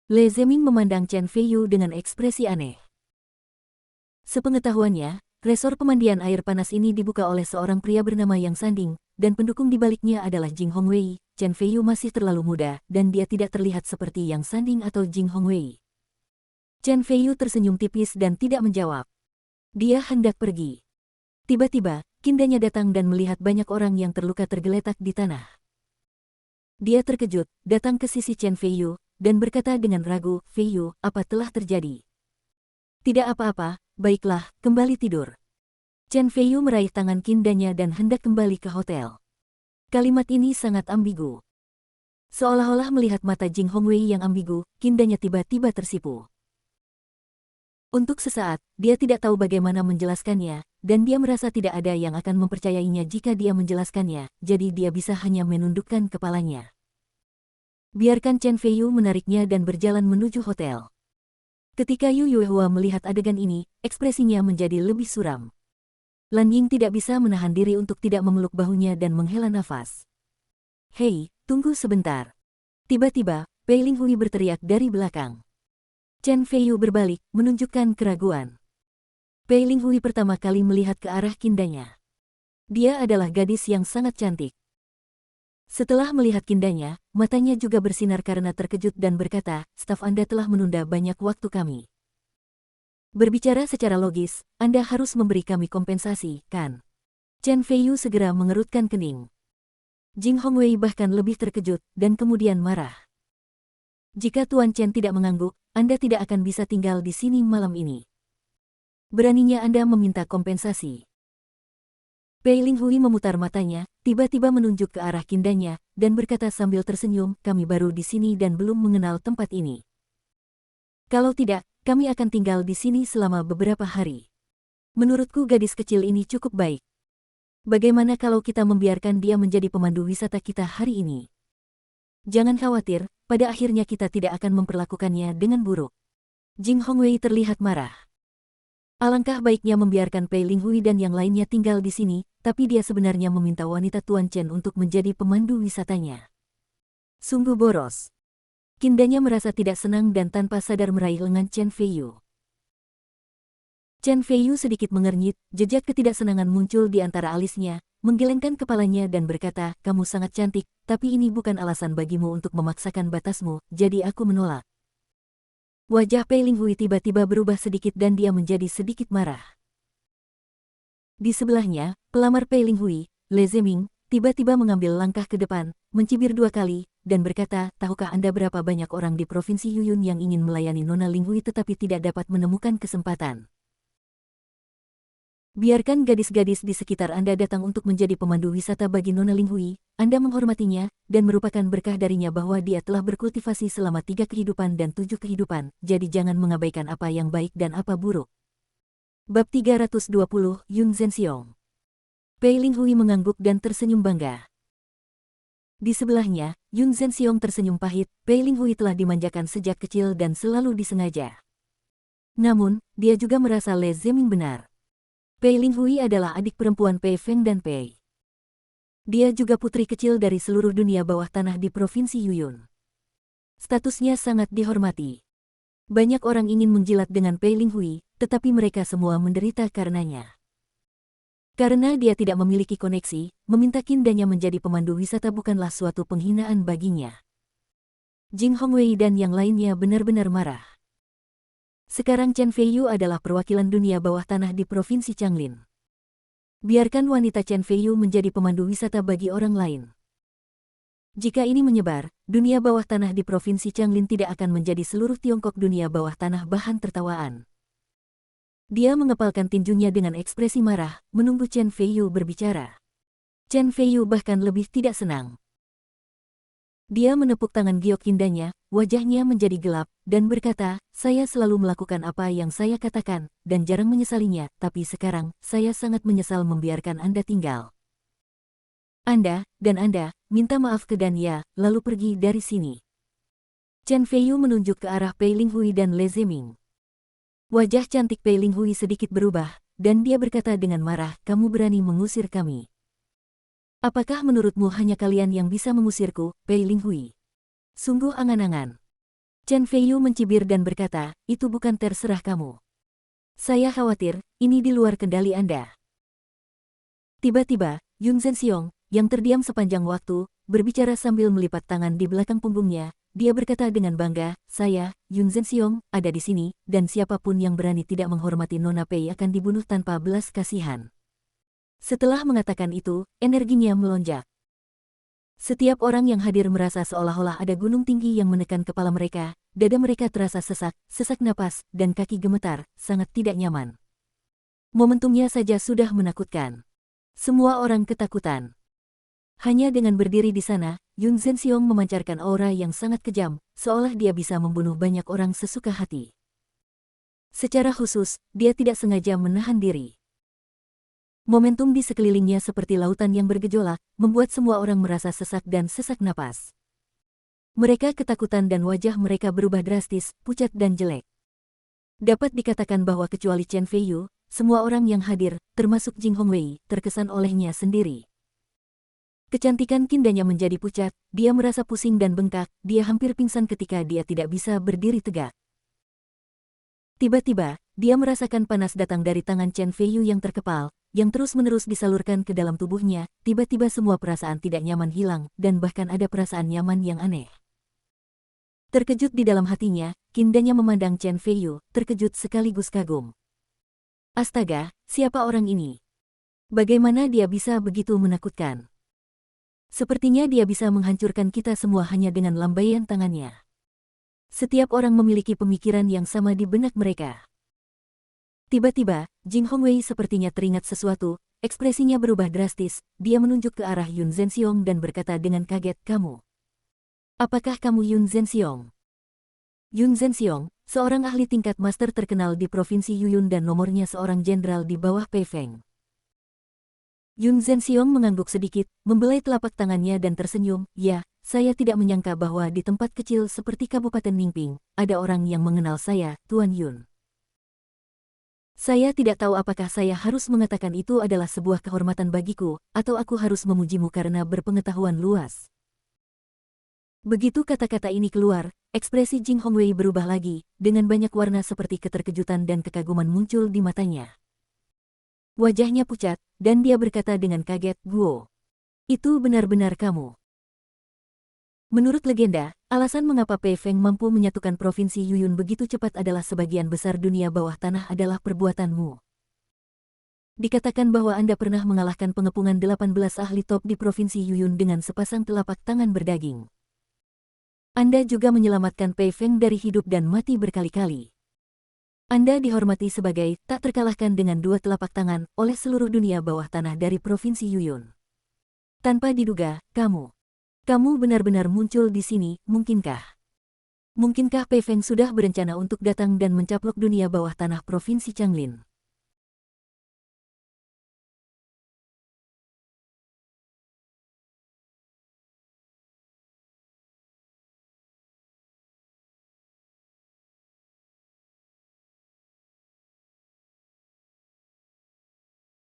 Le Zeming memandang Chen Feiyu dengan ekspresi aneh. Sepengetahuannya, resor pemandian air panas ini dibuka oleh seorang pria bernama Yang Sanding, dan pendukung di baliknya adalah Jing Hongwei. Chen Feiyu masih terlalu muda, dan dia tidak terlihat seperti Yang Sanding atau Jing Hongwei. Chen Feiyu tersenyum tipis dan tidak menjawab. Dia hendak pergi. Tiba-tiba, kindanya datang dan melihat banyak orang yang terluka tergeletak di tanah. Dia terkejut, datang ke sisi Chen Feiyu, dan berkata dengan ragu, "Feiyu, apa telah terjadi?" "Tidak apa-apa, baiklah, kembali tidur." Chen Feiyu meraih tangan kindanya dan hendak kembali ke hotel. Kalimat ini sangat ambigu. Seolah-olah melihat mata Jing Hongwei yang ambigu, kindanya tiba-tiba tersipu. Untuk sesaat, dia tidak tahu bagaimana menjelaskannya, dan dia merasa tidak ada yang akan mempercayainya jika dia menjelaskannya, jadi dia bisa hanya menundukkan kepalanya. Biarkan Chen Feiyu menariknya dan berjalan menuju hotel. Ketika Yu Yuehua melihat adegan ini, ekspresinya menjadi lebih suram. Lan Ying tidak bisa menahan diri untuk tidak memeluk bahunya dan menghela nafas. "Hei, tunggu sebentar." Tiba-tiba, Pei Linghui berteriak dari belakang. Chen Feiyu berbalik, menunjukkan keraguan. Pei Linghui pertama kali melihat ke arah kindanya. Dia adalah gadis yang sangat cantik. Setelah melihat kindanya, matanya juga bersinar karena terkejut dan berkata, "Staf Anda telah menunda banyak waktu kami. Berbicara secara logis, Anda harus memberi kami kompensasi, kan?" Chen Feiyu segera mengerutkan kening. Jing Hongwei bahkan lebih terkejut, dan kemudian marah. "Jika Tuan Chen tidak mengangguk, Anda tidak akan bisa tinggal di sini malam ini. Beraninya Anda meminta kompensasi?" Pei Linghui memutar matanya, tiba-tiba menunjuk ke arah kindanya, dan berkata sambil tersenyum, "Kami baru di sini dan belum mengenal tempat ini. Kalau tidak, kami akan tinggal di sini selama beberapa hari. Menurutku gadis kecil ini cukup baik. Bagaimana kalau kita membiarkan dia menjadi pemandu wisata kita hari ini? Jangan khawatir, pada akhirnya kita tidak akan memperlakukannya dengan buruk." Jing Hongwei terlihat marah. Alangkah baiknya membiarkan Pei Linghui dan yang lainnya tinggal di sini, tapi dia sebenarnya meminta wanita Tuan Chen untuk menjadi pemandu wisatanya. Sungguh boros. Kindanya merasa tidak senang dan tanpa sadar meraih lengan Chen Feiyu. Chen Feiyu sedikit mengernyit, jejak ketidaksenangan muncul di antara alisnya, menggelengkan kepalanya dan berkata, "Kamu sangat cantik, tapi ini bukan alasan bagimu untuk memaksakan batasmu, jadi aku menolak." Wajah Pei Linghui tiba-tiba berubah sedikit dan dia menjadi sedikit marah. Di sebelahnya, pelamar Pei Linghui, Le Zeming, tiba-tiba mengambil langkah ke depan, mencibir 2 kali, dan berkata, "Tahukah Anda berapa banyak orang di Provinsi Yuyun yang ingin melayani Nona Linghui tetapi tidak dapat menemukan kesempatan? Biarkan gadis-gadis di sekitar Anda datang untuk menjadi pemandu wisata bagi Nona Linghui, Anda menghormatinya, dan merupakan berkah darinya bahwa dia telah berkultivasi selama 3 kehidupan dan 7 kehidupan, jadi jangan mengabaikan apa yang baik dan apa buruk." Bab 320, Yun Zhenxiong. Pei Linghui mengangguk dan tersenyum bangga. Di sebelahnya, Yun Zhenxiong tersenyum pahit, Pei Linghui telah dimanjakan sejak kecil dan selalu disengaja. Namun, dia juga merasa Le Zeming benar. Pei Linghui adalah adik perempuan Pei Feng dan Pei. Dia juga putri kecil dari seluruh dunia bawah tanah di Provinsi Yuyun. Statusnya sangat dihormati. Banyak orang ingin menjilat dengan Pei Linghui, tetapi mereka semua menderita karenanya. Karena dia tidak memiliki koneksi, meminta kindanya menjadi pemandu wisata bukanlah suatu penghinaan baginya. Jing Hongwei dan yang lainnya benar-benar marah. Sekarang Chen Feiyu adalah perwakilan dunia bawah tanah di Provinsi Changlin. Biarkan wanita Chen Feiyu menjadi pemandu wisata bagi orang lain. Jika ini menyebar, dunia bawah tanah di Provinsi Changlin tidak akan menjadi seluruh Tiongkok dunia bawah tanah bahan tertawaan. Dia mengepalkan tinjunya dengan ekspresi marah, menunggu Chen Feiyu berbicara. Chen Feiyu bahkan lebih tidak senang. Dia menepuk tangan giok kindanya, wajahnya menjadi gelap, dan berkata, "Saya selalu melakukan apa yang saya katakan, dan jarang menyesalinya, tapi sekarang, saya sangat menyesal membiarkan Anda tinggal. Anda, dan Anda, minta maaf ke Dan ya, lalu pergi dari sini." Chen Feiyu menunjuk ke arah Pei Linghui dan Le Zeming. Wajah cantik Pei Linghui sedikit berubah, dan dia berkata dengan marah, "Kamu berani mengusir kami? Apakah menurutmu hanya kalian yang bisa mengusirku, Pei Linghui? Sungguh angan-angan." Chen Feiyu mencibir dan berkata, "Itu bukan terserah kamu. Saya khawatir, ini di luar kendali Anda." Tiba-tiba, Yun Zhenxiong, yang terdiam sepanjang waktu, berbicara sambil melipat tangan di belakang punggungnya. Dia berkata dengan bangga, "Saya, Yun Zhenxiong, ada di sini, dan siapapun yang berani tidak menghormati Nona Pei akan dibunuh tanpa belas kasihan." Setelah mengatakan itu, energinya melonjak. Setiap orang yang hadir merasa seolah-olah ada gunung tinggi yang menekan kepala mereka, dada mereka terasa sesak, sesak napas, dan kaki gemetar, sangat tidak nyaman. Momentumnya saja sudah menakutkan. Semua orang ketakutan. Hanya dengan berdiri di sana, Yun Zhenxiong memancarkan aura yang sangat kejam, seolah dia bisa membunuh banyak orang sesuka hati. Secara khusus, dia tidak sengaja menahan diri. Momentum di sekelilingnya seperti lautan yang bergejolak, membuat semua orang merasa sesak dan sesak napas. Mereka ketakutan dan wajah mereka berubah drastis, pucat dan jelek. Dapat dikatakan bahwa kecuali Chen Feiyu, semua orang yang hadir, termasuk Jing Hongwei, terkesan olehnya sendiri. Kecantikan Kindanya menjadi pucat, dia merasa pusing dan bengkak, dia hampir pingsan ketika dia tidak bisa berdiri tegak. Tiba-tiba, dia merasakan panas datang dari tangan Chen Feiyu yang terkepal, yang terus-menerus disalurkan ke dalam tubuhnya. Tiba-tiba semua perasaan tidak nyaman hilang, dan bahkan ada perasaan nyaman yang aneh. Terkejut di dalam hatinya, Kindanya memandang Chen Feiyu, terkejut sekaligus kagum. Astaga, siapa orang ini? Bagaimana dia bisa begitu menakutkan? Sepertinya dia bisa menghancurkan kita semua hanya dengan lambaian tangannya. Setiap orang memiliki pemikiran yang sama di benak mereka. Tiba-tiba, Jing Hongwei sepertinya teringat sesuatu, ekspresinya berubah drastis, dia menunjuk ke arah Yun Zhenxiong dan berkata dengan kaget, "Kamu? Apakah kamu Yun Zhenxiong?" Yun Zhenxiong, seorang ahli tingkat master terkenal di Provinsi Yuyun dan nomornya seorang jenderal di bawah Pei Feng. Yun Zhenxiong mengangguk sedikit, membelai telapak tangannya dan tersenyum, "Ya, saya tidak menyangka bahwa di tempat kecil seperti Kabupaten Ningping, ada orang yang mengenal saya, Tuan Yun. Saya tidak tahu apakah saya harus mengatakan itu adalah sebuah kehormatan bagiku, atau aku harus memujimu karena berpengetahuan luas." Begitu kata-kata ini keluar, ekspresi Jing Hongwei berubah lagi, dengan banyak warna seperti keterkejutan dan kekaguman muncul di matanya. Wajahnya pucat, dan dia berkata dengan kaget, "Guo, itu benar-benar kamu." Menurut legenda, alasan mengapa Pei Feng mampu menyatukan Provinsi Yuyun begitu cepat adalah sebagian besar dunia bawah tanah adalah perbuatanmu. Dikatakan bahwa Anda pernah mengalahkan pengepungan 18 ahli top di Provinsi Yuyun dengan sepasang telapak tangan berdaging. Anda juga menyelamatkan Pei Feng dari hidup dan mati berkali-kali. Anda dihormati sebagai tak terkalahkan dengan 2 telapak tangan oleh seluruh dunia bawah tanah dari Provinsi Yuyun. Tanpa diduga, kamu benar-benar muncul di sini, mungkinkah? Mungkinkah Pei Feng sudah berencana untuk datang dan mencaplok dunia bawah tanah Provinsi Changlin?